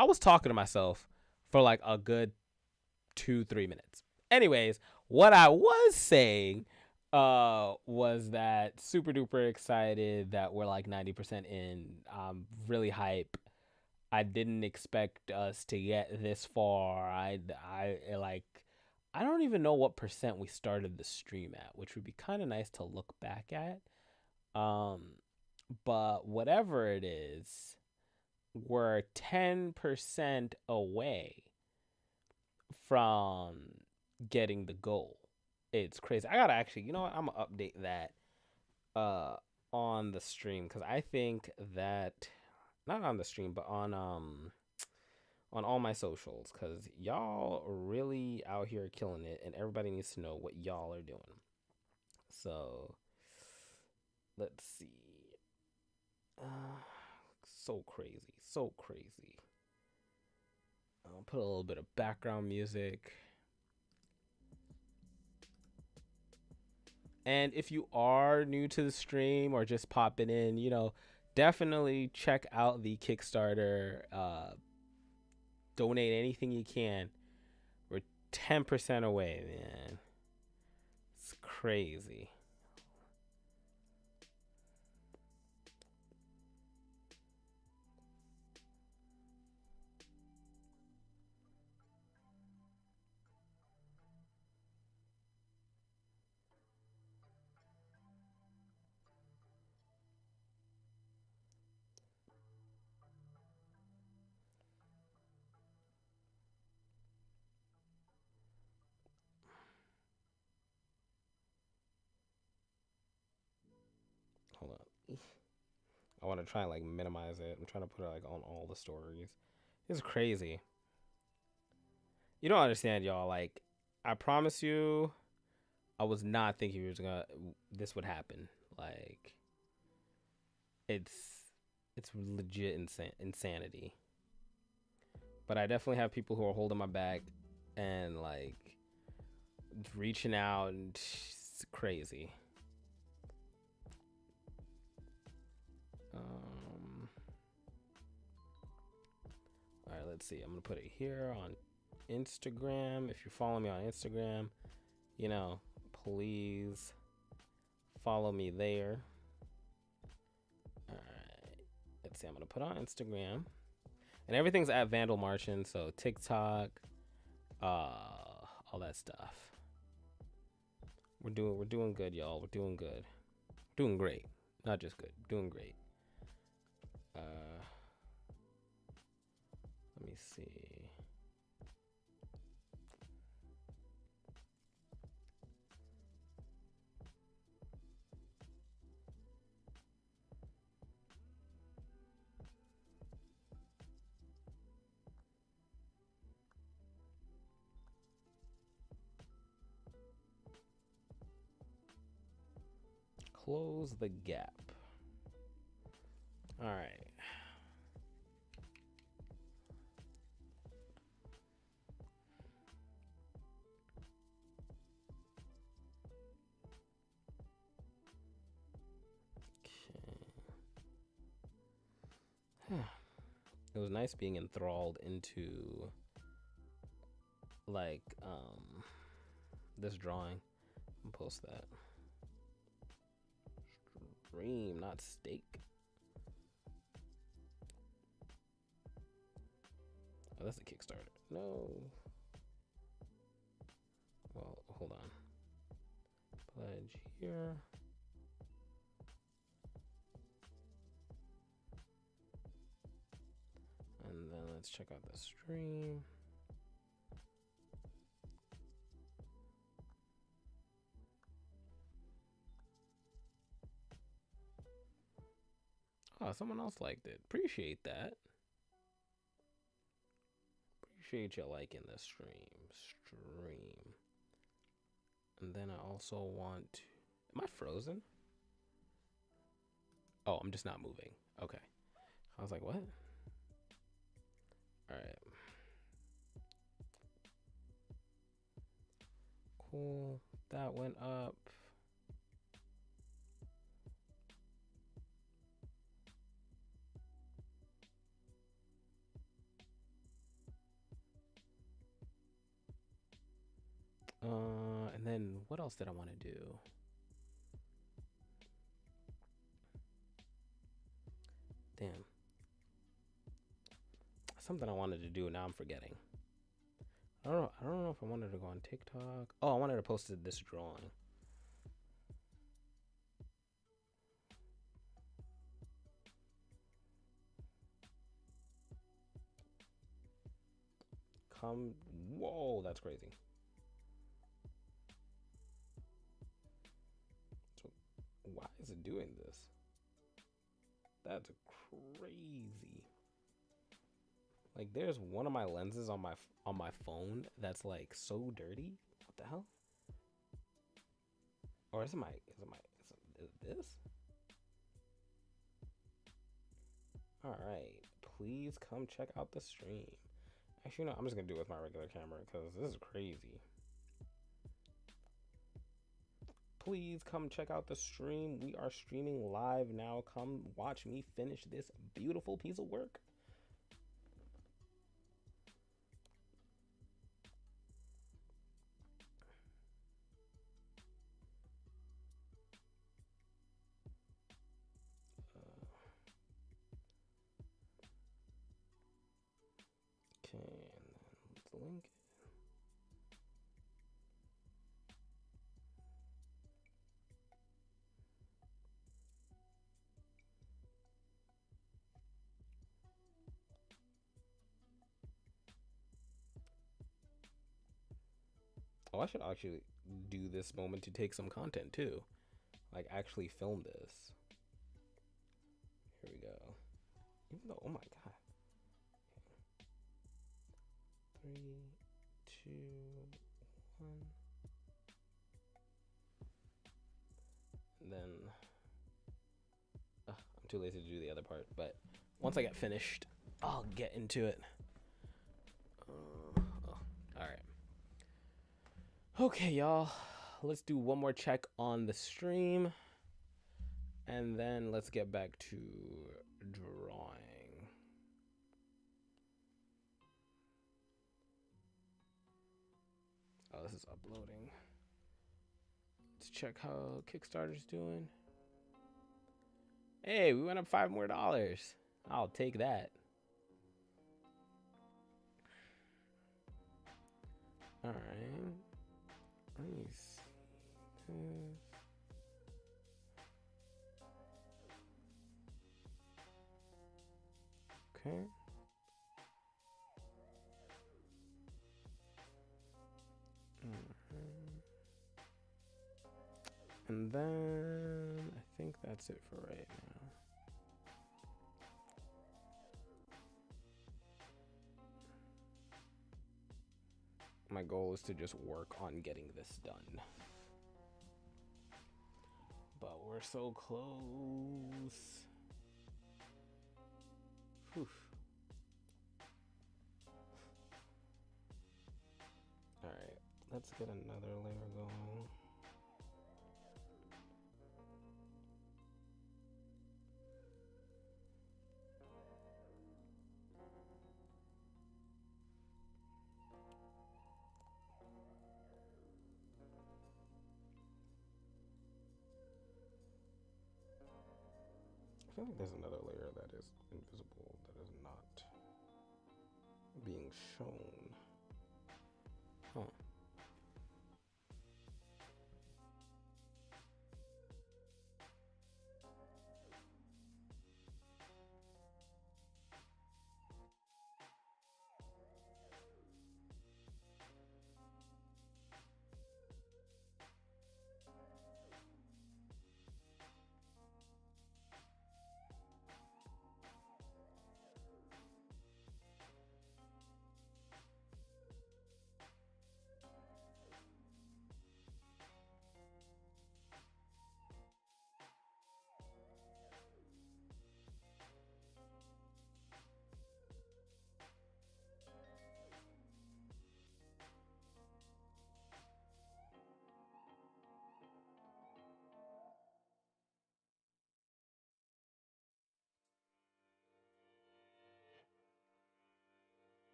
I was talking to myself for like a good 2-3 minutes. Anyways, what I was saying was that super duper excited that we're like 90% in. I'm really hype. I didn't expect us to get this far. I don't even know what percent we started the stream at, which would be kind of nice to look back at. Um, but whatever it is, we're 10% away from getting the goal. It's crazy. I gotta actually, you know what? I'm gonna update that on the stream, because I think that, not on the stream, but on all my socials, because y'all really out here killing it, and everybody needs to know what y'all are doing. So let's see. So crazy, so crazy. I'll put a little bit of background music. And if you are new to the stream or just popping in, you know, definitely check out the Kickstarter. Donate anything you can. We're 10% away, man. It's crazy. Hold on. I want to try and like minimize it. I'm trying to put it like on all the stories. It's crazy. You don't understand, y'all. Like, I promise you, I was not thinking this would happen. Like, it's legit insanity. But I definitely have people who are holding my back and like reaching out, and it's crazy. All right, let's see. I'm gonna put it here on Instagram. If you're following me on Instagram, you know, please follow me there. All right, let's see. I'm gonna put on Instagram, and everything's at Vandal Martian. So TikTok, all that stuff. We're doing good, y'all. We're doing good. Doing great. Not just good. Doing great. Let me see. Close the gap. All right. It was nice being enthralled into like this drawing. I'll post that. Stream, not steak. Oh, that's a Kickstarter. No. Well, hold on. Pledge here. And then let's check out the stream. Oh, someone else liked it. Appreciate that. Appreciate you liking the stream. And then I also want to... Am I frozen? Oh, I'm just not moving. Okay. I was like, what? All right. Cool. That went up. And then what else did I want to do? Damn. Something I wanted to do, now I'm forgetting. I don't know if I wanted to go on TikTok. Oh, I wanted to post this drawing. Whoa, that's crazy. So why is it doing this? That's crazy. Like, there's one of my lenses on my phone that's like so dirty. What the hell? Or is it this? All right, please come check out the stream. Actually, no, I'm just gonna do it with my regular camera because this is crazy. Please come check out the stream. We are streaming live now. Come watch me finish this beautiful piece of work. Okay, and then let's link it. Oh, I should actually do this moment to take some content too. Like, actually film this. Here we go. Even though, oh my god. 3, 2, 1. And then, I'm too lazy to do the other part, but once I get finished, I'll get into it. All right. Okay, y'all. Let's do one more check on the stream, and then let's get back to drawing. Oh, this is uploading. Let's check how Kickstarter's doing. Hey, we went up $5 more. I'll take that. All right. Let me see this. Okay. And then I think that's it for right now. My goal is to just work on getting this done. But we're so close. Whew. All right, let's get another layer going. I feel like there's another layer that is invisible that is not being shown. Huh.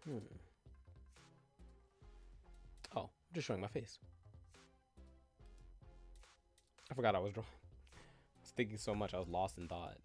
Hmm. Oh, I'm just showing my face. I forgot I was drawing. I was thinking so much, I was lost in thought.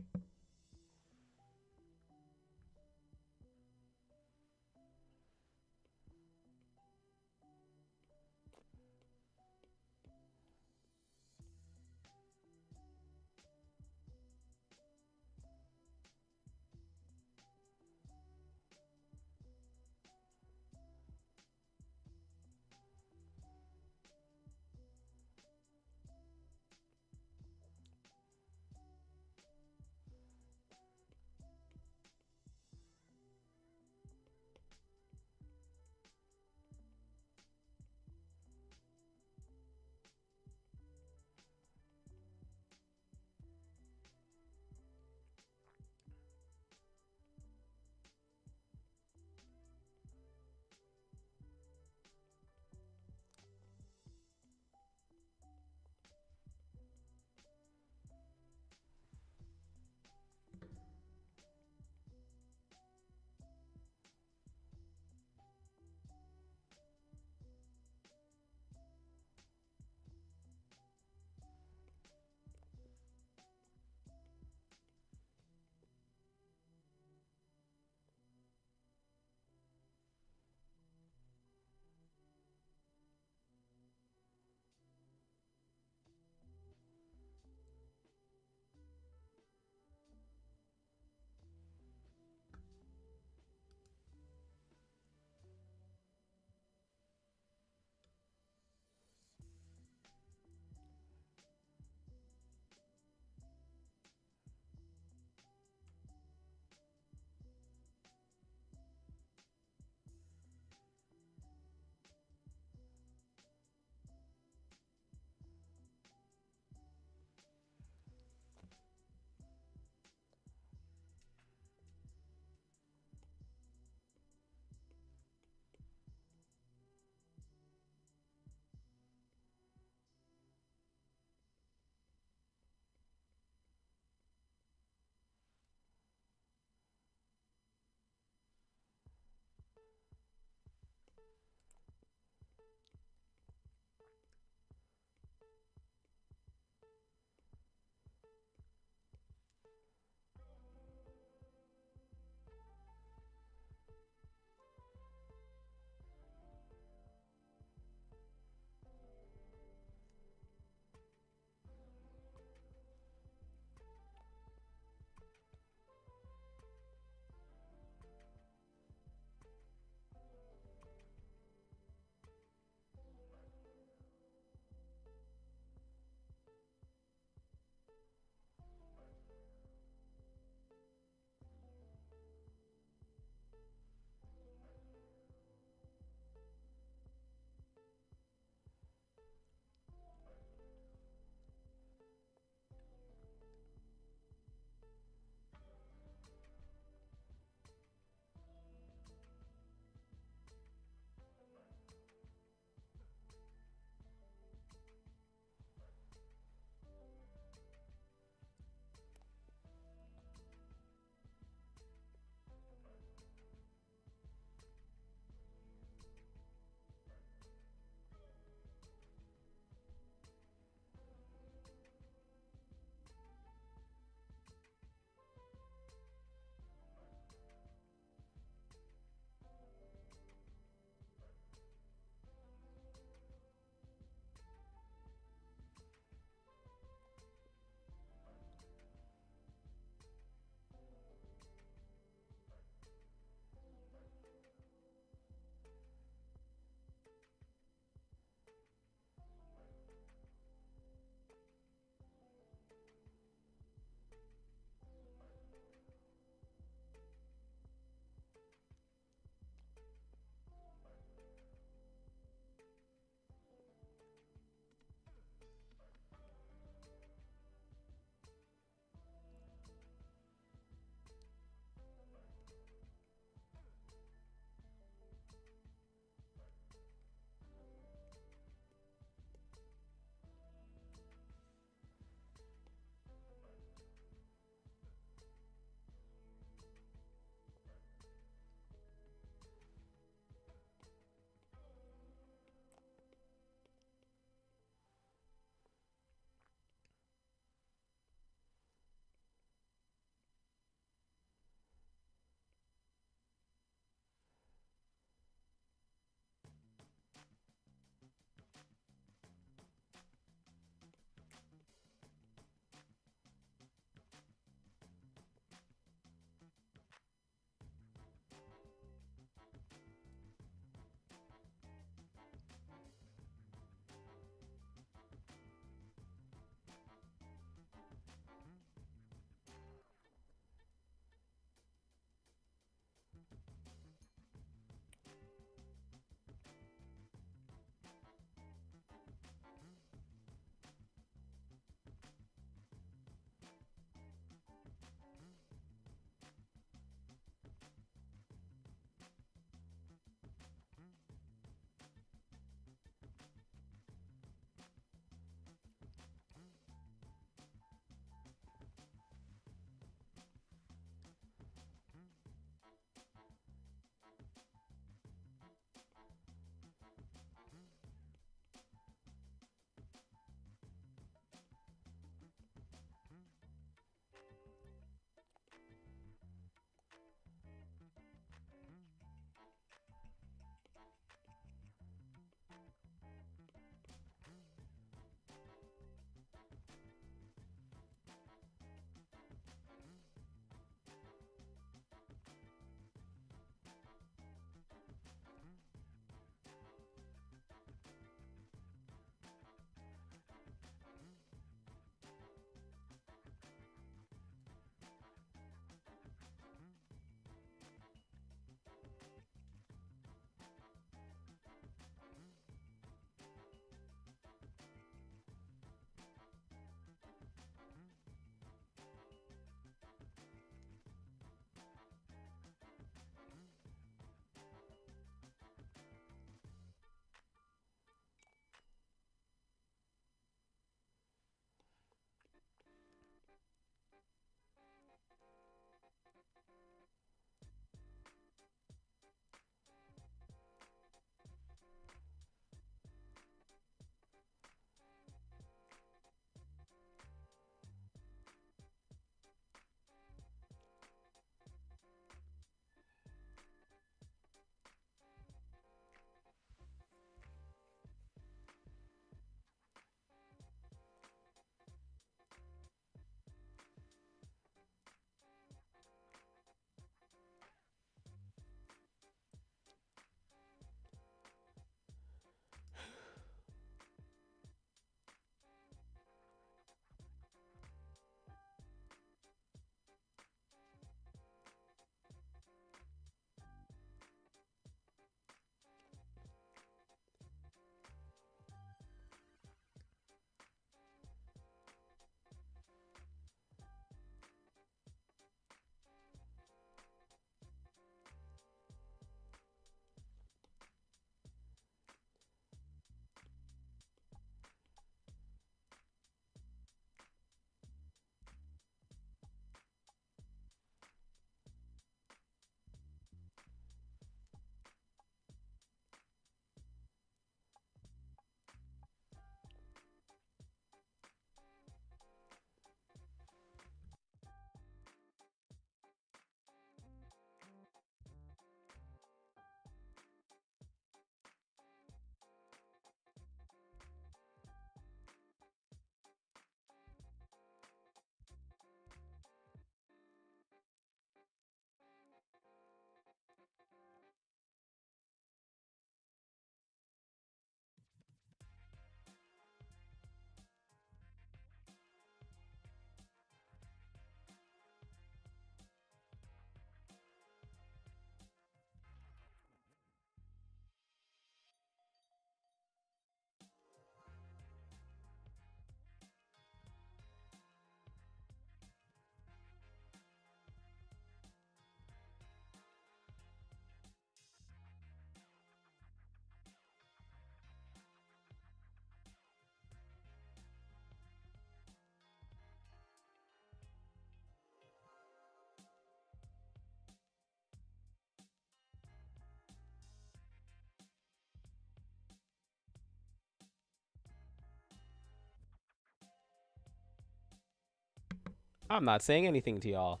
I'm not saying anything to y'all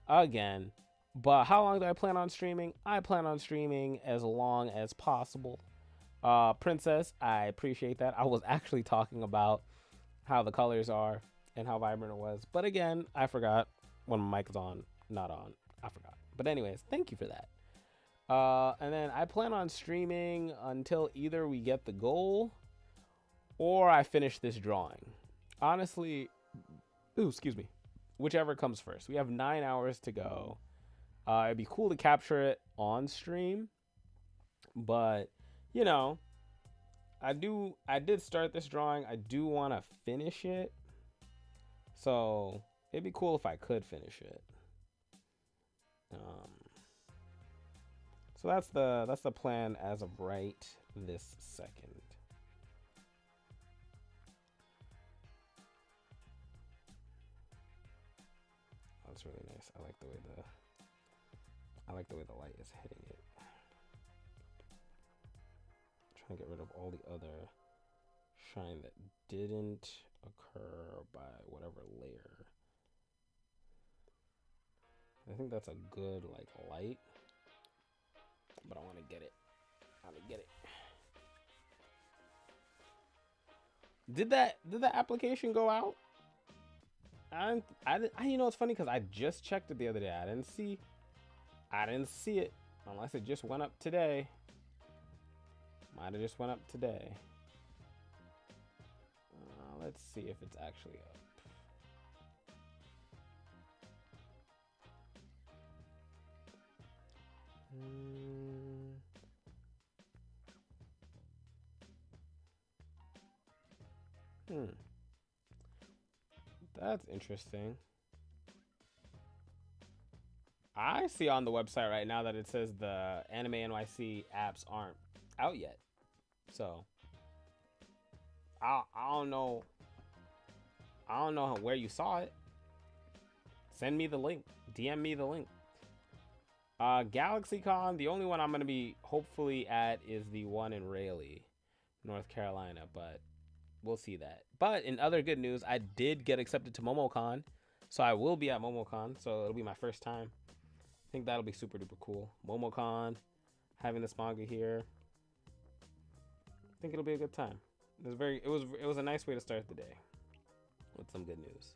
again. But how long do I plan on streaming? I plan on streaming as long as possible. Princess, I appreciate that. I was actually talking about how the colors are and how vibrant it was. But again, I forgot when my mic is on, not on. I forgot. But anyways, thank you for that. And then I plan on streaming until either we get the goal or I finish this drawing. Honestly, excuse me. Whichever comes first. We have 9 hours to go. It'd be cool to capture it on stream, but you know, I did start this drawing. I do want to finish it, so it'd be cool if I could finish it. So that's the plan as of right this second. That's really nice. I like the way the light is hitting it. I'm trying to get rid of all the other shine that didn't occur by whatever layer. I think that's a good like light, but I want to get it. Did that application go out? I you know, it's funny because I just checked it the other day. I didn't see it unless it just went up today. Might have just went up today. Let's see if it's actually up. That's interesting. I see on the website right now that it says the Anime NYC apps aren't out yet. So I don't know where you saw it. Send me the link. DM me the link. GalaxyCon, the only one I'm going to be hopefully at is the one in Raleigh, North Carolina, but we'll see that. But in other good news, I did get accepted to MomoCon, so I will be at MomoCon, so it'll be my first time. I think that'll be super duper cool. MomoCon, having this manga here. I think it'll be a good time. It was a nice way to start the day with some good news.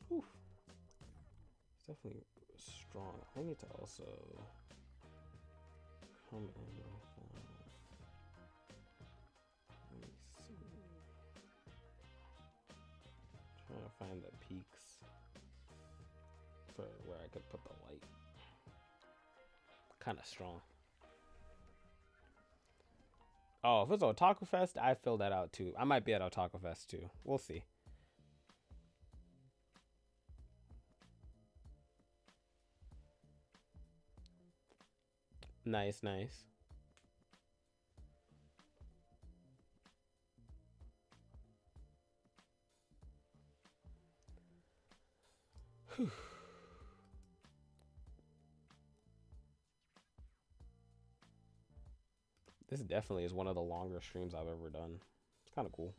Whew. It's definitely strong. I need to also come in with let me see. Trying to find the peaks for where I could put the light. Kind of strong. Oh, if it's Otaku Fest, I fill that out too. I might be at Otaku Fest too. We'll see. Nice. Whew. This definitely is one of the longer streams I've ever done. It's kind of cool.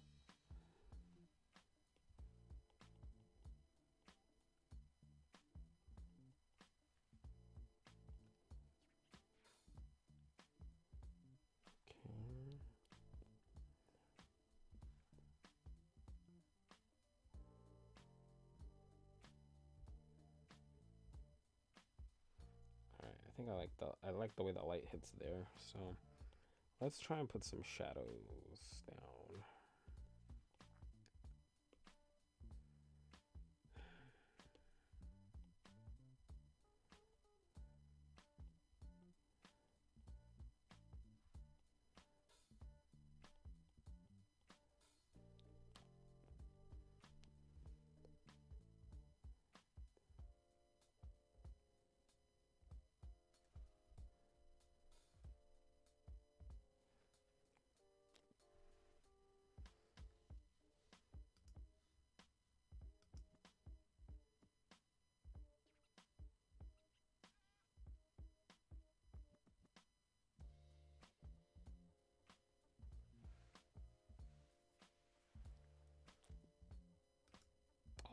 I think I like the way the light hits there. So let's try and put some shadows down.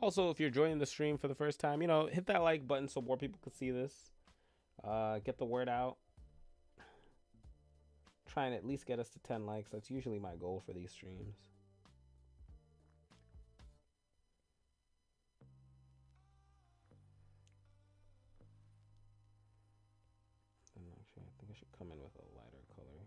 Also, if you're joining the stream for the first time, hit that like button so more people can see this. Get the word out. Try and at least get us to 10 likes. That's usually my goal for these streams. And actually, I think I should come in with a lighter color here.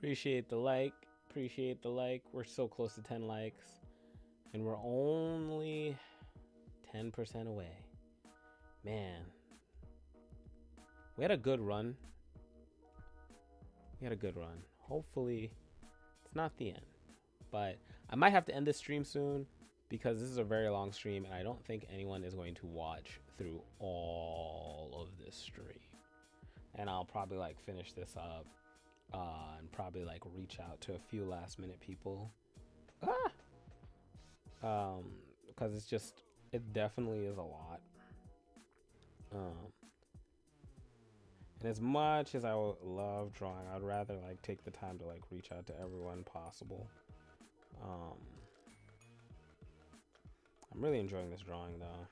Appreciate the like. Appreciate the like. We're so close to 10 likes. And we're only 10% away. Man. We had a good run. Hopefully, it's not the end. But I might have to end this stream soon because this is a very long stream and I don't think anyone is going to watch through all of this stream. And I'll probably like finish this up and probably like reach out to a few last minute people. Because it definitely is a lot. And as much as I would love drawing, I'd rather like take the time to like reach out to everyone possible. I'm really enjoying this drawing though.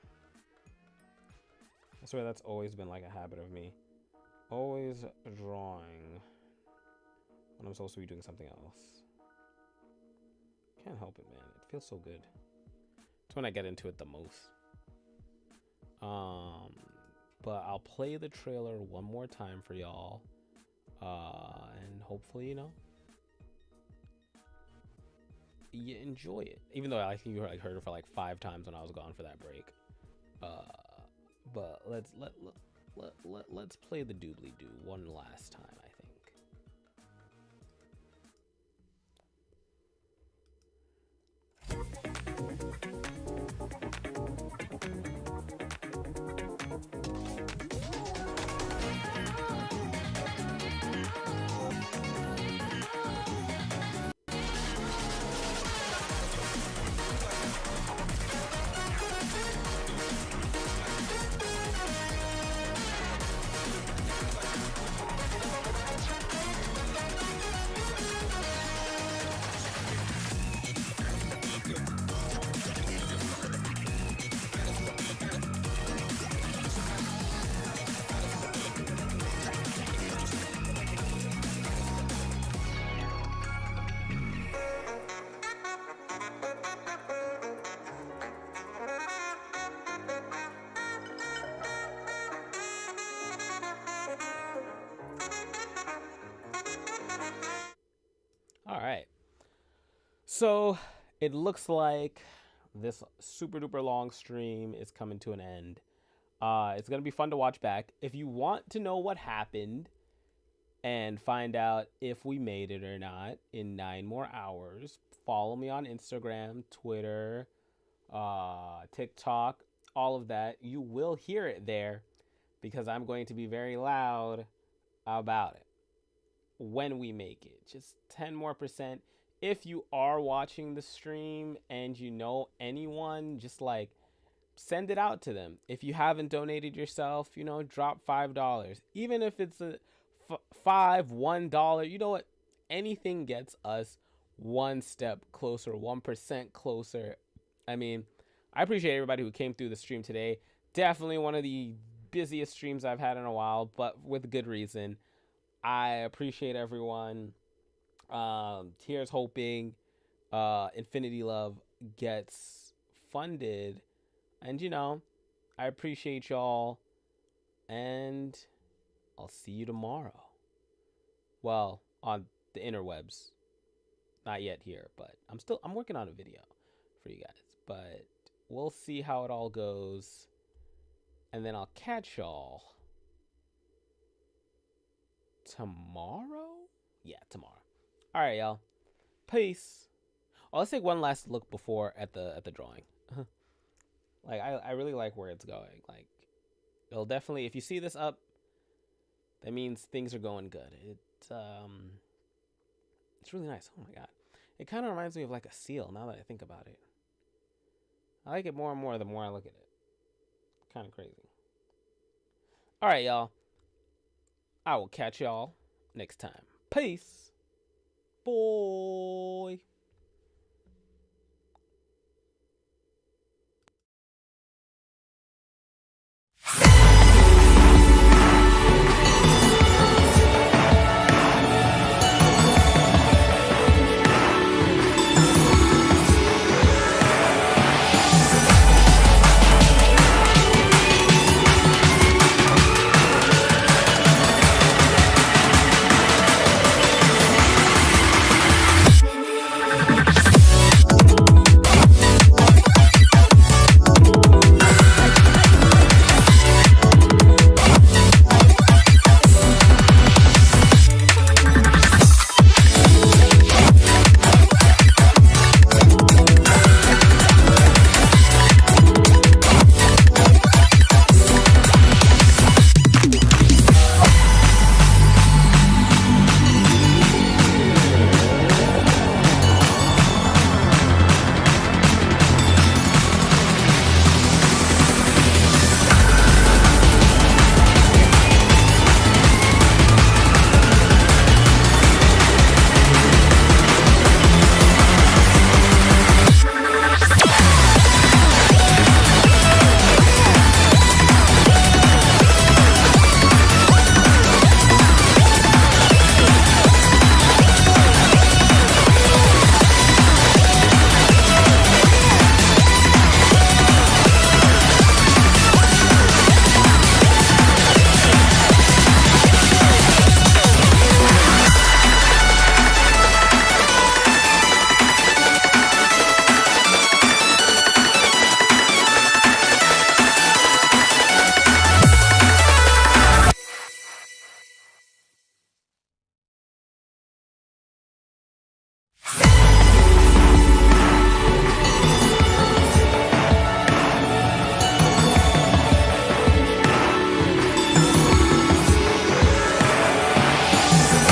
I swear that's always been like a habit of me. Always drawing when I'm supposed to be doing something else. Can't help it, man. It feels so good. It's when I get into it the most. But I'll play the trailer one more time for y'all. And hopefully, you enjoy it. Even though I think you heard it for like 5 times when I was gone for that break. But let's play the doobly-doo one last time, I think. All right. So it looks like this super duper long stream is coming to an end. It's going to be fun to watch back. If you want to know what happened and find out if we made it or not in 9 more hours, follow me on Instagram, Twitter, TikTok, all of that. You will hear it there because I'm going to be very loud about it when we make it. Just 10 more %. If you are watching the stream and you know anyone, just like send it out to them. If you haven't donated yourself, drop $5. Even if it's a $1, you know what? Anything gets us one step closer, 1% closer. I mean, I appreciate everybody who came through the stream today. Definitely one of the busiest streams I've had in a while, but with good reason. I appreciate everyone. Here's hoping Infinity Love gets funded. And, I appreciate y'all. And I'll see you tomorrow. Well, on the interwebs. Not yet here, but I'm working on a video for you guys. But we'll see how it all goes. And then I'll catch y'all tomorrow? Yeah, tomorrow. All right, y'all. Peace. Oh, let's take one last look before at the drawing. Like, I really like where it's going. Like, it'll definitely, if you see this up, that means things are going good. It's really nice. Oh my god. It kind of reminds me of like a seal now that I think about it. I like it more and more the more I look at it. Kind of crazy. All right, y'all. I will catch y'all next time. Peace. Boy.